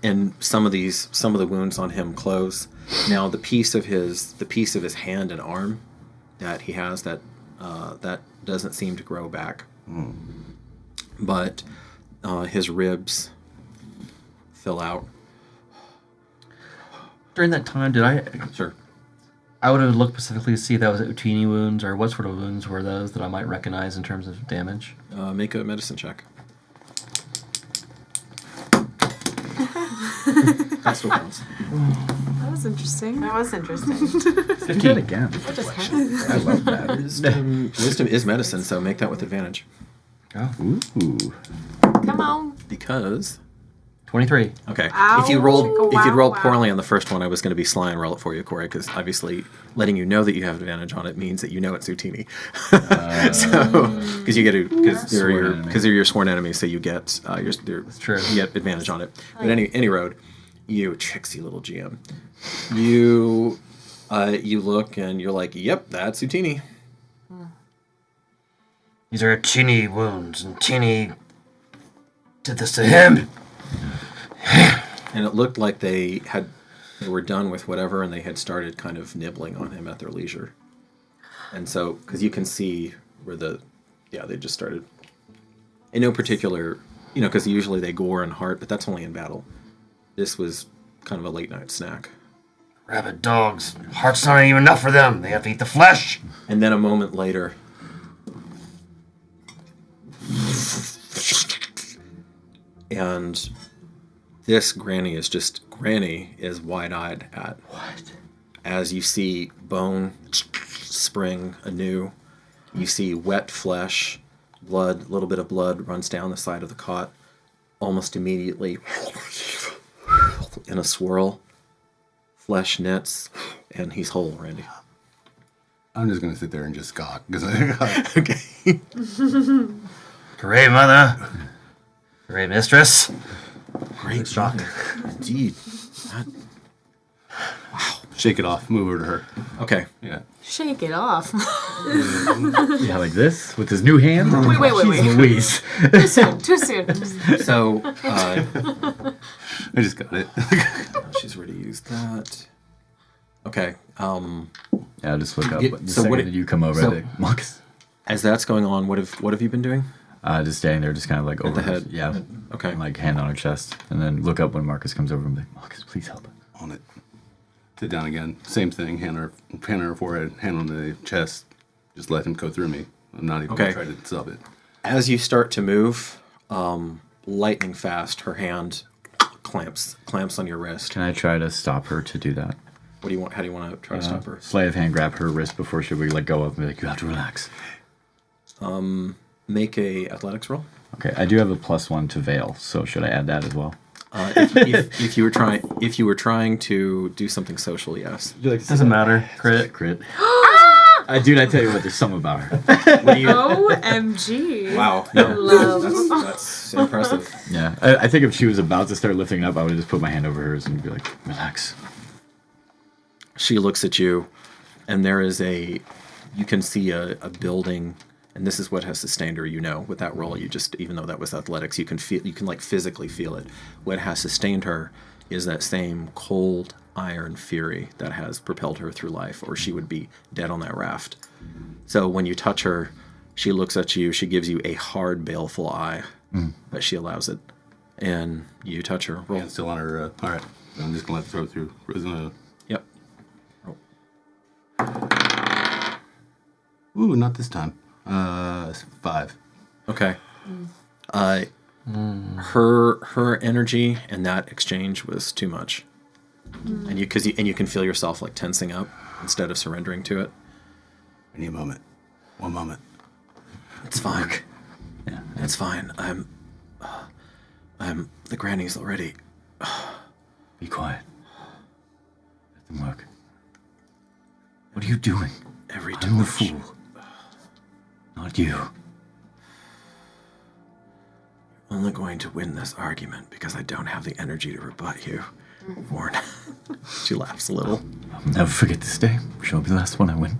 And some of the wounds on him close. Now the piece of his hand and arm that he has that doesn't seem to grow back, but his ribs fill out. During that time, did I? Sure. I would have looked specifically to see if that was Utini wounds, or what sort of wounds were those that I might recognize in terms of damage. Make a medicine check. That still counts. That was interesting. That was interesting. 15 again. What just happened? I love that. Wisdom is medicine, so make that with advantage. Ooh. Come on. Because 23. okay, Ow. if you'd rolled Wow. poorly on the first one, I was going to be sly and roll it for you, Corey, because obviously letting you know that you have advantage on it means that you know it's Utini. Because you get they're your sworn enemies, so you get true. you get advantage on it. But any road, you tricksy little GM, you look and you're like, yep, that's Utini. These are Utini wounds, and Utini did this to him. And it looked like they were done with whatever, and they had started kind of nibbling on him at their leisure. And so, because you can see where they just started. In no particular, because usually they gore and heart, but that's only in battle. This was kind of a late night snack. Rabid dogs. Heart's not even enough for them. They have to eat the flesh. And then a moment later, and this Granny is wide-eyed at what? As you see bone spring anew, you see wet flesh, blood, a little bit of blood runs down the side of the cot, almost immediately in a swirl, flesh knits, and he's whole, Randy. I'm just going to sit there and just gawk. Okay. Hooray, mother. Hooray, mistress. Great shock. Indeed. Shake it off. Move over to her. Okay. Yeah. Shake it off. Yeah, like this with his new hand. Wait. Jeez Louise. Too soon. So, I just got it. she's already used that. Okay. Yeah, I'll just look up. Yeah, The so second what- that you come over, so- I think, Marcus. As that's going on, what have you been doing? Just standing there, just kind of like over the her- head. Yeah. Okay. And like hand on her chest, and then look up when Marcus comes over and be like, Marcus, please help. On it. Sit down again. Same thing. Hand on her forehead. Hand on the chest. Just let him go through me. I'm not even going to try to sub it. As you start to move, lightning fast, her hand clamps on your wrist. Can I try to stop her to do that? What do you want? How do you want to try to stop her? Sleight of hand grab her wrist before she would like go up and be like, you have to relax. Make a athletics roll. Okay, I do have a +1 to veil, so should I add that as well? If you were trying to do something social, yes. Doesn't matter. Crit. Crit. Dude, I tell you what, there's something about her. What do you? OMG. Wow, no, that's impressive. Yeah, I think if she was about to start lifting up, I would have just put my hand over hers and be like, relax. She looks at you, and there is you can see a building, and this is what has sustained her. With that roll, you just, even though that was athletics, you can like physically feel it. What has sustained her is that same cold iron fury that has propelled her through life, or she would be dead on that raft. So when you touch her, she looks at you, she gives you a hard, baleful eye, but she allows it. And you touch her. Roll. Hand's still on her. All right. I'm just going to let it throw through. Yep. Roll. Ooh, not this time. 5. Okay. Her energy and that exchange was too much. And you can feel yourself like tensing up instead of surrendering to it. I need a moment. One moment. It's fine. Yeah, it's fine. I'm the granny's already. Be quiet. Let them work. What are you doing? Every I'm the torch. fool. Not you. Only going to win this argument because I don't have the energy to rebut you. Warren. She laughs a little. I'll never forget this day. She'll be the last one I win.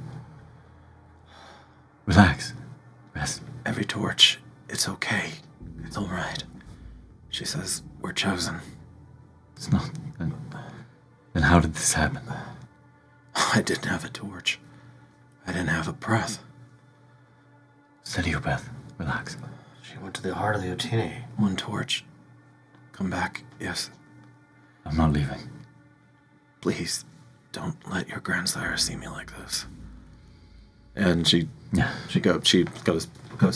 Relax. Rest. Every torch. It's okay. It's all right. She says, we're chosen. It's not. Then how did this happen? I didn't have a torch. I didn't have a breath. Steady your breath. Relax. She went to the heart of the Otini. One torch. Come back. Yes. I'm not leaving. Please, don't let your grandsire see me like this. And she goes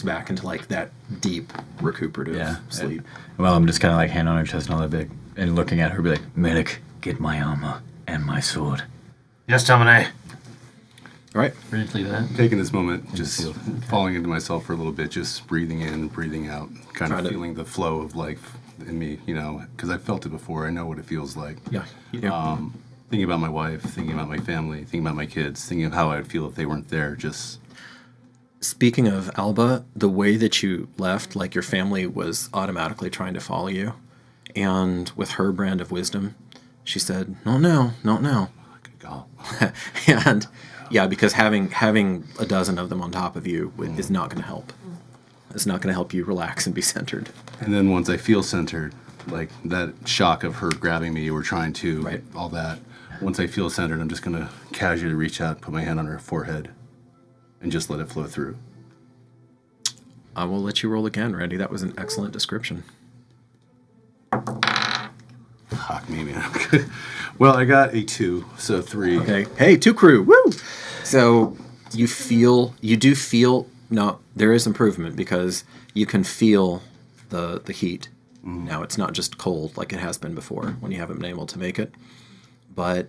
back into like that deep recuperative sleep. Well, I'm just kind of like hand on her chest and all that big, and looking at her, be like, Medic, get my armor and my sword. Yes, Domine. All right. Ready to leave that? Taking this moment, just falling into myself for a little bit, just breathing in, breathing out, kind of feeling the flow of life in me, because I felt it before. I know what it feels like. Yeah. You do. Thinking about my wife, thinking about my family, thinking about my kids, thinking of how I'd feel if they weren't there, just... Speaking of Alba, the way that you left, like your family was automatically trying to follow you. And with her brand of wisdom, she said, not now. Good God. And yeah, because having a dozen of them on top of you is not going to help. It's not going to help you relax and be centered. And then once I feel centered, like that shock of her grabbing me or trying to, all that, once I feel centered, I'm just going to casually reach out, put my hand on her forehead, and just let it flow through. I will let you roll again, Randy. That was an excellent description. Fuck me, man. Well, I got a 2, so 3. Okay. Hey, 2 crew. Woo! So you do feel, no, there is improvement because you can feel the heat. Now it's not just cold like it has been before when you haven't been able to make it, but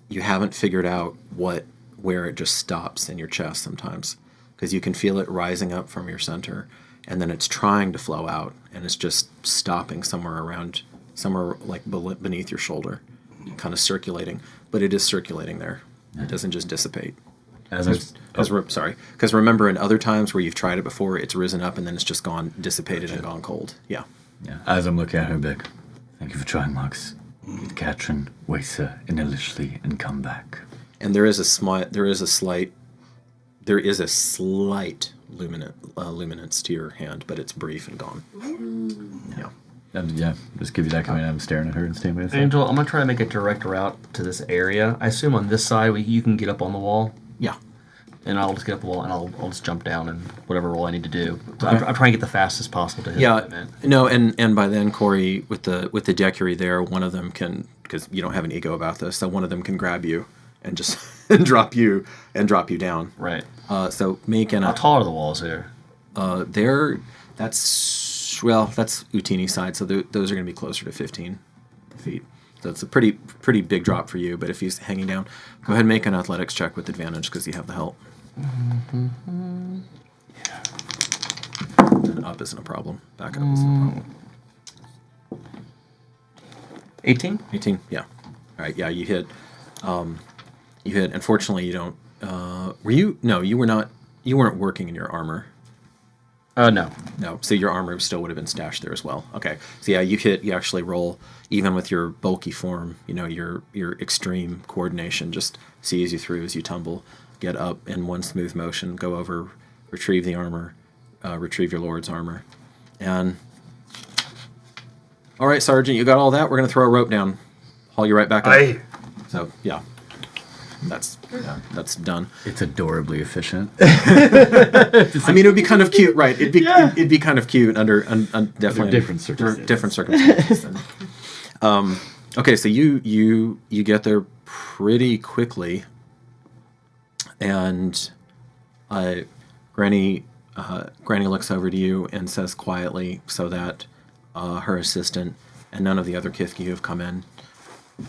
you haven't figured out where it just stops in your chest sometimes, because you can feel it rising up from your center and then it's trying to flow out and it's just stopping somewhere like beneath your shoulder, kind of circulating, but it is circulating there. It doesn't just dissipate. Because remember, in other times where you've tried it before, it's risen up and then it's just gone, dissipated and gone cold. Yeah. As I'm looking at her, big, thank you for trying, Max. Get Catryn, Weisa, and Ilishly, and come back. And there is a slight luminance to your hand, but it's brief and gone. Just give you that command. I'm staring at her and staying with her. Angel, I'm going to try to make a direct route to this area. I assume on this side you can get up on the wall. Yeah. And I'll just get up the wall and I'll just jump down and whatever roll I need to do. So I'm trying to get the fastest possible to hit it. No, and by then, Corey, with the decury there, one of them can, because you don't have an ego about this, so one of them can grab you and just drop you down. Right. So make an. How tall are the walls here? That's Utini's side, so those are going to be closer to 15 feet. So it's a pretty big drop for you, but if he's hanging down, go ahead and make an athletics check with advantage because you have the help. Yeah. And up isn't a problem. Back up isn't a problem. 18? 18, yeah. All right, yeah, you hit. You hit. Unfortunately, you don't. Were you? No, you were not. You weren't working in your armor. No. No. So your armor still would have been stashed there as well. Okay. So yeah, you actually roll, even with your bulky form, your extreme coordination just sees you through as you tumble, get up in one smooth motion, go over, retrieve the armor, retrieve your lord's armor. And all right, Sergeant, you got all that? We're going to throw a rope down. Haul you right back up. Aye. So, yeah. That's done. It's adorably efficient. I mean, it would be kind of cute, right? It'd be kind of cute under definitely different circumstances. Different circumstances. Okay, so you get there pretty quickly, and Granny looks over to you and says quietly, so that her assistant and none of the other Kithki have come in.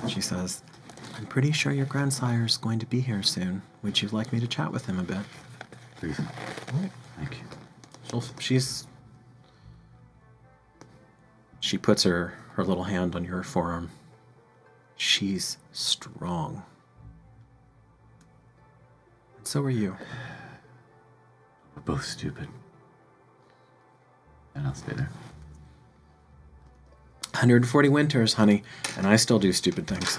She says, "I'm pretty sure your grandsire's going to be here soon. Would you like me to chat with him a bit?" Please. Thank you. She puts her little hand on your forearm. She's strong. And so are you. We're both stupid. And I'll stay there. 140 winters, honey, and I still do stupid things.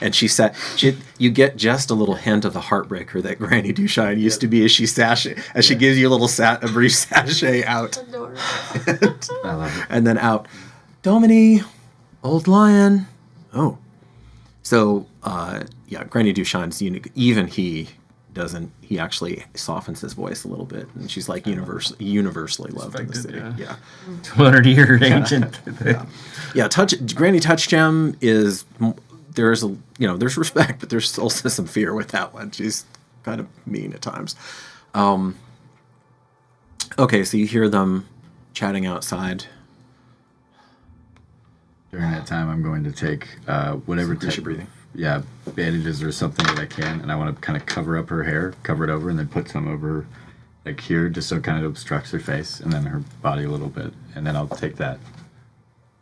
And you get just a little hint of the heartbreaker that Granny Dushine used to be as she gives you a brief sachet out. Adorable. I love it. And then out. Domini, old lion. Oh. So, Granny Dushine's unique. Even he actually softens his voice a little bit. And she's like universally loved in the city. Yeah. 200-year ancient. Yeah, Granny Touch Gem is... There's respect, but there's also some fear with that one. She's kind of mean at times. Okay, so you hear them chatting outside. During that time, I'm going to take whatever type of breathing. Yeah, bandages or something that I can, and I want to kind of cover up her hair, cover it over, and then put some over like here, just so it kind of obstructs her face, and then her body a little bit. And then I'll take that,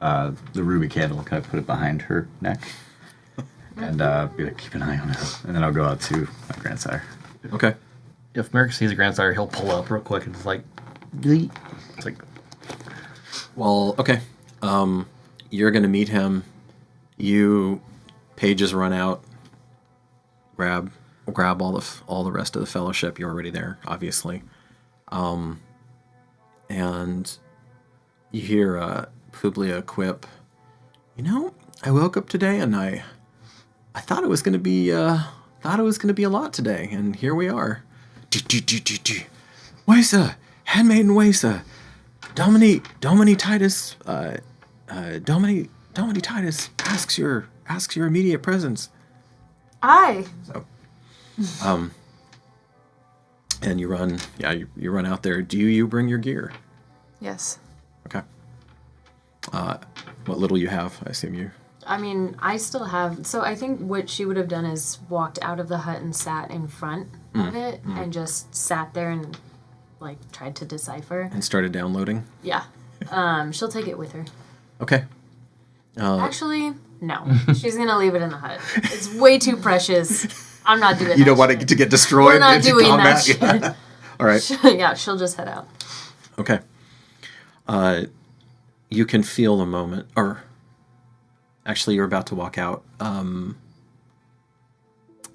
the ruby candle, kind of put it behind her neck. And be like, keep an eye on it. And then I'll go out to my grandsire. Okay. If Merrick sees a grandsire, he'll pull up real quick and just like, Bleep. It's like, well, okay. You're going to meet him. Pages run out. Grab all the rest of the fellowship. You're already there, obviously. And you hear Publia quip, I woke up today and I thought it was going to be a lot today, and here we are. Weisa, handmaiden Weisa, Domini Titus, Domini Titus asks your immediate presence. Aye. So, and you run out there. Do you bring your gear? Yes. Okay. What little you have, I assume you. I mean, I still have... So I think what she would have done is walked out of the hut and sat in front of it and just sat there and, tried to decipher. And started downloading? Yeah. She'll take it with her. Okay. Actually, no. She's going to leave it in the hut. It's way too precious. I'm not doing that. You don't want it to get destroyed? We're not into doing combat? that shit. Yeah. All right. Yeah, she'll just head out. Okay. You can feel the moment, or... Actually, you're about to walk out.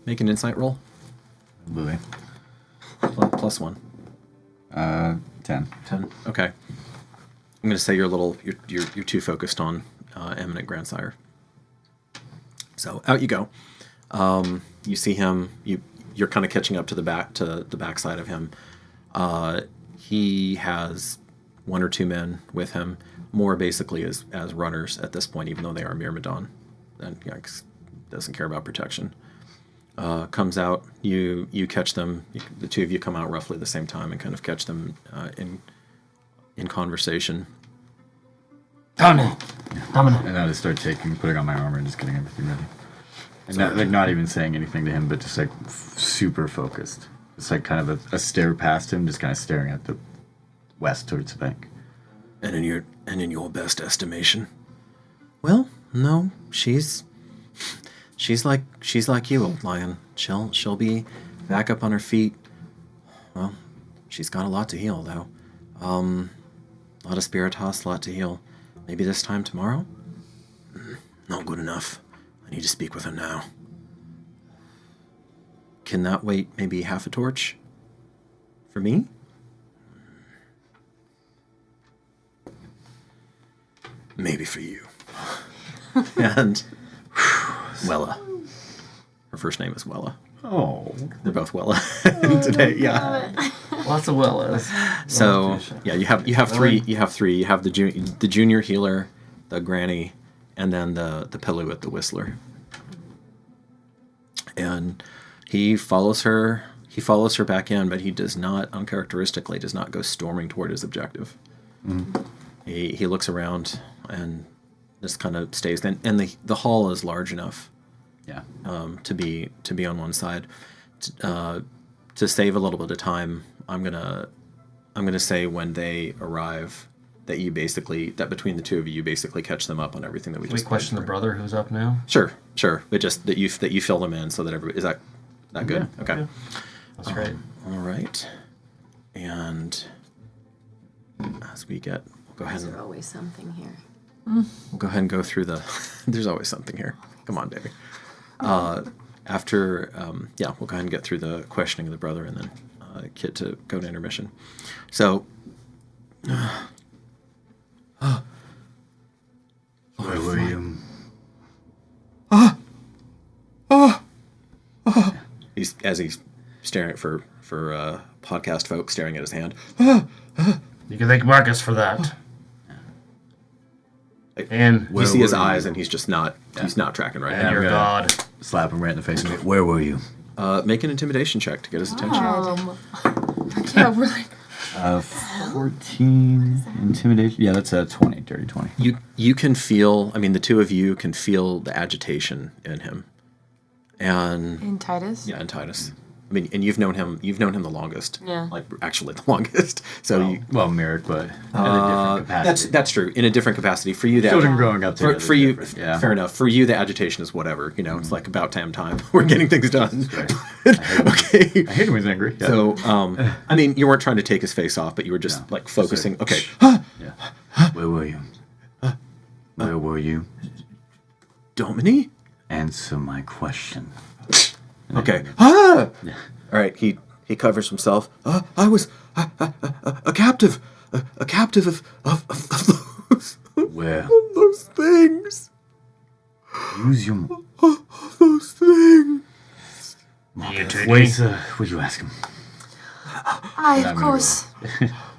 Make an insight roll. Louis. Plus one. 10. 10. Okay. I'm going to say you're too focused on eminent grandsire. So out you go. You see him. You're kind of catching up to the backside of him. He has one or two men with him. More basically as runners at this point, even though they are Myrmidon, and doesn't care about protection. Comes out, you catch them. The two of you come out roughly the same time and kind of catch them in conversation. Domino. And I just start putting on my armor and just getting everything ready. And not even saying anything to him, but just super focused. It's kind of a stare past him, just kind of staring at the west towards the bank. And in your best estimation? Well, no, she's like you, old lion. She'll be back up on her feet. Well, She's got a lot to heal, though. A lot of spiritus, a lot to heal. Maybe this time tomorrow? Not good enough. I need to speak with her now. Can that wait maybe half a torch? For me? Maybe for you. And Wella. Her first name is Wella. Oh. They're both Wella today. Yeah. Lots of Wellas. So yeah, you have three. You have the junior healer, the granny, and then the Pillow the whistler. And he follows her. He follows her back in, but he does not, uncharacteristically, go storming toward his objective. Mm-hmm. He looks around and just kind of stays. Then, and the hall is large enough, to be on one side. To save a little bit of time, I'm gonna say when they arrive that between the two of you basically catch them up on everything that we Can just. we question the brother who's up now? Sure. But just that you fill them in so that everybody is that good? Yeah, Okay. yeah. That's great. All right. And as we get, we'll go ahead There's and always something here. we'll go ahead and go through the. There's always something here. Come on, Davey. After, we'll go ahead and get through the questioning of the brother and then Kit to go to intermission. So. Where were you? He's staring for podcast folks staring at his hand. You can thank Marcus for that. And You see his eyes, and he's just not. He's not tracking right and now. your god. Slap him right in the face and go, where were you? Make an intimidation check to get his attention. Yeah, we're like, 14 intimidation. Yeah, that's a 20, dirty 20. You can feel. I mean, the two of you can feel the agitation in him, and in Titus? yeah, in Titus. I mean, and you've known him the longest. Yeah. Like actually the longest. So Merrick, but in a different capacity. that's true. In a different capacity for you. That Children growing up together. for you, Yeah. fair enough. For you, the agitation is whatever. You know, it's like about time. We're getting things done. Okay. I hate him when he's angry. Yeah. So, I mean, you weren't trying to take his face off, but you were just like focusing. Okay. Yeah. Where were you? Where were you? Domini? Answer my question. Okay. Yeah. All right. He covers himself. I was a captive. A captive of those. Where? Those things. Use your... Those things. Weisa, would you ask him? Aye, I'm of gonna course.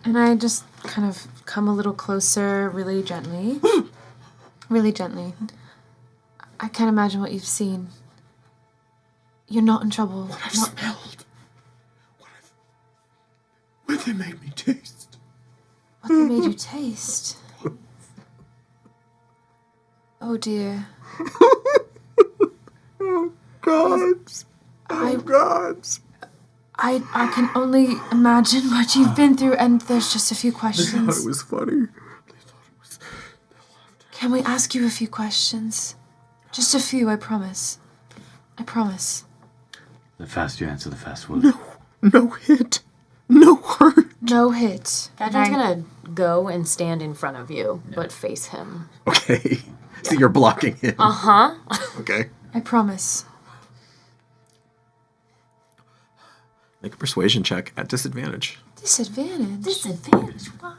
And I just kind of come a little closer, really gently. Really gently. I can't imagine what you've seen. You're not in trouble. What I've smelled. What they made me taste. What they made you taste. Oh dear. Gods. Gods. I can only imagine what you've been through, and there's just a few They thought questions. it was funny. Can we ask you a few questions? Just a few, I promise. I promise. The faster you answer, the faster we'll... No hit. No hurt. No hit. Catryn's gonna go and stand in front of you, but face him. Okay. So you're blocking him. Uh-huh. Okay. I promise. Make a persuasion check at disadvantage. Disadvantage? Disadvantage? Why?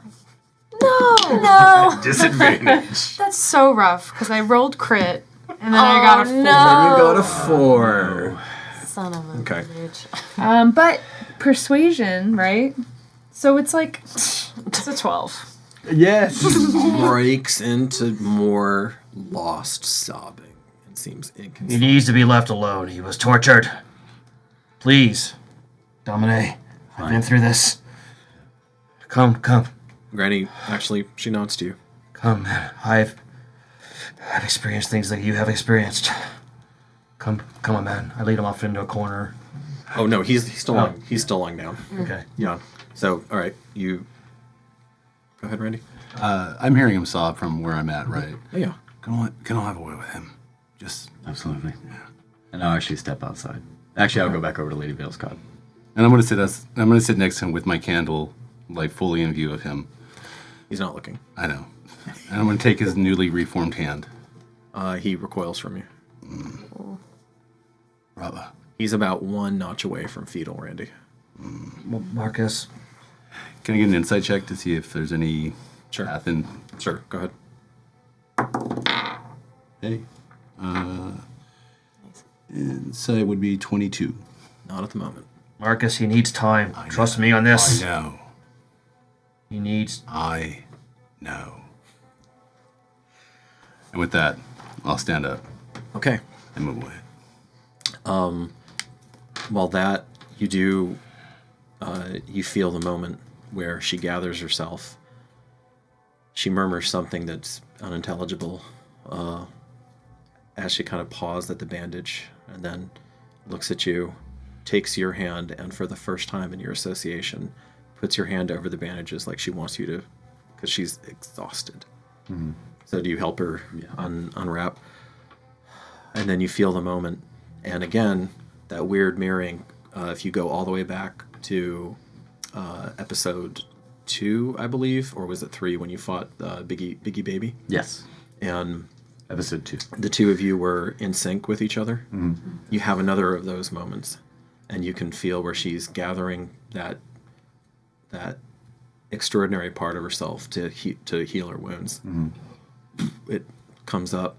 No! Disadvantage. That's so rough, because I rolled crit, and then I got a 4. You got a 4. Son of a Okay. bitch. But persuasion, right? So it's like it's a 12. Yes! Breaks into more lost sobbing. It seems He inconsolable. needs to be left alone. He was tortured. Please, Domine, I've been through this. Come. Granny, actually, she nods to you. Come, I've experienced things that you have experienced. Come on, man. I lead him off into a corner. Oh no, he's still lying. He's still lying down. Okay. Yeah. So, all right, you go ahead, Randy. I'm hearing him sob from where I'm at, right? Oh, yeah. Can I have a word with him? Just Absolutely. And I'll actually step outside. Actually, I'll go back over to Lady Vale's cot. And I'm gonna sit next to him with my candle, like fully in view of him. He's not looking. I know. And I'm gonna take his newly reformed hand. He recoils from you. Brava. He's about one notch away from fetal Randy. Well, Marcus, Can I get an insight check to see if there's any path in? Sure, go ahead. Hey. Insight would be 22. Not at the moment. Marcus, he needs time. Trust me on this. I know. He needs. I know. And with that, I'll stand up Okay. and move away. While that, you do, you feel the moment where she gathers herself. She murmurs something that's unintelligible as she kind of paused at the bandage and then looks at you, takes your hand, and for the first time in your association, puts your hand over the bandages like she wants you to, because she's exhausted. Mm-hmm. So do you help her unwrap? And then you feel the moment. And again, that weird mirroring, if you go all the way back to episode 2, I believe, or was it 3 when you fought Biggie Baby? Yes. And Episode 2. the two of you were in sync with each other. Mm-hmm. You have another of those moments, and you can feel where she's gathering that extraordinary part of herself to heal her wounds. Mm-hmm. It comes up.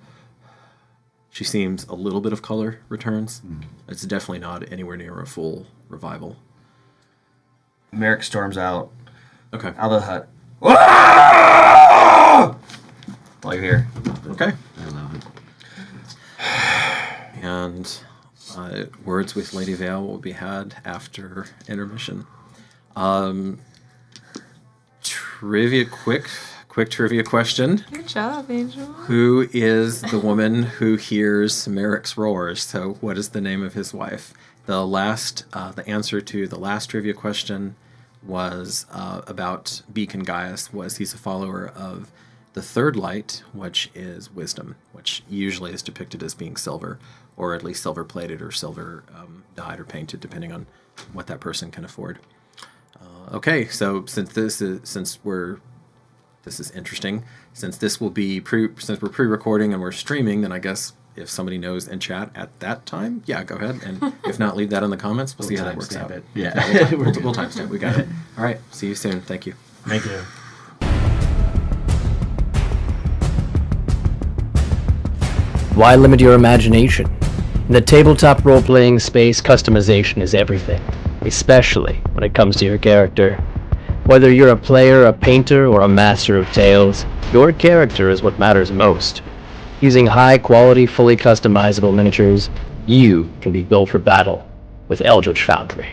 She seems a little bit of color returns. Mm-hmm. It's definitely not anywhere near a full revival. Merrick storms out. Okay. Out of the hut. That's all you hear. Okay. I love it. And words with Lady Vale will be had after intermission. Quick trivia question. Good job, Angel. Who is the woman who hears Merrick's roars? So what is the name of his wife? The answer to the last trivia question was about Beacon Gaius. He's a follower of the third light, which is wisdom, which usually is depicted as being silver, or at least silver plated or silver dyed or painted, depending on what that person can afford. Okay, so this is interesting. Since this will be since we're pre-recording and we're streaming, then I guess if somebody knows in chat at that time, yeah, go ahead. And if not, leave that in the comments. We'll see how that works out. Yeah. We'll timestamp. We got it. All right. See you soon. Thank you. Thank you. Why limit your imagination? In the tabletop role-playing space, customization is everything, especially when it comes to your character. Whether you're a player, a painter, or a master of tales, your character is what matters most. Using high-quality, fully customizable miniatures, you can be built for battle with Eldritch Foundry.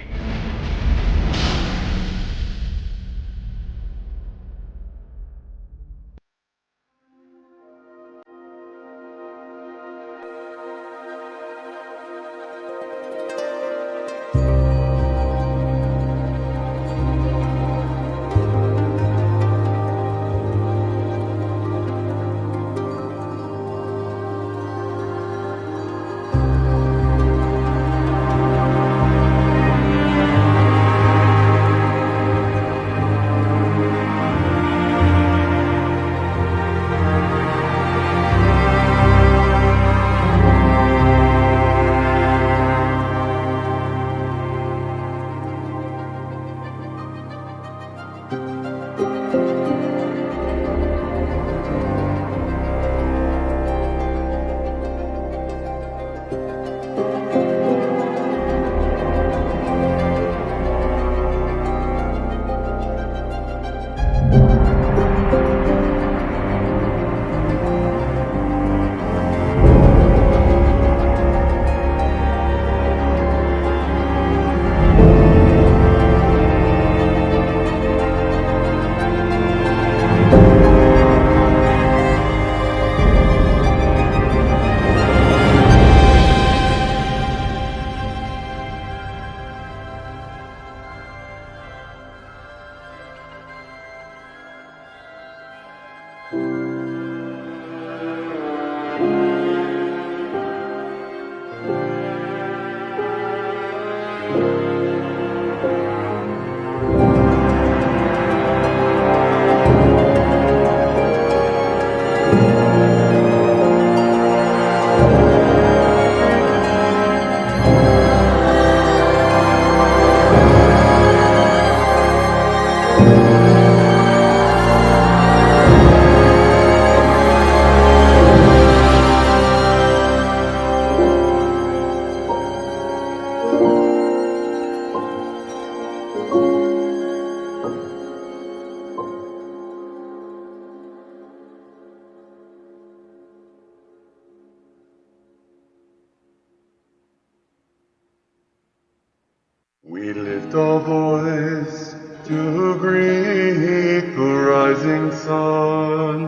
We lift our voice to greet the rising sun.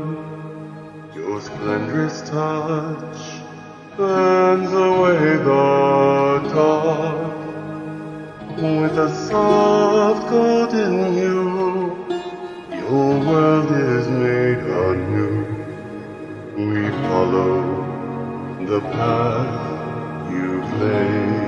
Your splendorous touch burns away the dark. With a soft golden hue, your world is made anew. We follow the path you've laid.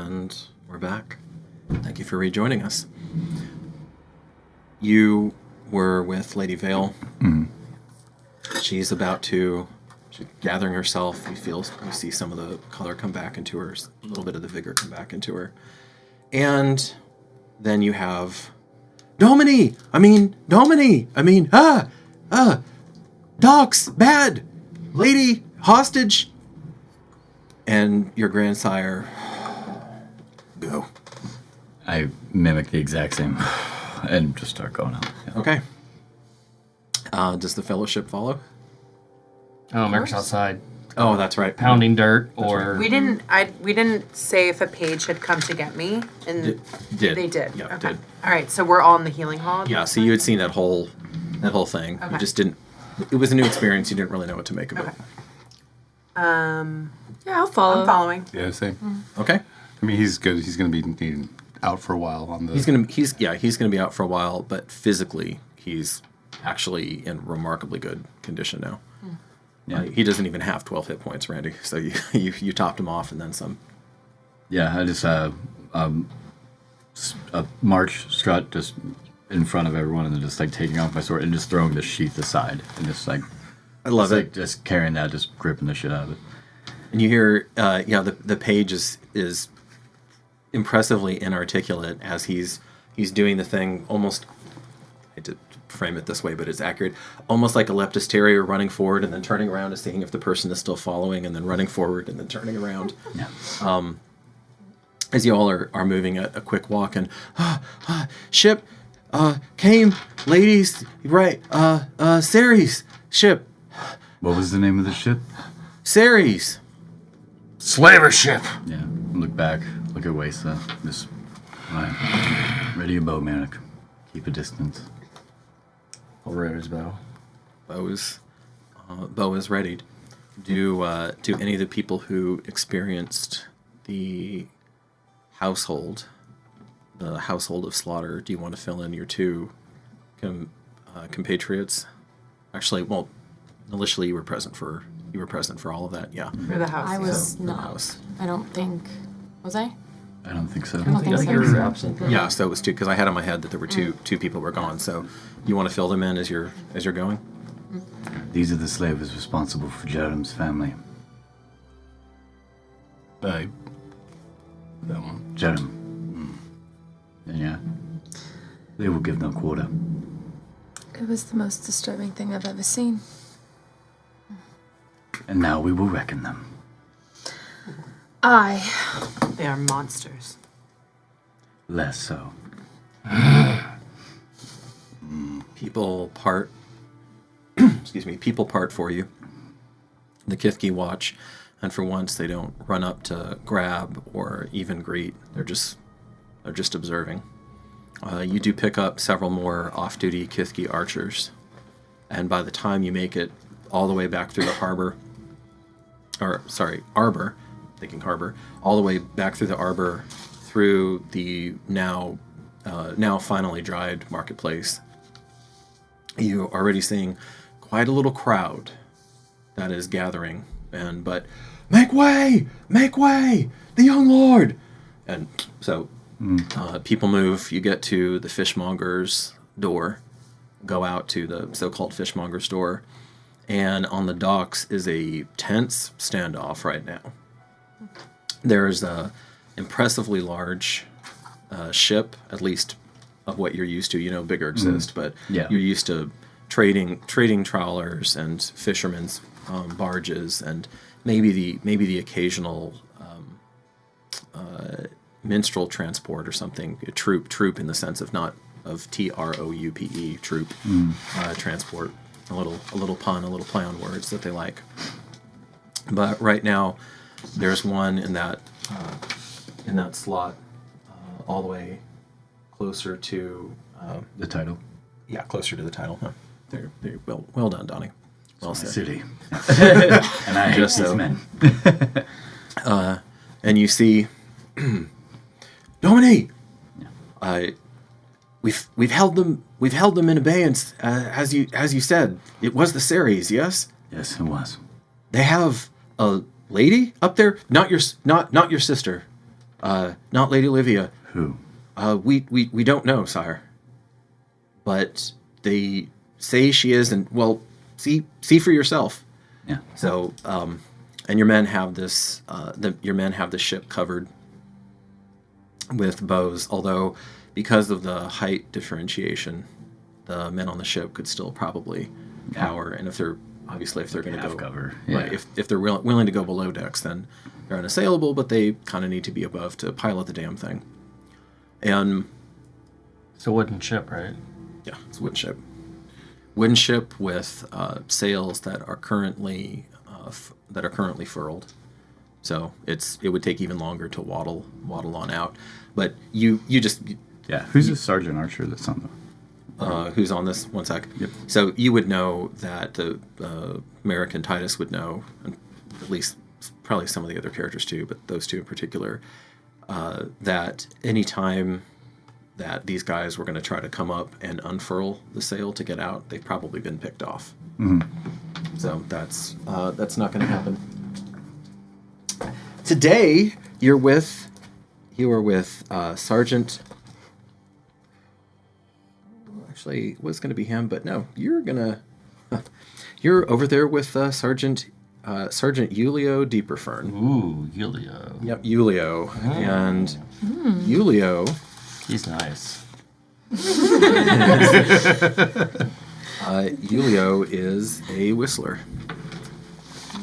And we're back. Thank you for rejoining us. You were with Lady Vale. She's gathering herself. You see some of the color come back into her, a little bit of the vigor come back into her. And then you have Domini! Docs, bad! Lady, hostage! And your grandsire, go. I mimic the exact same and just start going out. Yeah. Okay. Does the fellowship follow? Oh, Merrick's outside Oh, that's right. pounding dirt, or We didn't say if a page had come to get me, and Did. they did. Yeah, Okay. did. All right, so we're all in the healing hall. Yeah, so you had seen that whole thing. Okay. You just didn't. It was a new experience. You didn't really know what to make of it. Okay. Yeah, I'll follow. I'm following. Yeah, same. Okay. I mean, he's good. He's going to be needing out for a while on the. He's gonna be out for a while, but physically he's actually in remarkably good condition now. Yeah. He doesn't even have 12 hit points, Randy. So you topped him off and then some. Yeah, I just a march strut just in front of everyone, and then just like taking off my sword and just throwing the sheath aside, and just like I love it. like just carrying that, just gripping the shit out of it. And you hear, the page is impressively inarticulate as he's doing the thing almost. I hate to frame it this way, but it's accurate. Almost like a Leptis terrier running forward and then turning around and seeing if the person is still following, and then running forward and then turning around. Yeah. As you all are moving at a quick walk, and ship came, ladies, right? Ceres ship, What was the name of the ship? Ceres. slaver ship. Yeah. Look back. Look at Weisa. Just right. Ready your bow, Merrick. Keep a distance. I'll raise his bow. Bow is readied. Do any of the people who experienced the household of slaughter, do you want to fill in your two compatriots? Actually, well, initially you were present for all of that. Yeah. For the house. I was For the not. house. I don't think. Was I? I don't think so. I don't think so. You're absent. Yeah, so it was two, because I had in my head that there were two people were gone. So you want to fill them in as you're going? These are the slavers responsible for Jerem's family. That one. Jerem. And yeah. They will give no quarter. It was the most disturbing thing I've ever seen. And now we will reckon them. They are monsters. Less so. People part. Excuse me. People part for you. The Kithki watch, and for once they don't run up to grab or even greet. They're just observing. You do pick up several more off-duty Kithki archers, and by the time you make it all the way back through the arbor, all the way back through the arbor, through the now finally dried marketplace, you're already seeing quite a little crowd that is gathering, but make way, the young lord, and so people move. You get to the fishmonger's door, go out to the so-called fishmonger's door, and on the docks is a tense standoff right now. There's a impressively large ship, at least of what you're used to. You know, bigger exist, but Yeah. you're used to trading trawlers and fishermen's barges, and maybe the occasional minstrel transport or something. A troupe in the sense of not of TROUPE, troupe transport. A little pun, a little play on words that they like. But right now, there's one in that slot, all the way closer to The title. yeah, closer to the title. Huh? They're well done, Donnie. Well said. City. And I hate Just these so. men. And you see, Dominique. We've held them in abeyance, as you said. It was the Ceres, yes. Yes, it was. They have a lady up there, not your sister. Not Lady Olivia. Who? We don't know, sire. But they say she is, and well, see for yourself. Yeah. So, and your men have this. Your men have the ship covered with bows. Although, because of the height differentiation, the men on the ship could still probably power. And if they're going to go cover, right, if they're willing to go below decks, then they're unassailable. But they kind of need to be above to pilot the damn thing. And It's a wooden ship, right? yeah, it's a wooden ship. Wooden ship with sails that are currently furled. So it would take even longer to waddle on out. But you just Who's the Sergeant Archer that's on the? who's on this? One sec. Yep. So you would know that the American Titus would know, and at least probably some of the other characters too, but those two in particular, that any time that these guys were going to try to come up and unfurl the sail to get out, they've probably been picked off. Mm-hmm. So that's not going to happen. Today you are with Sergeant. Actually, it was going to be him, but no, you're over there with Sergeant Julio Deeperfern. Ooh, Julio. Yep, Julio. And Julio... He's nice. Julio is a whistler.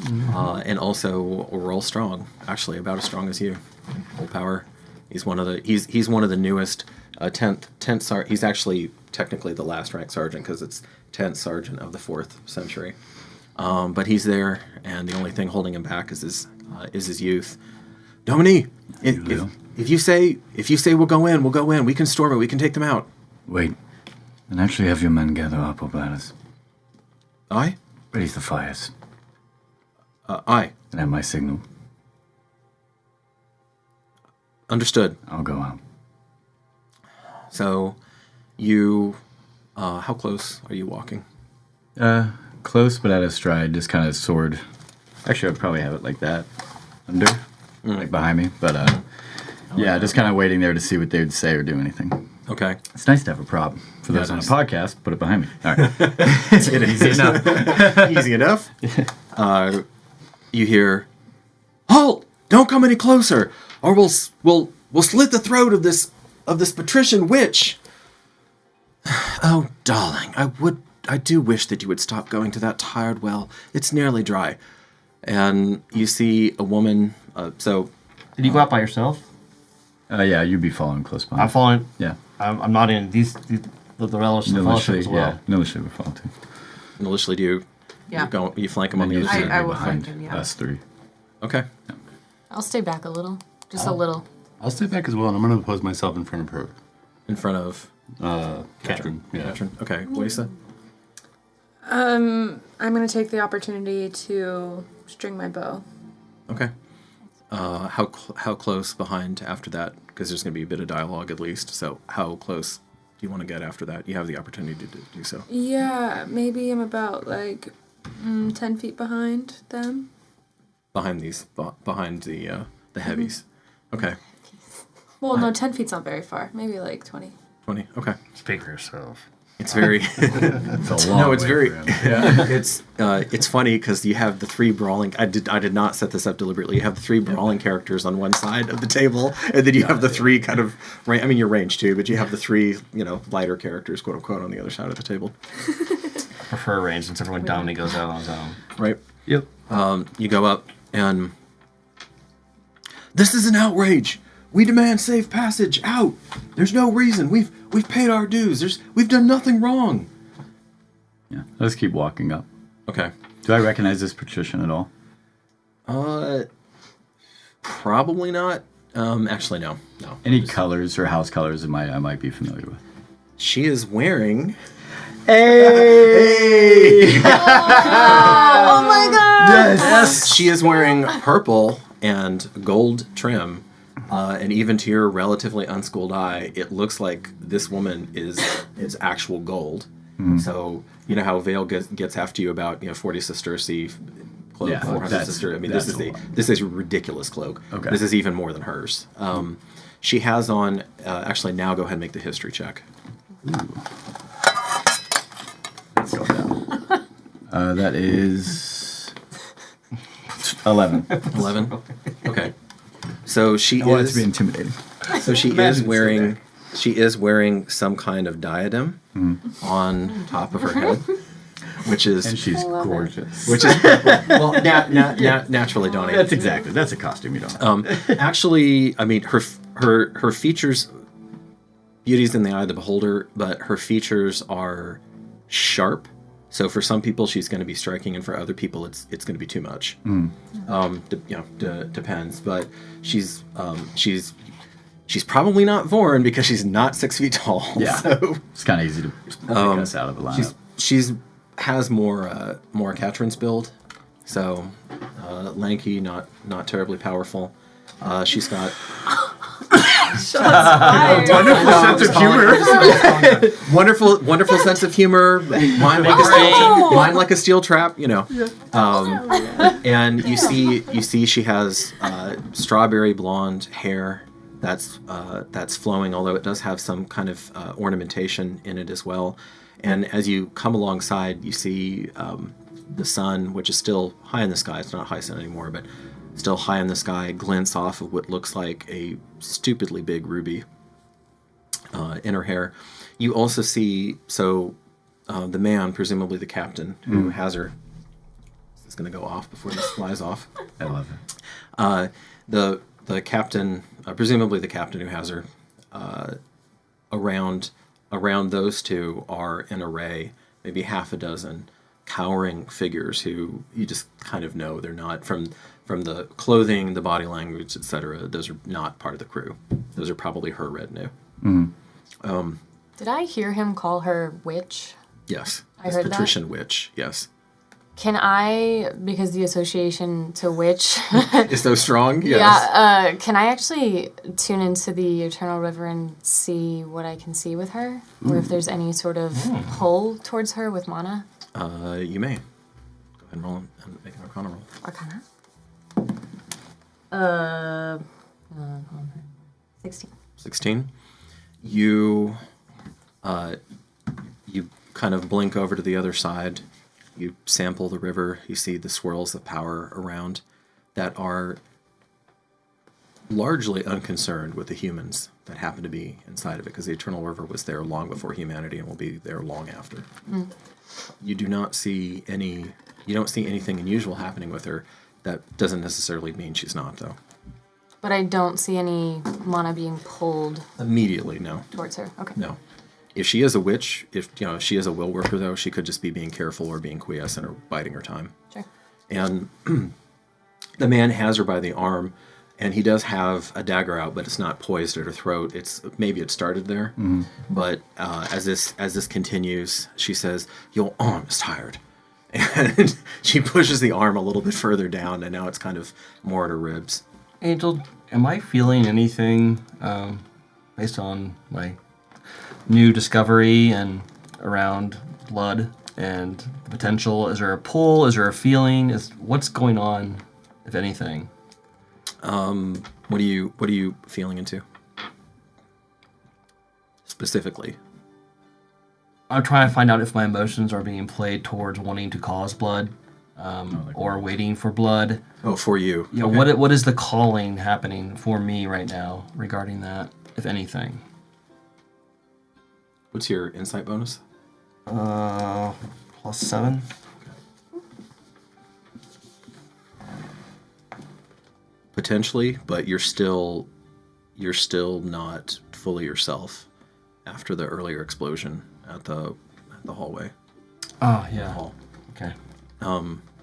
And also real strong. Actually, about as strong as you. Full power. He's one of the newest 10th sergeant. He's actually technically the last rank sergeant because it's 10th sergeant of the 4th century. But he's there, and the only thing holding him back is his youth. Dominique, if you say we'll go in, we can storm it, we can take them out. Wait, and actually have your men gather up, Oblatus. Aye? Raise the fires. Aye. And have my signal. Understood. I'll go out. So, you, how close are you walking? Close, but at a stride, just kind of sword. Actually, I'd probably have it like that, under, like behind me. But just kind of waiting there to see what they would say or do anything. Okay. It's nice to have a prop. For those on a podcast, put it behind me. All right. It is easy enough. Easy enough. You hear, "Halt! Don't come any closer, or we'll slit the throat of this patrician witch." Oh, darling, I do wish that you would stop going to that tired well. It's nearly dry. And you see a woman. Did you go out by yourself? Yeah, you'd be following close behind. I'm following. Yeah. I'm not in the relish of the fellowship as well. Yeah, Nilishly would follow too. Nilishly, do you? Yeah. You flank him on the other side? I will flank him, yeah. Us three. Okay. Yeah. I'll stay back a little. Just a little. I'll stay back as well, and I'm going to pose myself in front of her. In front of? Catryn. Yeah. Catryn. Okay. Weisa? I'm gonna take the opportunity to string my bow. Okay. How close behind after that? Because there's going to be a bit of dialogue at least. So how close do you want to get after that? You have the opportunity to do so. Yeah, maybe I'm about 10 feet behind them. Behind the heavies. Okay. Well, no, 10 feet's not very far. Maybe 20. 20. Okay. Speak for yourself. It's very. It's a long way very. for him. Yeah. It's funny because you have the three brawling. I did not set this up deliberately. You have the three brawling characters on one side of the table, and then you have the three kind of. I mean, you're ranged too, but you have the three lighter characters, quote unquote, on the other side of the table. I prefer range since everyone down and he goes out on his own. Right. Yep. You go up and. This is an outrage. We demand safe passage out. There's no reason. We've paid our dues. We've done nothing wrong. Yeah. Let's keep walking up. Okay. Do I recognize this patrician at all? Probably not. Actually, no. Any colors or house colors I might be familiar with? She is wearing. Hey! Oh my god! Yes, she is wearing purple and gold trim. And even to your relatively unschooled eye, it looks like this woman is actual gold. Mm. So you know how Vale gets after you about 40 sesterces cloak Yeah, for Hunter's that's- sister. I mean, that's this is a ridiculous cloak. Okay. This is even more than hers. She has on. Actually, now go ahead and make the history check. Let's go down. That is 11. 11. Okay. So she I want it is. to be intimidating. So she is Imagine wearing. She is wearing some kind of diadem on top of her head, which is. And she's gorgeous. Which is well, naturally, Donnie. That's a costume you don't have. Actually, I mean, her features, beauty's in the eye of the beholder, but her features are sharp. So for some people, she's going to be striking, and for other people, it's going to be too much. Depends. But she's probably not Vorn because she's not 6 feet tall. Yeah, So it's kind of easy to pick us out of the lineup. she's has more Catryn's build. So lanky, not terribly powerful. She's got Wonderful sense of humor. wonderful sense of humor. Mine like a steel trap, you know. And you see she has strawberry blonde hair that's flowing, although it does have some kind of ornamentation in it as well. And as you come alongside, you see the sun, which is still high in the sky. It's not high sun anymore, but still high in the sky, glints off of what looks like a stupidly big ruby in her hair. You also see, the man, presumably the captain, who has her. This is going to go off before this flies off. I love it. The captain, presumably the captain who has her, around those two are an array, maybe half a dozen cowering figures who you just kind of know they're not from the clothing, the body language, etc. Those are not part of the crew. Those are probably her retinue. Did I hear him call her witch? Yes, I heard that. patrician witch. Yes, Can I, because the association to witch, is so strong. Yes. yeah, can I actually tune into the Eternal River and see what I can see with her? Or if there's any sort of pull towards her with mana? You may. Go ahead and roll and make an Arcana roll. Arcana? 16. 16. You kind of blink over to the other side. You sample the river. You see the swirls of power around that are largely unconcerned with the humans that happen to be inside of it, because the Eternal River was there long before humanity and will be there long after. You do not see any. You don't see anything unusual happening with her. That doesn't necessarily mean she's not, though. But I don't see any mana being pulled Immediately, no. towards her. Okay. No. If she is a witch, if she is a will worker, though, she could just be being careful or being quiescent or biding her time. Sure. And the man has her by the arm, and he does have a dagger out, but it's not poised at her throat. Maybe it started there, but as this continues, she says, "Your arm is tired," and she pushes the arm a little bit further down, and now it's kind of more at her ribs. Angel, am I feeling anything based on my new discovery and around blood and the potential? Is there a pull? Is there a feeling? What's going on, if anything? What are you feeling into specifically? I'm trying to find out if my emotions are being played towards wanting to cause blood, or waiting for blood. Oh, for you. Yeah. Okay. What is the calling happening for me right now regarding that, if anything? What's your insight bonus? +7. Potentially, but you're still not fully yourself after the earlier explosion at the hallway. Oh, yeah. Hall. Okay.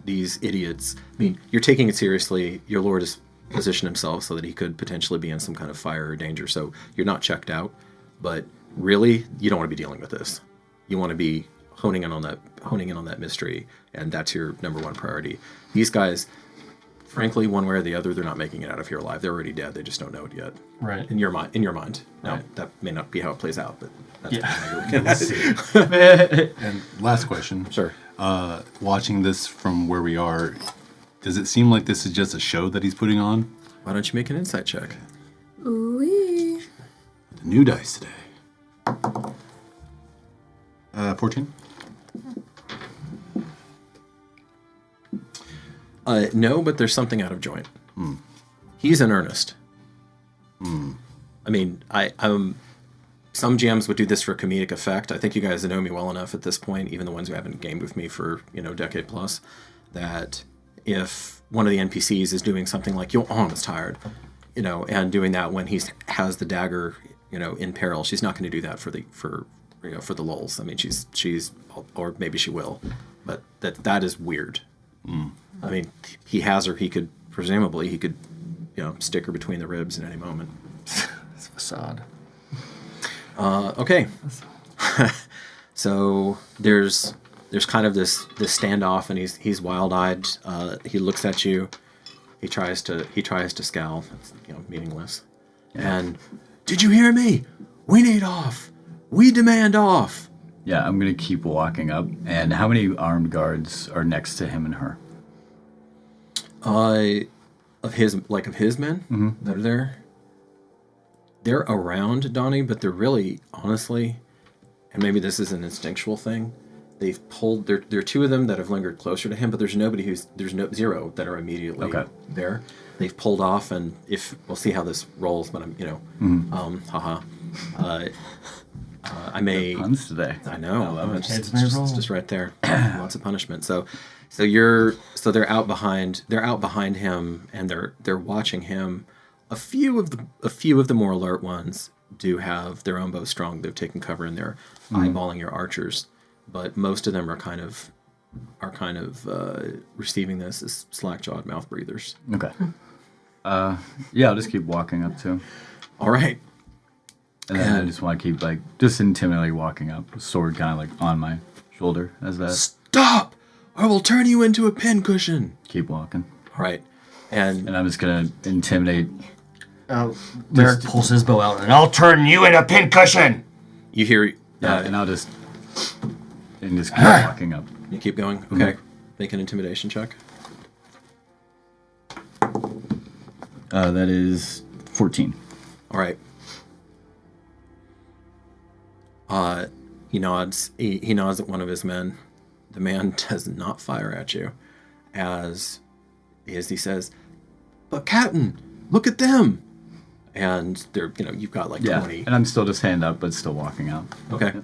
These idiots. I mean, you're taking it seriously. Your lord has positioned himself so that he could potentially be in some kind of fire or danger. So you're not checked out, but really, you don't want to be dealing with this. You want to be honing in on that mystery, and that's your number one priority. These guys, frankly, one way or the other, they're not making it out of here alive. They're already dead. They just don't know it yet. Right. In your mind. Now, Right. that may not be how it plays out, but that's Yeah. And last question. Sure. Watching this from where we are, Does it seem like this is just a show that he's putting on? Why don't you make an insight check? Ooh-wee. The new dice today. 14. No, but there's something out of joint. He's in earnest. I mean, some GMs would do this for comedic effect. I think you guys know me well enough at this point, even the ones who haven't gamed with me for, a decade plus, that if one of the NPCs is doing something like your arm is tired, and doing that when he has the dagger, in peril, she's not going to do that for the lulz. I mean, she's or maybe she will, but that is weird. I mean, he has her. He could stick her between the ribs at any moment. It's facade. Okay. So there's kind of this standoff, and he's wild-eyed. He looks at you. He tries to scowl. It's meaningless. Yeah. And did you hear me? We need off. We demand off. Yeah, I'm gonna keep walking up. And how many armed guards are next to him and her? Of his men that are there. They're around Donnie, but they're really, honestly, and maybe this is an instinctual thing, they've pulled, there are two of them that have lingered closer to him, but there's zero that are immediately there. They've pulled off, and we'll see how this rolls, but I may... Puns today. I know. I love it. It's just right there. Lots of punishment. So they're out behind him, and they're watching him. A few of the more alert ones do have their own bow strong. They've taken cover and they're eyeballing your archers, but most of them are kind of receiving this as slack-jawed mouth breathers. Okay. Yeah, I'll just keep walking up too. All right. And then I just want to keep just intimidately walking up, sword kind of on my shoulder as that. Stop! I will turn you into a pincushion. Keep walking. All right. And I'm just gonna intimidate. Merrick pulls his bow out, and I'll turn you into a pincushion. You hear? And I'll just keep walking up. You keep going. Okay. Make an intimidation check. That is 14. All right. He nods. He nods at one of his men. The man does not fire at you, as he says, "But Captain, look at them!" And they're, you've got 20. And I'm still just hand up, but still walking out. Okay.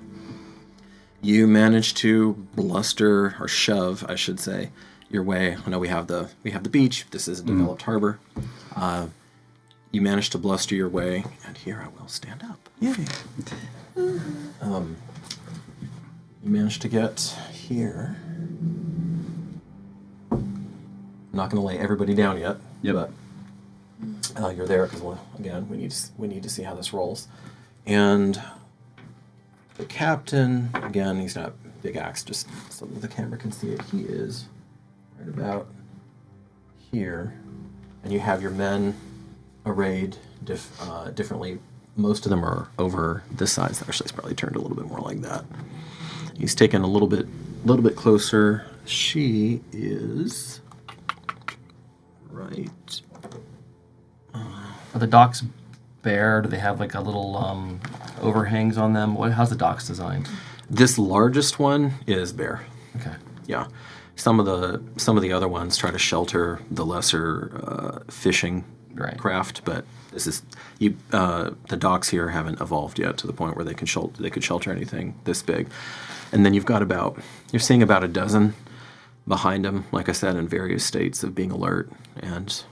You manage to bluster or shove, I should say, your way. I know we have the beach. This is a developed harbor. You manage to bluster your way, and here I will stand up. Yay! You manage to get here. I'm not going to lay everybody down yet. Yep. But you're there because, again, we need to see how this rolls. And the captain, again, he's not big axe, just so that the camera can see it. He is right about here, and you have your men arrayed differently. Most of them are over this side. Actually, it's probably turned a little bit more like that. He's taken a little bit closer. She is right. Are the docks bare? Do they have a little overhangs on them? How's the docks designed? This largest one is bare. Okay. Yeah. Some of the other ones try to shelter the lesser fishing craft, but this is the docks here haven't evolved yet to the point where they could shelter anything this big. And then you're seeing about a dozen behind them, like I said, in various states of being alert and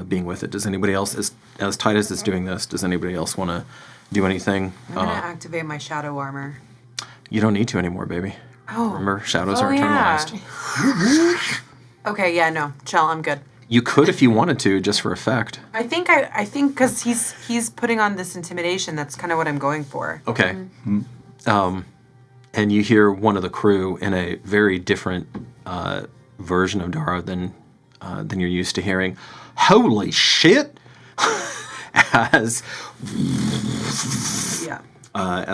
being with it. Does anybody else, as Titus is doing this, does anybody else want to do anything? I'm going to activate my shadow armor. You don't need to anymore, baby. Oh. Remember, shadows are internalized. Okay, yeah, no. Chill, I'm good. You could if you wanted to, just for effect. I think because he's putting on this intimidation, that's kind of what I'm going for. Okay. And you hear one of the crew in a very different version of Dara than you're used to hearing. Holy shit! as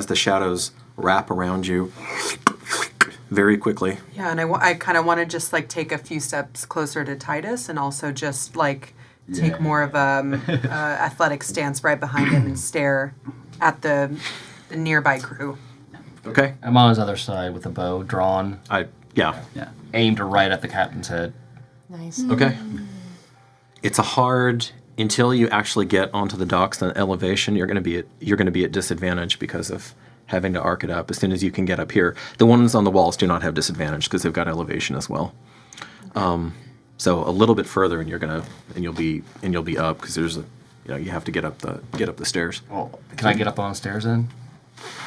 the shadows wrap around you, very quickly. Yeah, and I kind of want to just like take a few steps closer to Titus, and also just like take more of a athletic stance right behind him and stare at the nearby crew. Okay. I'm on his other side with a bow drawn, Yeah. aimed right at the captain's head. Nice. Okay. It's a hard until you actually get onto the docks and elevation. You're going to be at disadvantage because of having to arc it up. As soon as you can get up here, the ones on the walls do not have disadvantage because they've got elevation as well. So a little bit further, and you'll be up because there's you have to get up the stairs. Well, can I get up on the stairs then?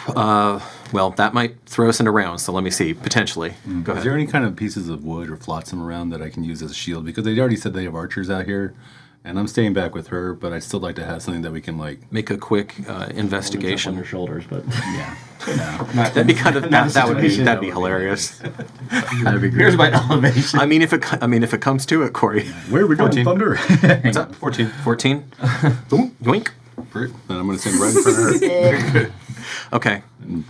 Well, that might throw us into rounds. So let me see. Potentially. Go Is ahead. there any kind of pieces of wood or flotsam around that I can use as a shield? Because they already said they have archers out here, and I'm staying back with her, but I'd still like to have something that we can like Make a quick investigation. On your shoulders, but Yeah. That'd be kind of that'd be hilarious. That'd be great. here's my elevation. I mean, if it comes to it, Corey. Where are we going, 14. Thunder? What's up? 14. 14. Boom, yoink. Great. Then I'm going to stand right in front of her Sick. Okay.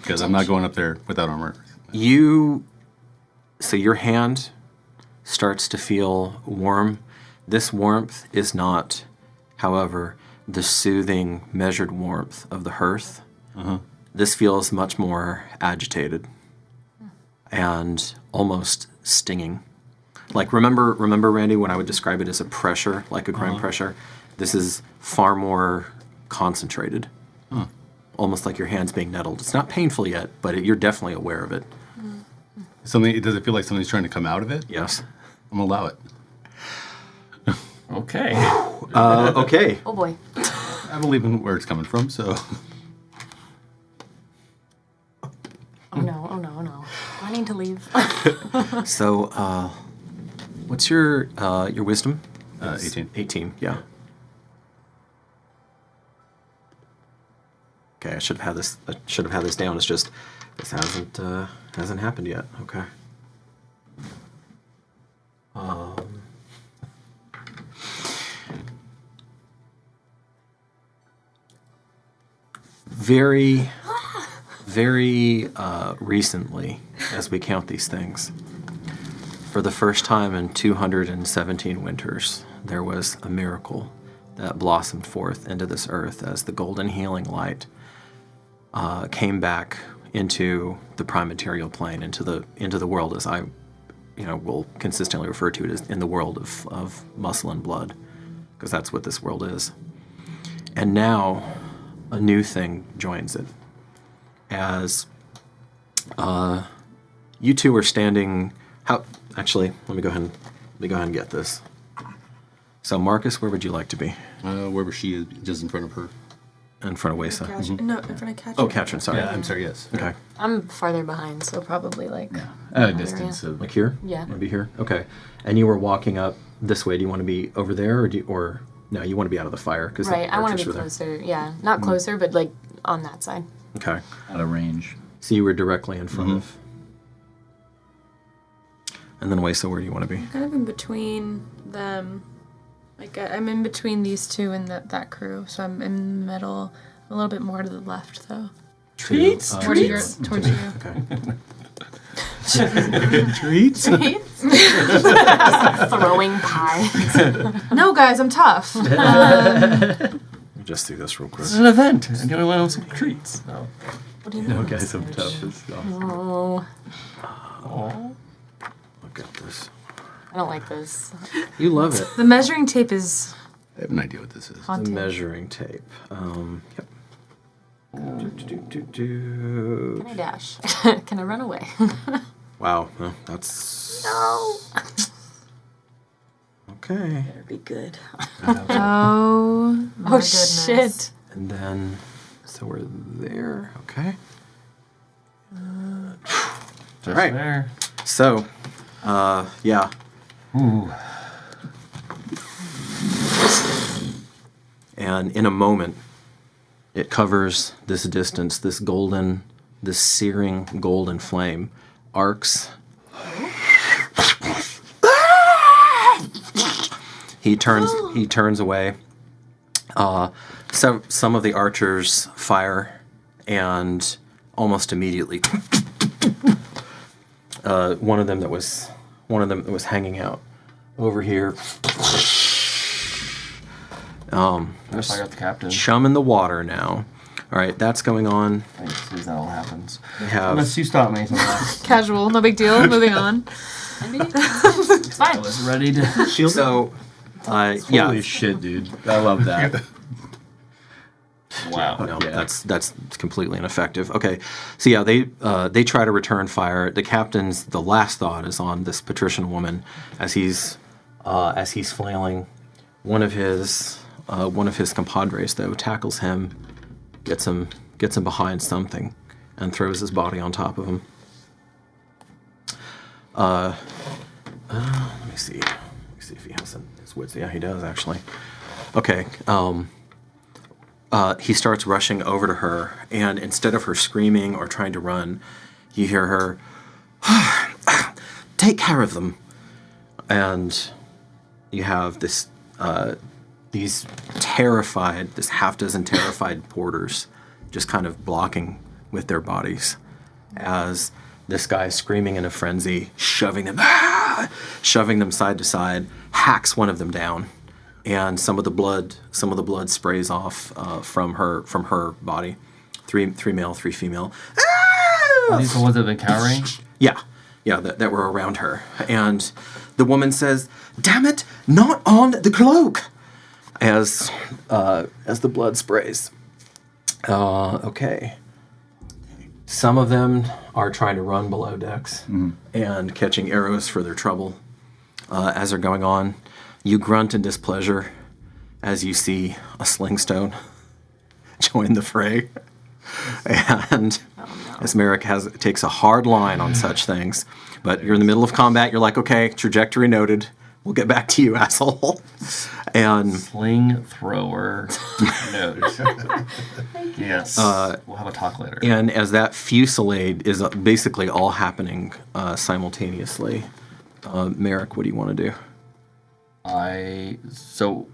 because I'm not going up there without armor. So your hand starts to feel warm. This warmth is not, however, the soothing, measured warmth of the hearth. This feels much more agitated and almost stinging. Like remember, Randy, when I would describe it as a pressure, like a ground pressure. This is far more concentrated. Almost like your hand's being nettled. It's not painful yet, but you're definitely aware of it. Does it feel like something's trying to come out of it? Yes. I'm going to allow it. Okay. Okay. Oh boy. I believe in where it's coming from, so Oh no, oh no, oh no. I need to leave. So, what's your wisdom? 18. 18. Yeah. Okay, I should have had this down. It's just this hasn't happened yet. Okay. Very, very recently, as we count these things, for the first time in 217 winters, there was a miracle that blossomed forth into this earth as the golden healing light came back into the prime material plane, into the world, as I will consistently refer to it as in the world of muscle and blood, because that's what this world is. And now a new thing joins it, as you two are standing. Actually, let me go ahead and get this. So Marcus, where would you like to be? Wherever she is, just in front of her. In front of Weisa. No, in front of Catryn. Oh, Catryn, sorry. Yeah, I'm sorry, yes. Okay. I'm farther behind, so probably like A distance of Like here? Yeah. Want to be here? Okay. And you were walking up this way. Do you want to be over there, or no? You want to be out of the fire because right. I want to be closer. Yeah, not closer, but like on that side. Okay. out of range. So you were directly in front of. And then Weisa, where do you want to be? Kind of in between them. Like I'm in between these two and that crew, so I'm in the middle. A little bit more to the left, though. Treats? Towards you. Okay. Treats? Throwing pie. No, guys, I'm tough. Let me just do this real quick. This is an event. And you want some treats. No. What do you mean? No, guys, I'm tough. Oh, Look at this. I don't like this. You love it. The measuring tape is I have no idea what this is. The haunting. measuring tape. Yep. Can I dash? Can I run away? Wow. No, that's No. okay. Better be good. Oh, my Oh goodness. shit. And then, so we're there. Okay. Just right. there. So, yeah. Ooh. And in a moment, it covers this distance, this searing golden flame, arcs. He turns away. So some of the archers fire, and almost immediately, one of them that was hanging out over here. I fire at the captain. Chum in the water now. All right, that's going on. As soon as that all happens. We have Unless you stop me. Casual, no big deal. Moving on. It's I fine. was ready to. so. Yeah. Holy shit, dude. I love that. Wow. No, Yeah. that's completely ineffective. Okay, so yeah, they try to return fire. The captain's the last thought is on this patrician woman as he's flailing. One of his compadres though tackles him, gets him behind something, and throws his body on top of him. Let me see if he has his wits. Yeah, he does actually. Okay. He starts rushing over to her, and instead of her screaming or trying to run, you hear her, "Take care of them." And you have this half dozen terrified porters just kind of blocking with their bodies as this guy screaming in a frenzy, shoving them side to side, hacks one of them down. And some of the blood sprays off from her body. Three male, 3 female. Are these the ones that have been cowering? Yeah, that were around her. And the woman says, "Damn it, not on the cloak!" As the blood sprays. Okay. Some of them are trying to run below decks and catching arrows for their trouble as they're going on. You grunt in displeasure as you see a slingstone join the fray. And as Merrick takes a hard line on such things. But you're in the middle of combat, you're like, okay, trajectory noted. We'll get back to you, asshole. And Sling thrower note. Yes. We'll have a talk later. And as that fusillade is basically all happening simultaneously, Merrick, what do you want to do? So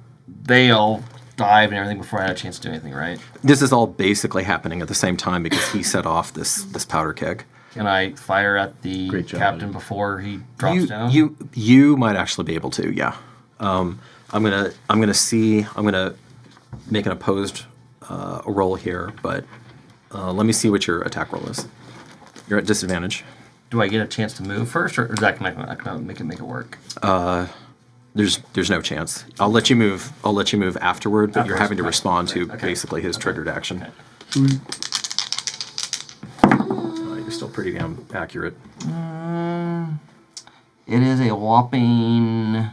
they all dive and everything before I had a chance to do anything, right? This is all basically happening at the same time because he set off this powder keg. Can I fire at the Great job, captain buddy. before he drops down? You might actually be able to, yeah. I'm gonna make an opposed roll here, but let me see what your attack roll is. You're at disadvantage. Do I get a chance to move first, or is that gonna make it work? There's no chance. I'll let you move afterward, but you're Afterwards, having to okay. respond to Okay. basically his triggered action. Okay. You're still pretty damn accurate. It is a whopping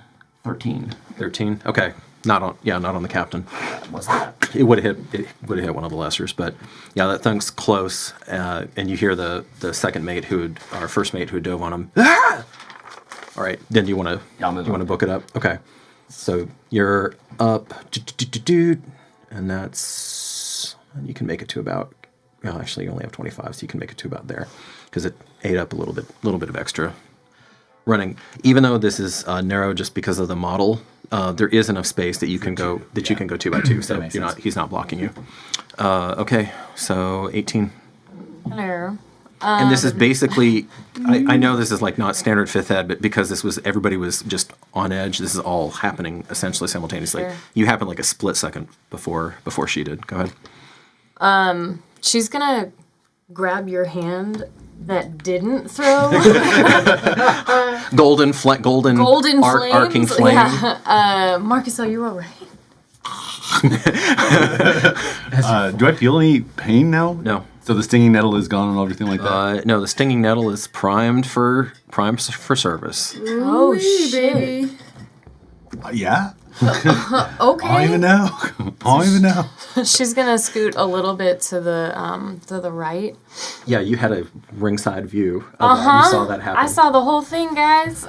13. 13. Okay. Not on the captain. What's that? It would have hit one of the lessers, but yeah, that thing's close, and you hear the second mate our first mate who dove on him. Ah! All right, then you want to I'll move you on. want to book it up? Okay, so you're up, and and you can make it to about. Well, actually, you only have 25, so you can make it to about there, because it ate up a little bit of extra running. Even though this is narrow, just because of the model, there is enough space that you can go 2 by 2. So he's not blocking you. Okay, so 18. Hello. And this is basically, I know this is like not standard 5th ed, but because everybody was just on edge, this is all happening essentially simultaneously. Sure. You happened like a split second before she did. Go ahead. She's gonna grab your hand that didn't throw Golden arcing flames. flame. Yeah. Marcus, you're all right. Do I feel any pain now? No. So the stinging nettle is gone and everything like that? No, the stinging nettle is primed for service. Oh shit. Baby. Yeah? Okay. I don't even know. I don't even know. She's gonna scoot a little bit to the right. Yeah, you had a ringside view of that. You saw that happen. I saw the whole thing, guys.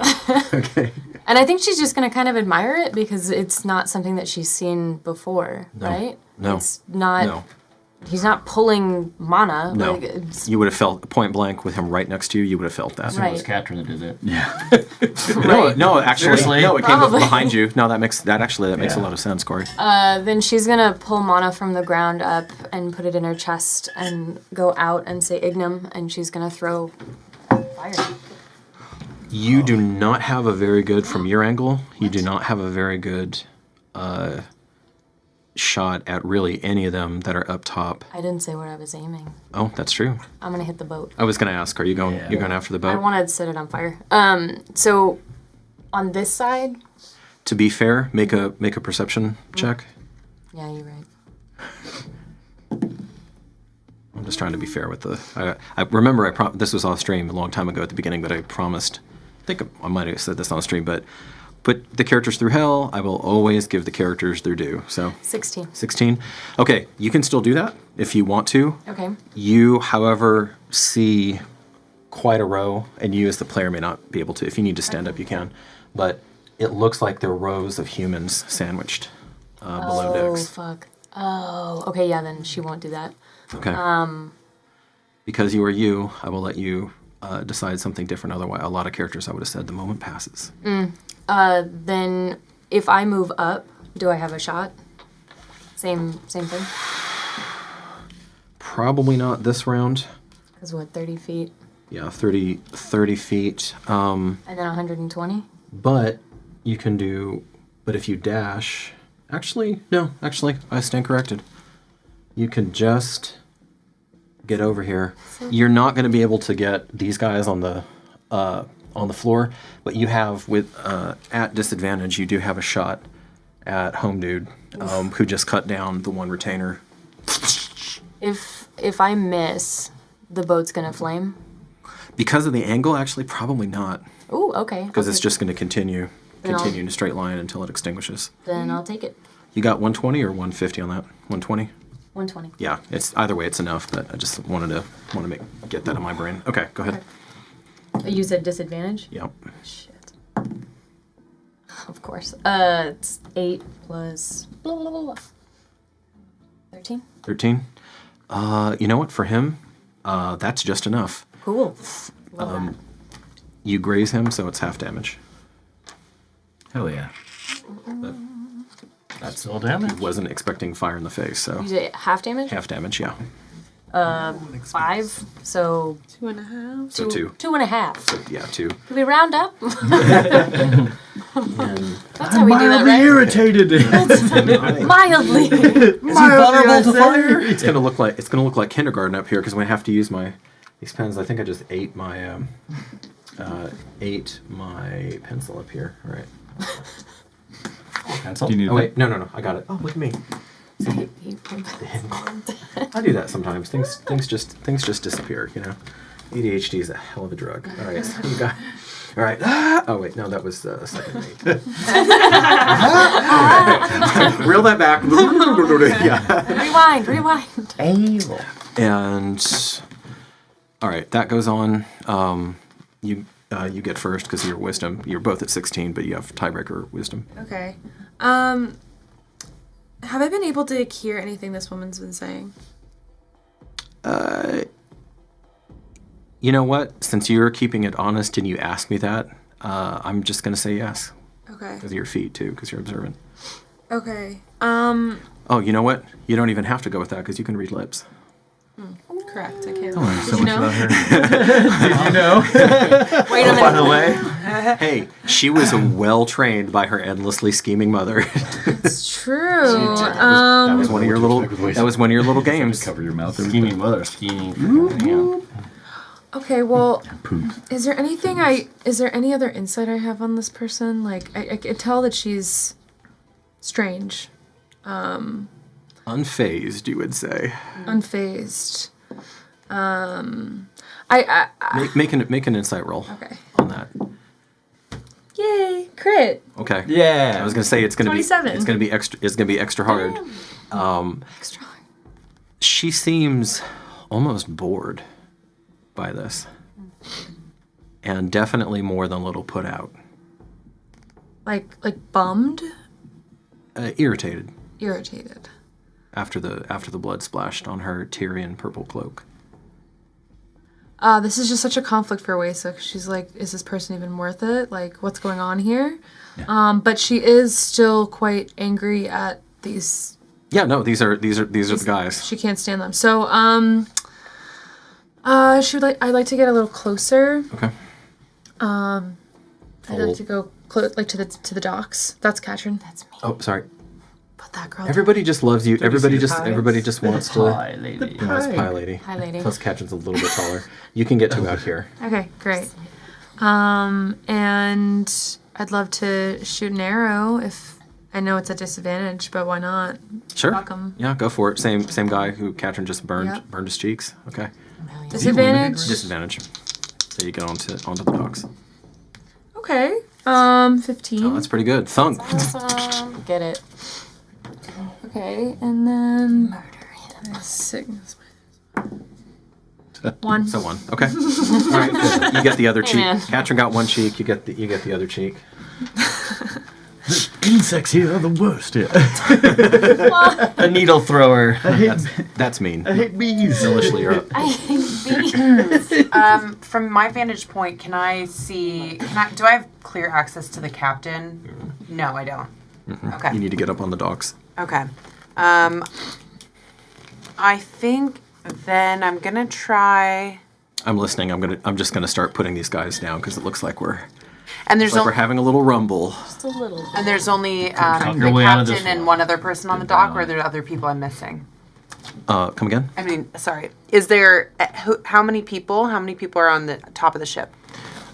Okay. And I think she's just gonna kind of admire it because it's not something that she's seen before, right? No. It's not. No. He's not pulling mana. No. Like, it's, You would have felt point blank with him right next to you. You would have felt that. It was Right. Catryn that did it. Yeah. No, actually, Seriously? no. It came Probably. behind you. No, that makes a lot of sense, Corey. then she's gonna pull mana from the ground up and put it in her chest and go out and say Ignum, and she's gonna throw fire. You do not have a very good, from your angle, you do not have a very good shot at really any of them that are up top. I didn't say where I was aiming. Oh, that's true. I'm gonna hit the boat. I was going to ask, are you going? You're going after the boat? I want to set it on fire. So on this side. To be fair, make a perception check. Yeah, you're right. I'm just trying to be fair with the. I remember this was off stream a long time ago at the beginning, but I promised. I think I might have said this on stream, but put the characters through hell. I will always give the characters their due. So 16. 16. Okay, you can still do that if you want to. Okay. You, however, see quite a row, and you as the player may not be able to. If you need to stand up, you can. But it looks like there are rows of humans sandwiched below decks. Oh, fuck. Oh, okay, yeah, then she won't do that. Okay. Because you are you, I will let you decide something different. Otherwise, a lot of characters I would have said the moment passes. Then if I move up, do I have a shot? Same thing? Probably not this round. Because what, 30 feet? Yeah, 30 feet. And then 120? But you can do, but if you dash, actually, I stand corrected. You can just get over here. You're not going to be able to get these guys on the floor, but you have at disadvantage. You do have a shot at Home Dude, who just cut down the one retainer. If I miss, the boat's gonna flame. Because of the angle, actually, probably not. Ooh, okay. Because it's just going to continue Then in a straight line until it extinguishes. Then I'll take it. You got 120 or 150 on that? 120. 120. Yeah, it's either way, it's enough. But I just wanted to get that in my brain. Okay, go ahead. Okay. You said disadvantage? Yep. Shit. Of course. It's 8 plus blah, blah, blah, blah. 13. 13. You know what? For him, that's just enough. Cool. Love that. You graze him, so it's half damage. Hell yeah. That's still damage. Wasn't expecting fire in the face, so You did half damage? half damage. Yeah. 5. So 2.5. So 2. 2.5. So yeah, 2. Can we round up? And That's how we do that, right? irritated. Mildly. vulnerable to fire. It's gonna look like kindergarten up here because we have to use these pens. I think I just ate my pencil up here. All right. Pencil? Do you need Oh wait, no, I got it. Oh, look at me. I do that sometimes. Things just disappear. You know, ADHD is a hell of a drug. All right, so you got. All right. Oh wait, no, that was second mate. Reel that back. Rewind. And all right, that goes on. You get first because you're wisdom. You're both at 16, but you have tiebreaker wisdom. Okay. Have I been able to hear anything this woman's been saying? You know what? Since you're keeping it honest and you asked me that, I'm just gonna say yes. Okay. Because of your feet too, because you're observant. Okay. Oh, you know what? You don't even have to go with that because you can read lips. Correct. I can't. So much about her. Did you know? Wait a minute. By the way, Hey, she was well trained by her endlessly scheming mother. It's true. That was one of your little games. Cover your mouth. scheming mother, scheming. Yeah. Okay. Well, Poop. is there any other insight I have on this person? Like, I can tell that she's strange. Unfazed, you would say. Unfazed. Make an insight roll Okay. on that. Yay! Crit. Okay. Yeah. I was gonna say it's gonna 27. be extra hard. Extra. She seems almost bored by this, and definitely more than a little put out. Like bummed, Irritated irritated. after the blood splashed on her Tyrian purple cloak. This is just such a conflict for Weisa, 'cause she's like, is this person even worth it? Like, what's going on here? Yeah. But she is still quite angry at these. Yeah, no, these are the guys. She can't stand them. So, I'd like to get a little closer. Okay. I'd like to go like to the docks. That's Catryn. That's me. Oh, sorry. Put that girl. Everybody just loves you. Everybody see the just wants to. Hi, lady. That's Pie Lady. Hi, lady. Plus Catryn's a little bit taller. You can get two out here. Okay, great. And I'd love to shoot an arrow if I know it's a disadvantage, but why not? Sure. Fuck 'em. Yeah, go for it. Same guy who Catryn just burned his cheeks. Okay. Disadvantage. Disadvantage. So you get onto the docks. Okay. 15. Oh, that's pretty good. Thunk. Awesome. Get it. Okay, and then Murder him. 6. 1. So one. Okay. All right. Good. You get the other cheek. man. Catryn got one cheek. You get the other cheek. Insects here are the worst here. A needle thrower. That's mean. I hate bees. Deliciously, you're up. I hate bees. From my vantage point, do I have clear access to the captain? No, I don't. Okay. You need to get up on the docks. Okay. I think then I'm gonna try. I'm listening. I'm just gonna start putting these guys down because it looks like we're And there's we're having a little rumble. Just a little bit. and there's only Your the way out of this captain and one. one other person on the dock, or are there other people I'm missing? Come again? I mean, sorry. Is there how many people? How many people are on the top of the ship?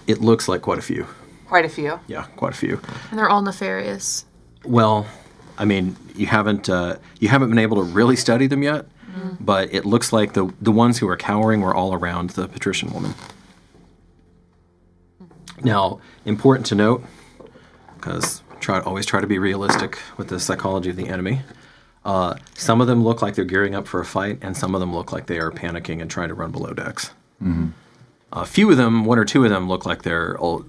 It looks like quite a few. Quite a few. Yeah, quite a few. And they're all nefarious. Well, I mean, you haven't been able to really study them yet, but it looks like the ones who are cowering were all around the patrician woman. Now, important to note, because always try to be realistic with the psychology of the enemy. Some of them look like they're gearing up for a fight, and some of them look like they are panicking and trying to run below decks. A few of them, one or two of them, look like they're all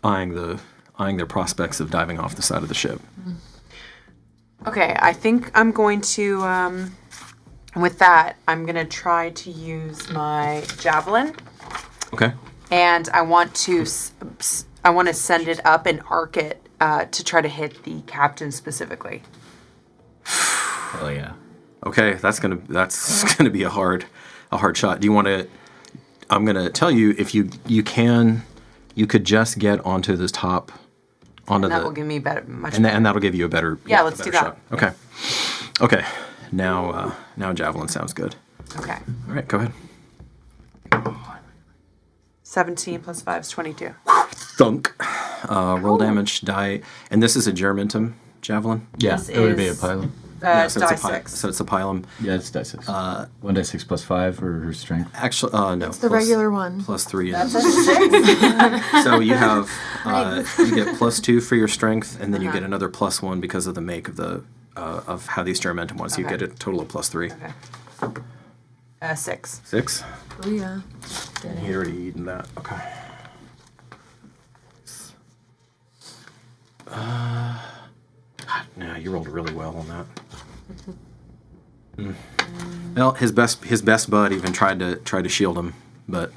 eyeing their prospects of diving off the side of the ship. Okay, I think I'm going to. With that, I'm gonna try to use my javelin, Okay. and I want to send it up and arc it to try to hit the captain specifically. Hell yeah. Okay, that's gonna be a hard shot. Do you want to? I'm gonna tell you if you could just get onto this top, onto And that will give me much. and that'll give you a better Yeah, let's better do that. shot. Okay, okay. Now javelin sounds good. Okay. All right, go ahead. 17 plus 5 is 22. Thunk. Roll damage die, and this is a Germantum javelin. Yeah, This it would be a is- pylon. So Die it's a 6. So it's a pylum. Yeah, it's die 6. 1d6 plus 5 or her strength. Actually, no. It's the regular one. Plus 3. That's a 6. So you have you get +2 for your strength, and then you get another +1 because of the make of the of how these Germentum ones. You Okay. get a total of +3. Okay. 6. 6. Oh, yeah. He already eaten that. Okay. God, no, you rolled really well on that. Well, his best bud even tried to shield him, but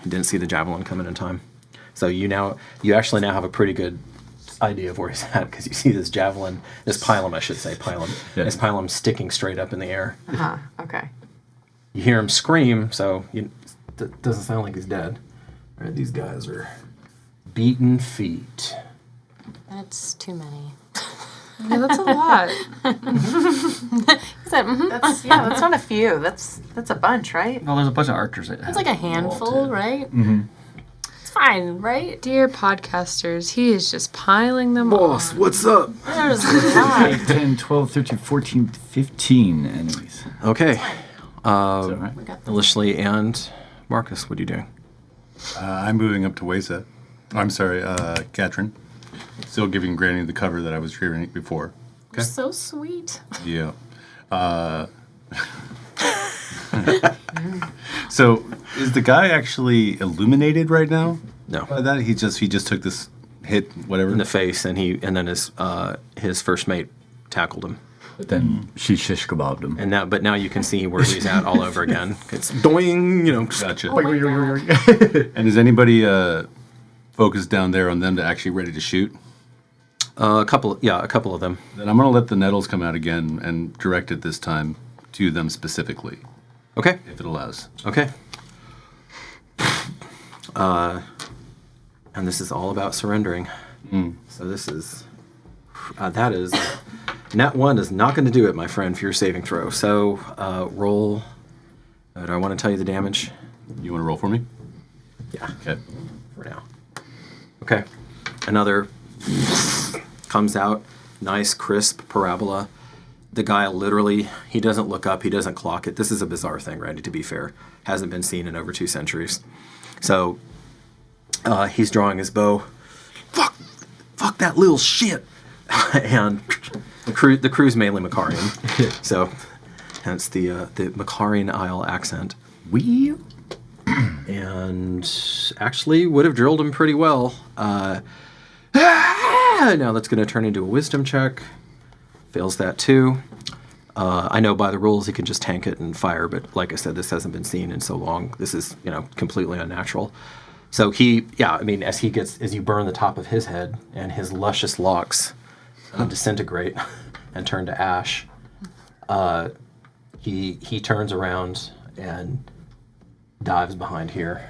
he didn't see the javelin coming in time. So you actually now have a pretty good idea of where he's at because you see this javelin, this pylum, I should say, Yeah. this pylum sticking straight up in the air. Okay. You hear him scream, so it doesn't sound like he's dead. All right, these guys are beaten feet. That's too many. Yeah, that's a lot. He said, That's not a few. That's a bunch, right? Well, there's a bunch of archers that have It's like a handful, right? Mm-hmm. It's fine, right? Dear podcasters, he is just piling them on. What's up? There's a lot. 8, 10, 12, 13, 14, 15 enemies. Okay, Is that right? We got the Lishley and Marcus, what are you doing? I'm moving up to Weisa. I'm sorry, Catryn. Still giving Granny the cover that I was hearing before. You're so sweet. Yeah. So, is the guy actually illuminated right now? No, By that, he just took this hit, whatever. in the face, and then his first mate tackled him, But then she shish kebabbed him. but now you can see where he's at all over again. It's doing, Gotcha. Oh my God. And is anybody focused down there on them to actually ready to shoot? a couple of them. Then I'm going to let the nettles come out again and direct it this time to them specifically, Okay, if it allows. okay. And this is all about surrendering. So this is... that is... Nat 1 is not going to do it, my friend, for your saving throw. So roll... do I want to tell you the damage? You want to roll for me? Yeah. Okay. For now. Okay. Another comes out. Nice, crisp parabola. The guy literally, he doesn't look up. He doesn't clock it. This is a bizarre thing, right? To be fair. Hasn't been seen in over 2 centuries. So he's drawing his bow. Fuck that little shit. And the crew's mainly Macarian. So hence the Macarian Isle accent. And actually would have drilled him pretty well. Now that's going to turn into a wisdom check. Fails that too. I know by the rules he can just tank it and fire, but like I said, this hasn't been seen in so long. This is, completely unnatural. So as you burn the top of his head and his luscious locks disintegrate and turn to ash, he turns around and dives behind here.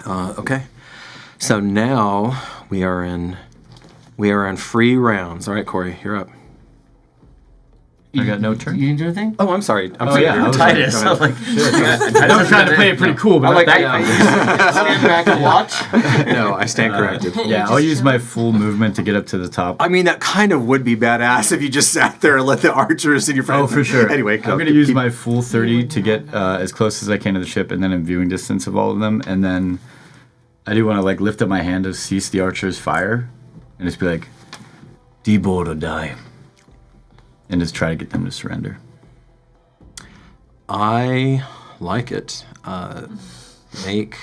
Okay. So now we are in free rounds. All right, Corey, you're up. I got no turn. You didn't do anything? Oh, I'm sorry. I was Titus. I was like, I was trying to play it pretty cool, but I'm not like, that. stand back and watch. No, I stand corrected. Yeah, I'll use my full movement to get up to the top. I mean, that kind of would be badass if you just sat there and let the archers in your friends. Oh, for sure. Anyway, I'm going to use my full 30 to get as close as I can to the ship, and then in viewing distance of all of them, and then I do want to lift up my hand to cease the archer's fire, and just be like, "Deboard or die," and just try to get them to surrender. I like it. Make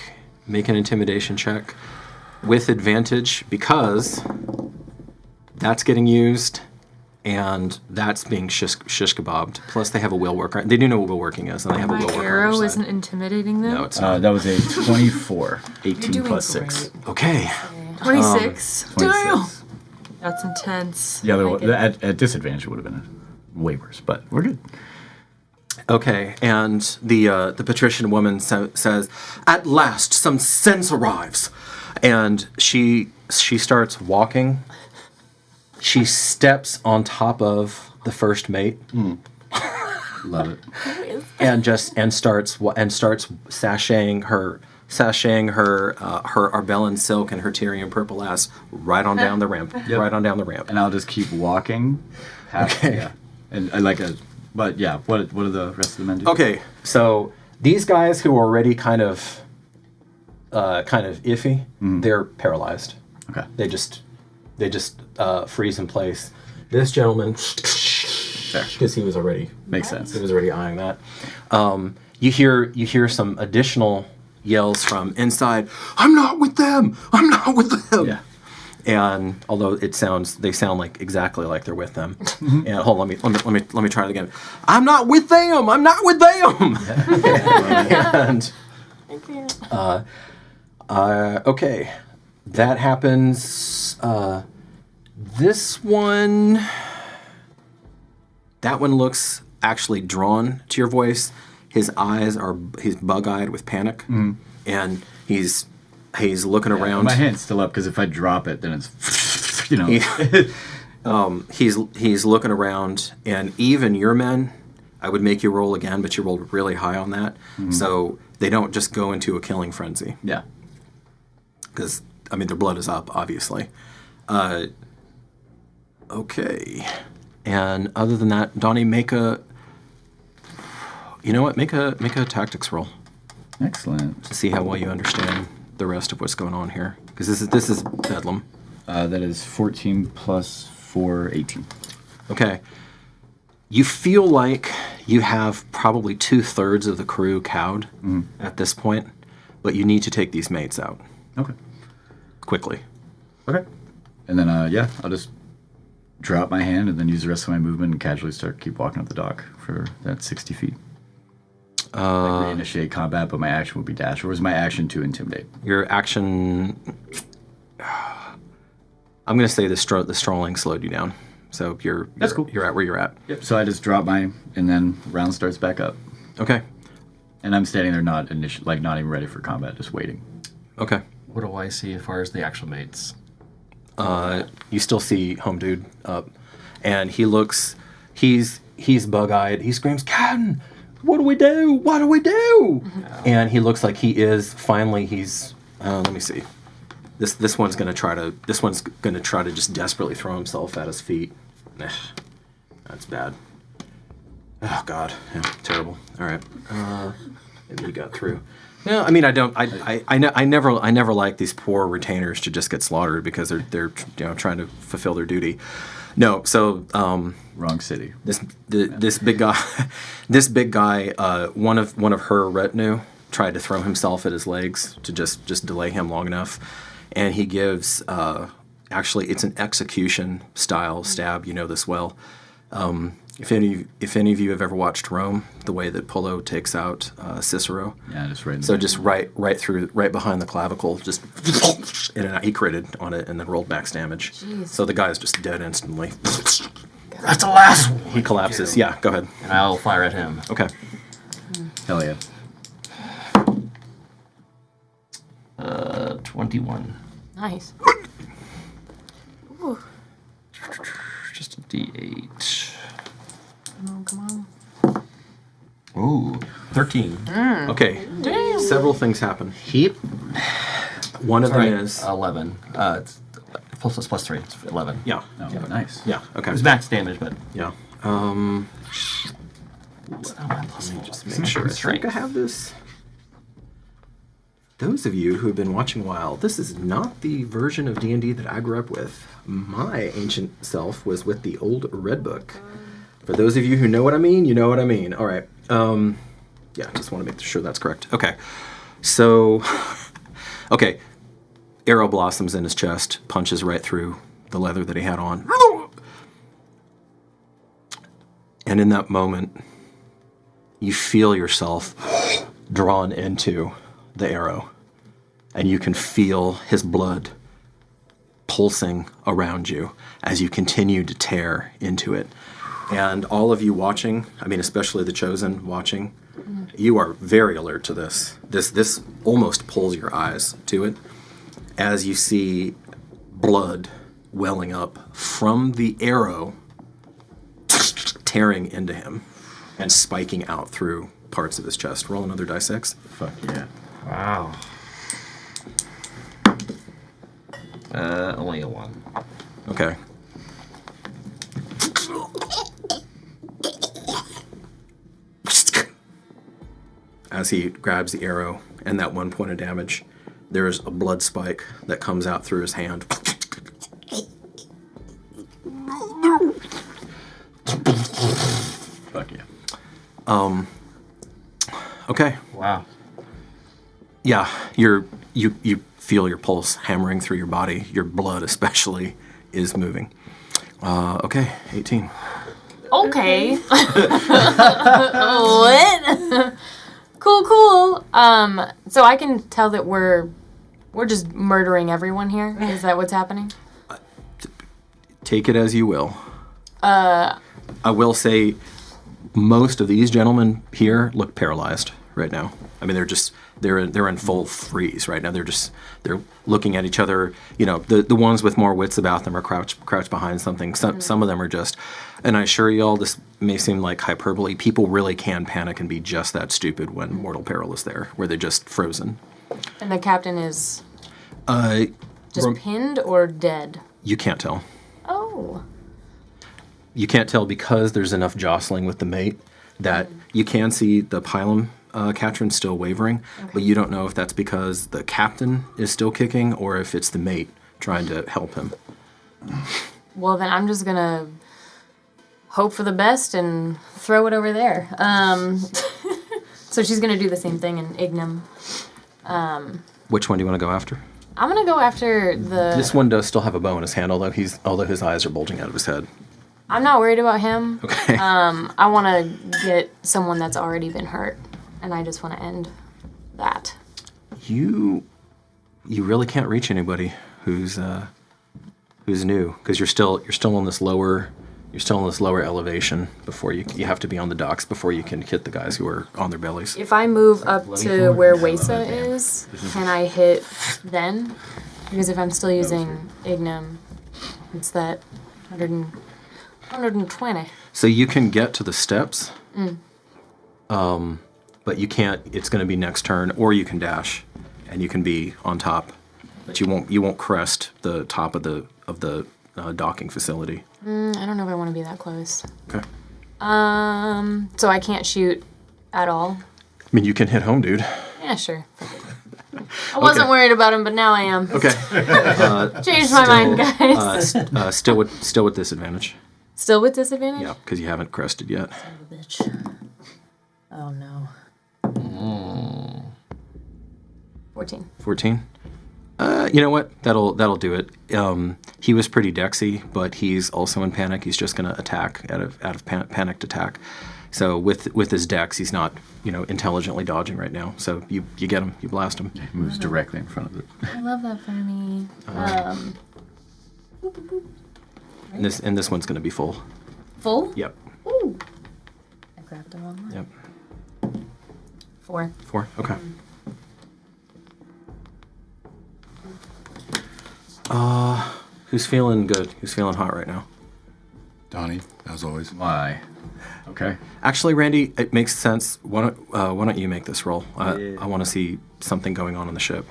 an intimidation check with advantage because that's getting used and that's being shish kebabbed. Plus, they have a will worker. They do know what will working is, and they have a will worker. My on their arrow side. isn't intimidating them. No, it's not. That was a 24. 18 doing plus great. 6. Okay. 26. 26. That's intense. The other one, at disadvantage would have been way worse, but we're good. Okay, and the patrician woman says, "At last, some sense arrives," and she starts walking. She steps on top of the first mate. Love it. And starts sashaying her Arbellan silk and her Tyrian purple ass right on down the ramp. Yep. Right on down the ramp. And I'll just keep walking. Okay. Yeah. And I but yeah, what do the rest of the men do? Okay, so these guys who are already kind of iffy, they're paralyzed. Okay. They just freeze in place. This gentleman, because he was already Makes sense. He was already eyeing that. You hear some additional yells from inside. I'm not with them. I'm not with them. Yeah. And although they sound like exactly like they're with them. And hold on, let me try it again. I'm not with them. I'm not with them. And okay, that happens. This one, that one looks actually drawn to your voice. He's bug-eyed with panic, and he's looking around. My hand's still up because if I drop it, then it's He's looking around, and even your men, I would make you roll again, but you rolled really high on that, so they don't just go into a killing frenzy. Yeah. Because their blood is up, obviously. Okay, and other than that, Donnie, make a tactics roll. Excellent. To see how well you understand the rest of what's going on here, because this is bedlam. That is 14 plus 4, 18. Okay. You feel like you have probably 2/3 of the crew cowed at this point, but you need to take these mates out. Okay. Quickly. Okay. And then, I'll just drop my hand and then use the rest of my movement and casually keep walking up the dock for that 60 feet. Reinitiate combat, but my action would be dash. Or is my action to intimidate? Your action... I'm going to say the strolling slowed you down. So That's cool. You're at where you're at. Yep. So I just drop and then round starts back up. Okay. And I'm standing there not even ready for combat, just waiting. Okay. What do I see as far as the actual mates? You still see Home Dude up, and he's bug-eyed. He screams, "Catryn, what do we do? What do we do?" And he looks like he's let me see. This one's gonna try to just desperately throw himself at his feet. That's bad. Oh God, yeah, terrible. All right, maybe he got through. No, I mean I never like these poor retainers to just get slaughtered because they're trying to fulfill their duty. No, so Wrong city. This big guy, one of her retinue tried to throw himself at his legs to just delay him long enough, and he gives actually it's an execution style stab. You know this well. If any of you have ever watched Rome, the way that Polo takes out Cicero, Just right. just right behind the clavicle, just and he critted on it and then rolled max damage. Jeez. So the guy is just dead instantly. That's the last one. He collapses. Yeah, go ahead. And I'll fire at him. Okay. Hell yeah. 21. Nice. Just a D8. Come on. Ooh, 13. Okay. Several things happen. One of them is 11. It's plus 3. It's 11. yeah. Oh, nice. Yeah. Okay. It was max damage, but Yeah. what am I plus Just make sure. I think I have this. Those of you who have been watching a while, this is not the version of D&D that I grew up with. My ancient self was with the old Red Book. For those of you who know what I mean, you know what I mean. All right. Yeah, just want to make sure that's correct. Okay. So, okay. Arrow blossoms in his chest, punches right through the leather that he had on. And in that moment, you feel yourself drawn into the arrow, and you can feel his blood pulsing around you as you continue to tear into it. And all of you watching, I mean, especially the Chosen watching, you are very alert to this. This almost pulls your eyes to it as you see blood welling up from the arrow, tearing into him and spiking out through parts of his chest. Roll another dice 6. Fuck yeah. wow. Only a 1. Okay. As he grabs the arrow and that 1 point of damage, there's a blood spike that comes out through his hand. Fuck yeah. Okay. Wow. Yeah, you feel your pulse hammering through your body. Your blood especially is moving. Okay, 18. Okay. What? Cool. So I can tell that we're just murdering everyone here. Is that what's happening? Take it as you will. I will say most of these gentlemen here look paralyzed right now. I mean, they're in full freeze right now. They're looking at each other. You know, the ones with more wits about them are crouched behind something. Some of them are just, and I assure y'all, this may seem like hyperbole. People really can panic and be just that stupid when mortal peril is there, where they're just frozen. And the captain is Just pinned or dead? You can't tell. Oh. You can't tell because there's enough jostling with the mate that you can see the pylon Catryn still wavering, but you don't know if that's because the captain is still kicking or if it's the mate trying to help him. Well, then I'm just gonna hope for the best and throw it over there. So she's gonna do the same thing in Ignum. Which one do you want to go after? I'm gonna go after the. This one does still have a bow in his hand, although his eyes are bulging out of his head. I'm not worried about him. Okay. I want to get someone that's already been hurt, and I just want to end that. You really can't reach anybody who's new because you're still in this lower elevation before you have to be on the docks before you can hit the guys who are on their bellies. If I move up to where Weisa is, can I hit then? Because if I'm still using Ignum, it's that 120. So you can get to the steps, but you can't. It's going to be next turn, or you can dash, and you can be on top, but you won't crest the top of the docking facility. I don't know if I want to be that close. Okay. So I can't shoot at all. I mean, you can hit home, dude. Yeah, sure. I wasn't worried about him, but now I am. Okay. Changed my mind, guys. Still with disadvantage. Still with disadvantage? Yeah, because you haven't crested yet. Son of a bitch. Oh no. 14. 14. You know what? That'll do it. He was pretty dexy, but he's also in panic. He's just going to attack out of panicked attack. So with his dex, he's not intelligently dodging right now. So you get him, you blast him. He moves directly in front of it. I love that for me. And this one's going to be full. Full? Yep. Ooh. I grabbed the wrong one. Yep. 4. 4. Okay. Who's feeling good? Who's feeling hot right now? Donnie, as always. Why? Okay. Actually, Randy, it makes sense. Why don't you make this roll? I want to see something going on the ship.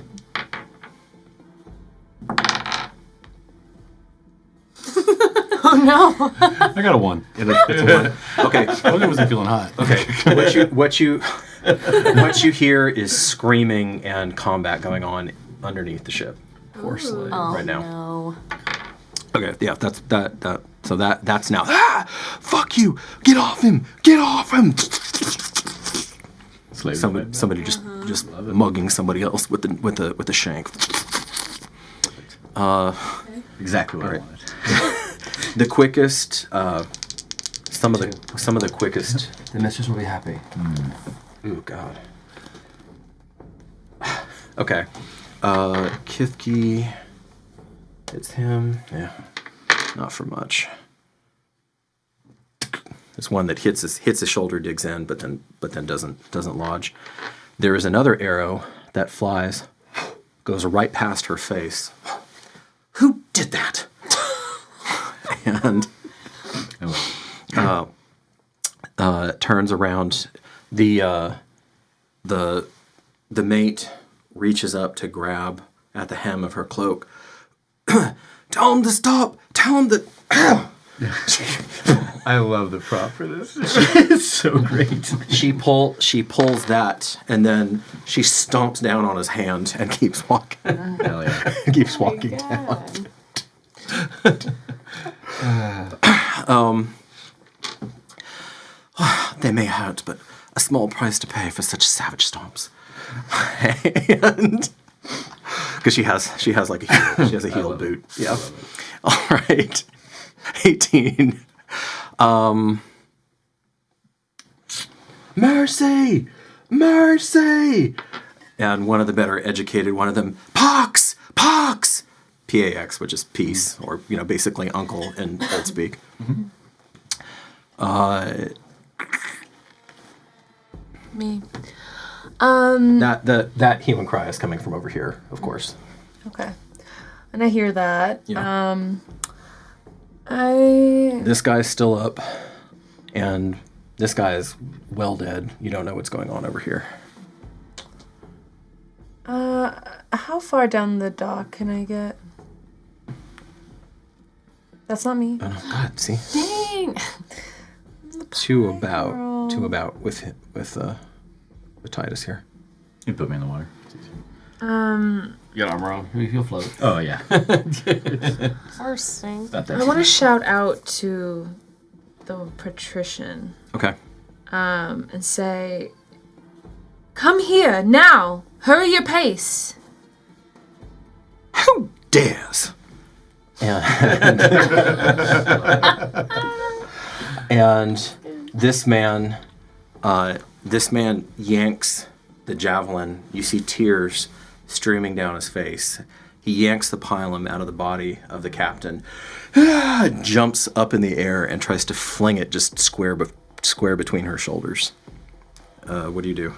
Oh no. I got a 1. It's a 1. Okay. I wasn't feeling hot. Okay. What you hear is screaming and combat going on underneath the ship. Forcefully right now. No. Okay, yeah, that's that. So that's now. Fuck you! Get off him! Get off him! Somebody just mugging somebody else with the shank. Exactly what I right. wanted. The quickest. Some of the quickest. The mistress will be happy. Ooh, God. Okay. Kithki. It's him. Yeah. Not for much. It's one that hits his shoulder, digs in, but then doesn't lodge. There is another arrow that flies, goes right past her face. Who did that? And turns around. The mate reaches up to grab at the hem of her cloak. Tell him to stop. Tell him that. I love the prop for this. It's so great. She pulls that, and then she stomps down on his hand and keeps walking. Hell yeah. Keeps walking down. They may hurt, but a small price to pay for such savage stomps. And because she has like a heel boot. Yeah. All right. 18. Mercy! Mercy! And one of the better educated, one of them, Pox! Pox! P-A-X, which is peace, or, basically uncle in old speak. Me. That human cry is coming from over here, of course. Okay. And I hear that. Yeah. This guy's still up, and this guy is well dead. You don't know what's going on over here. How far down the dock can I get? That's not me. Oh no, God, see? Dang. To about with Titus here. You put me in the water. You got armor on. You'll float. Oh yeah. Or sink. Not that I want to shout out to the patrician Okay. and say, "Come here now! Hurry your pace!" Who dares? And this man yanks the javelin. You see tears streaming down his face. He yanks the pilum out of the body of the captain, jumps up in the air and tries to fling it just square between her shoulders. What do?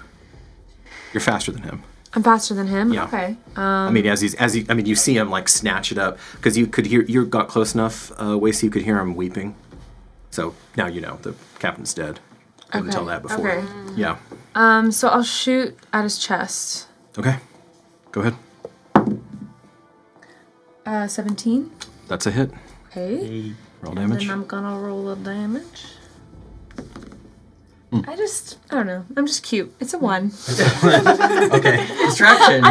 You're faster than him. I'm faster than him. Yeah. Okay. I mean, you see him like snatch it up because you could hear. You got close enough, Weisa, you could hear him weeping. So now you know the captain's dead. Couldn't tell that before. Okay. Yeah. So I'll shoot at his chest. Okay. Go ahead. 17. That's a hit. Okay. Roll And damage. then I'm gonna roll the damage. I don't know. I'm just cute. It's a 1. Okay. Distraction.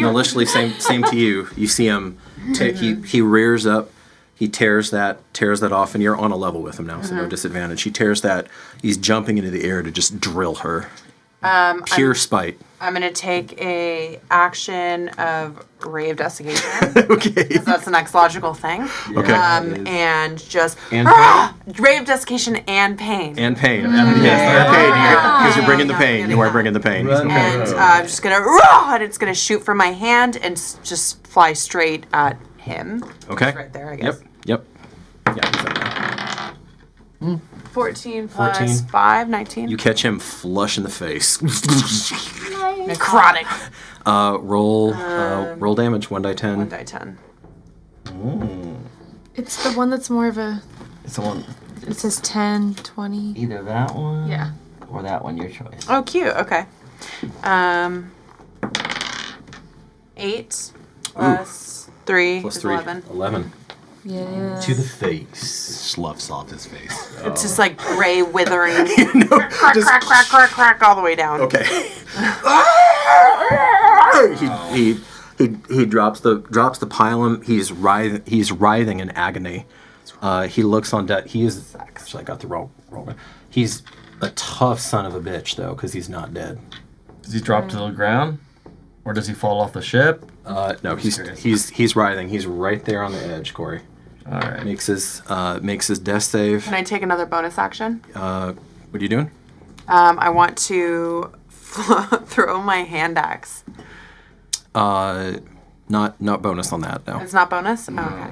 Maliciously, same to you. You see him. He rears up. He tears that off, and you're on a level with him now, so no disadvantage. He tears that. He's jumping into the air to just drill her. Pure spite. I'm going to take a action of Ray of Desiccation. Okay. 'Cause that's the next logical thing. Okay. And just And Ray of Desiccation and pain. And pain. Yes, pain. Because you're bringing the pain. You are bringing the pain. And I'm just going to, and it's going to shoot from my hand and just fly straight at him. Okay. Just right there, I guess. Yep. Yeah. 14 plus 14. 5, 19. You catch him flush in the face. Necrotic. Roll damage. 1d10. 1 die 10. It's the one that's more of a. It's the one. It says 10, 20. Either that one. Yeah. Or that one, your choice. Oh, cute. Okay. 8 plus 3 Plus is 3. 11. 11. Yeah. To the face. Sloughs off his face. It's just like gray withering. No, crack, just- crack, crack, crack, crack, all the way down. Okay. he drops the pylum. He's writhing in agony. He looks on deck. He is actually I got the wrong. He's a tough son of a bitch though, because he's not dead. Does he drop to the ground, or does he fall off the ship? No, he's writhing. He's right there on the edge. Corey All right. makes his death save. Can I take another bonus action? What are you doing? I want to throw my hand axe. Not bonus on that. No. It's not bonus? Oh, okay.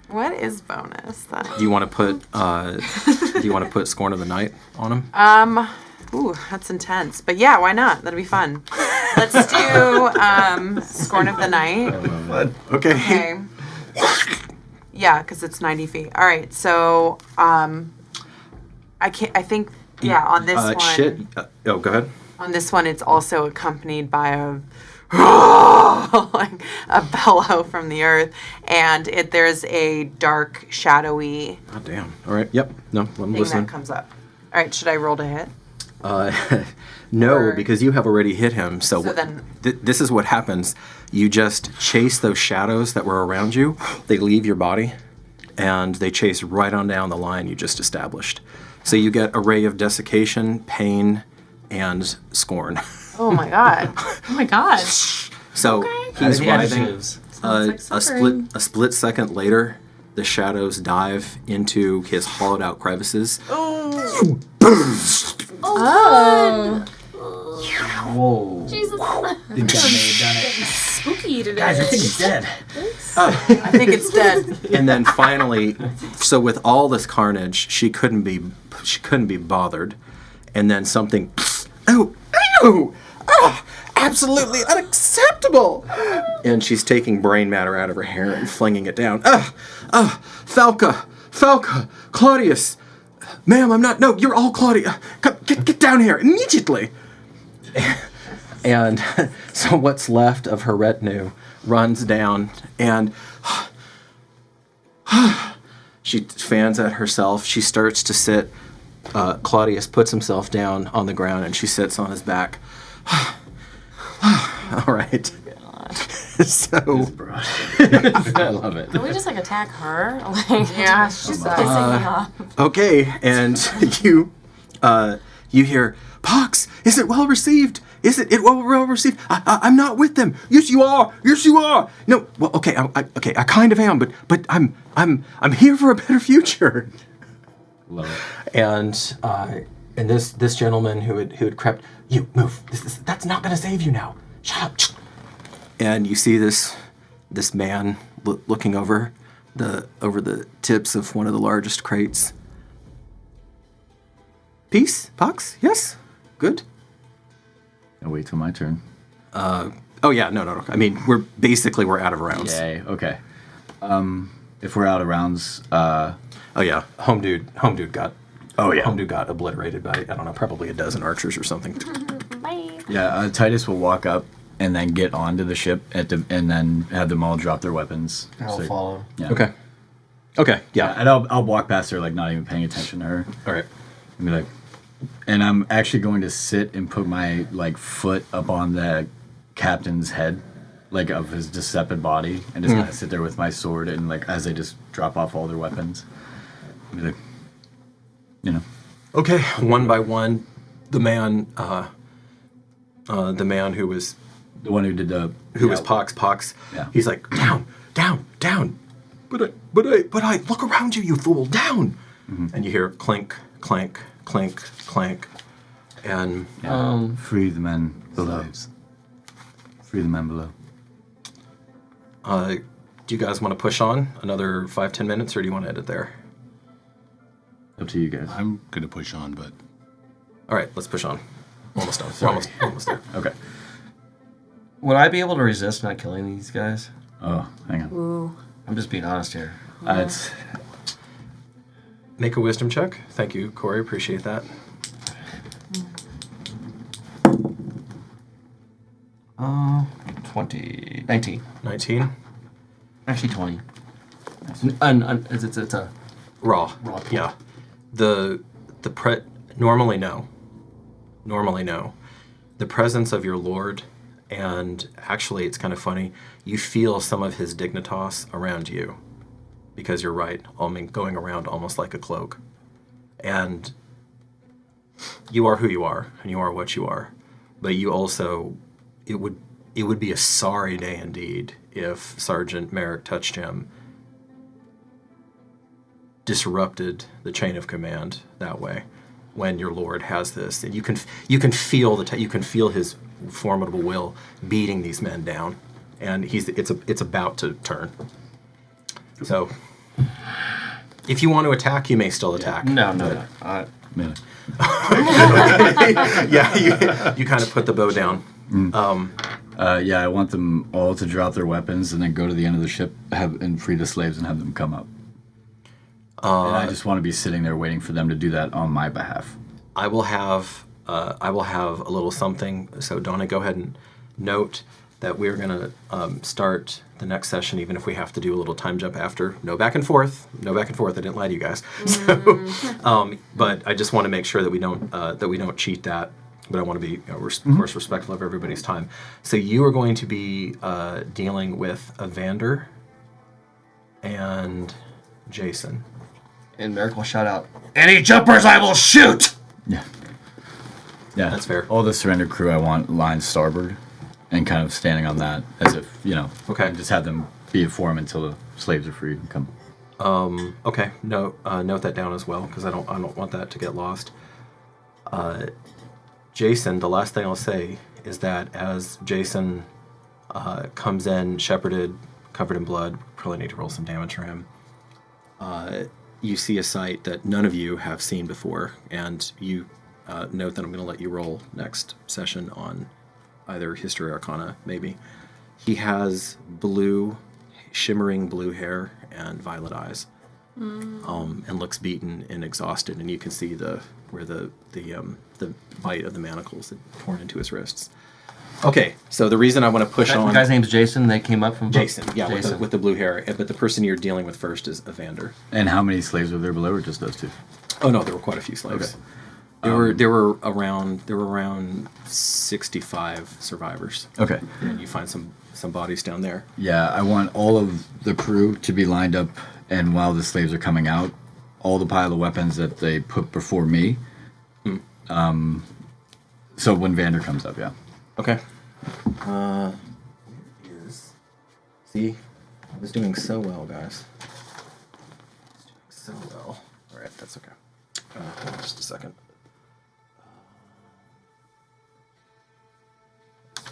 What is bonus then? Do you want to put Scorn of the Night on him? Ooh, that's intense. But yeah, why not? That'll be fun. Let's do Scorn of the Night. Okay. Okay. Yeah, because it's 90 feet. All right, so I think on this one. Shit. Go ahead. On this one, it's also accompanied by a like a bellow from the earth, and there's a dark, shadowy Oh damn. All right. Yep. No, I'm thing listening. that comes up. All right, should I roll to hit? No, Or- because you have already hit him. So, So then- this is what happens. You just chase those shadows that were around you. They leave your body, and they chase right on down the line you just established. So you get a ray of desiccation, pain, and scorn. Oh my god! Oh my god. So he's Added writhing. adjectives. like suffering. A split second later, the shadows dive into his hollowed out crevices. Oh. Whoa. Jesus. Spooky today. Guys, I think he's dead. I think it's dead. And then finally, so with all this carnage, she couldn't be bothered. And then something, absolutely unacceptable. And she's taking brain matter out of her hair and flinging it down. Falca, Claudius, ma'am, I'm not. No, you're all Claudia. Come, get down here immediately. And so what's left of her retinue runs down and she fans at herself. She starts to sit. Claudius puts himself down on the ground and she sits on his back. All right. So I love it. Can we just like attack her? Like, Yeah, she's pissing me off. okay, and you hear, Pox, is it well received? Is it well received? I'm not with them. Yes, you are. Yes, you are. No, well, okay, I kind of am, but I'm here for a better future. Love it. And this gentleman who had crept, you move. That's not going to save you now. Shut up. And you see this man looking over the tips of one of the largest crates. Peace, Pox? Yes, good. I'll wait till my turn. Oh yeah, no. I mean, we're out of rounds. Yay. Okay. If we're out of rounds, Oh yeah, home dude got. Oh, yeah. Home dude got obliterated by, I don't know, probably a dozen archers or something. Bye. yeah, Titus will walk up and then get onto the ship and then have them all drop their weapons. I'll follow. Yeah. Okay, yeah. And I'll walk past her, like, not even paying attention to her. All right. And be like, and I'm actually going to sit and put my, like, foot up on the captain's head, like, of his deceptive body, and just kind of sit there with my sword, and, like, as they just drop off all their weapons. Be like, you know. Okay, one by one, the man who was The one who did the... was Pox. Yeah. He's like, down. But I look around you, you fool, down. And you hear clink, clank, clink, clank, and Free the men below. Free the men below. do you guys want to push on another 5-10 minutes, or do you want to end it there? Up to you guys. I'm going to push on, but All right, let's push on. Almost done. We're almost there. Okay. Would I be able to resist not killing these guys? Oh, hang on. Ooh. I'm just being honest here. It's... Make a wisdom check. Thank you, Corey. Appreciate that. 19. 19. Actually 20. It's a Raw. Raw. Yeah. Normally no. The presence of your lord, and actually it's kind of funny, you feel some of his dignitas around you. Because you're right, I mean, going around almost like a cloak. And you are who you are, and you are what you are. But you also, it would be a sorry day indeed if Sergeant Merrick Touchjam disrupted the chain of command that way. When your lord has this, and you can feel you can feel his formidable will beating these men down, and it's about to turn. So, if you want to attack, you may still attack. No. Yeah, you kind of put the bow down. yeah, I want them all to drop their weapons and then go to the end of the ship and free the slaves and have them come up. And I just want to be sitting there waiting for them to do that on my behalf. I will have a little something. So Donna, go ahead and note that we're going to start the next session, even if we have to do a little time jump after. No back and forth. I didn't lie to you guys. So, but I just want to make sure that we don't cheat that. But I want to be, of course, respectful of everybody's time. So you are going to be dealing with Evander and Jason. And Merrick will shout out, "Any jumpers, I will shoot!" Yeah, That's fair. All the surrender crew, I want line starboard, and kind of standing on that as if Okay. and just have them be for them until the slaves are freed and come. Okay. Note that down as well, because I don't want that to get lost. Jason, the last thing I'll say is that as Jason comes in, shepherded, covered in blood, probably need to roll some damage for him. You see a sight that none of you have seen before, and you note that I'm going to let you roll next session on either History or Arcana, maybe. He has shimmering blue hair and violet eyes, and looks beaten and exhausted, and you can see where the bite of the manacles had torn into his wrists. Okay, so the reason I want to push on... The guy's name's Jason. They came up from... Jason, yeah, Jason. with the blue hair. But the person you're dealing with first is Evander. And how many slaves were there below, or just those two? Oh no, there were quite a few slaves. Okay. There were around 65 survivors. Okay. And you find some bodies down there. Yeah, I want all of the crew to be lined up, and while the slaves are coming out, all the pile of weapons that they put before me. So when Vander comes up, yeah. Okay. Here is. See, I was doing so well, guys. So well. All right, that's okay. Hold on just a second.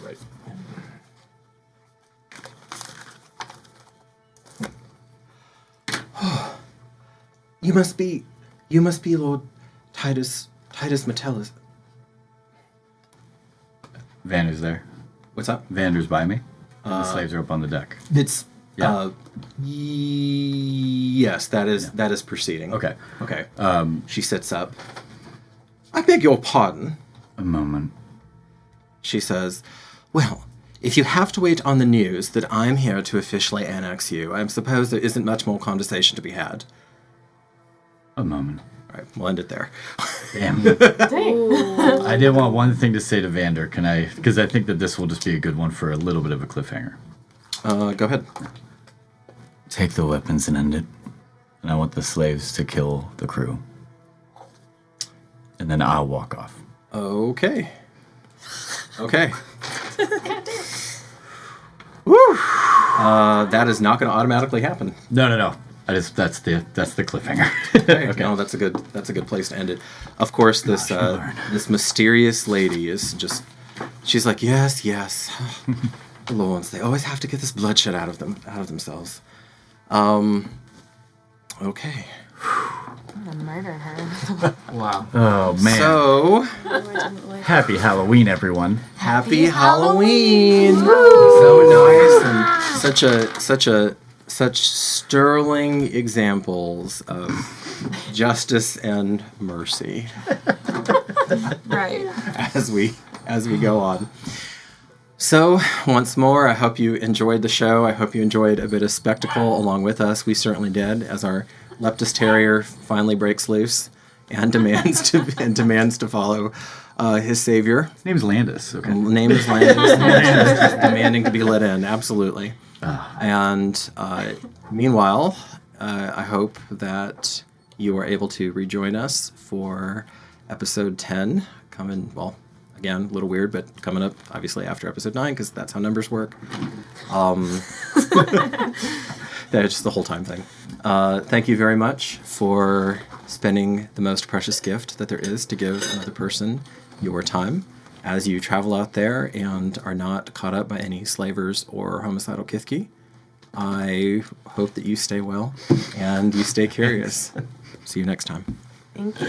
Right. You must be Lord Titus Metellus. Vander's there. What's up? Vander's by me. The slaves are up on the deck. It's Yeah. yes, that is proceeding. Okay. Okay. She sits up. I beg your pardon. A moment. She says, "Well, if you have to wait on the news that I'm here to officially annex you, I suppose there isn't much more conversation to be had." A moment. All right, we'll end it there. Damn. I did want one thing to say to Vander. Can I? Because I think that this will just be a good one for a little bit of a cliffhanger. Go ahead. Take the weapons and end it. And I want the slaves to kill the crew. And then I'll walk off. Okay. Okay. Woo! That is not going to automatically happen. No. That's the cliffhanger. Okay. No, that's a good place to end it. Of course, this mysterious lady is just. She's like, yes. The Lords, they always have to get this bloodshed out of themselves. Okay. I'm gonna murder her. Wow. Oh man. So, Happy Halloween, everyone. happy Halloween! So nice and such sterling examples of justice and mercy Right. as we go on. So, once more, I hope you enjoyed the show. I hope you enjoyed a bit of spectacle along with us. We certainly did, as our Leptis Terrier finally breaks loose and demands to follow his savior. His name's Landis. Okay. Name is Landis. Just demanding to be let in, absolutely. And meanwhile, I hope that you are able to rejoin us for episode 10, coming, well, again, a little weird, but coming up, obviously, after episode 9, because that's how numbers work. That's just the whole time thing. Thank you very much for spending the most precious gift that there is to give another person, your time, as you travel out there and are not caught up by any slavers or homicidal kithki. I hope that you stay well and you stay curious. See you next time. Thank you.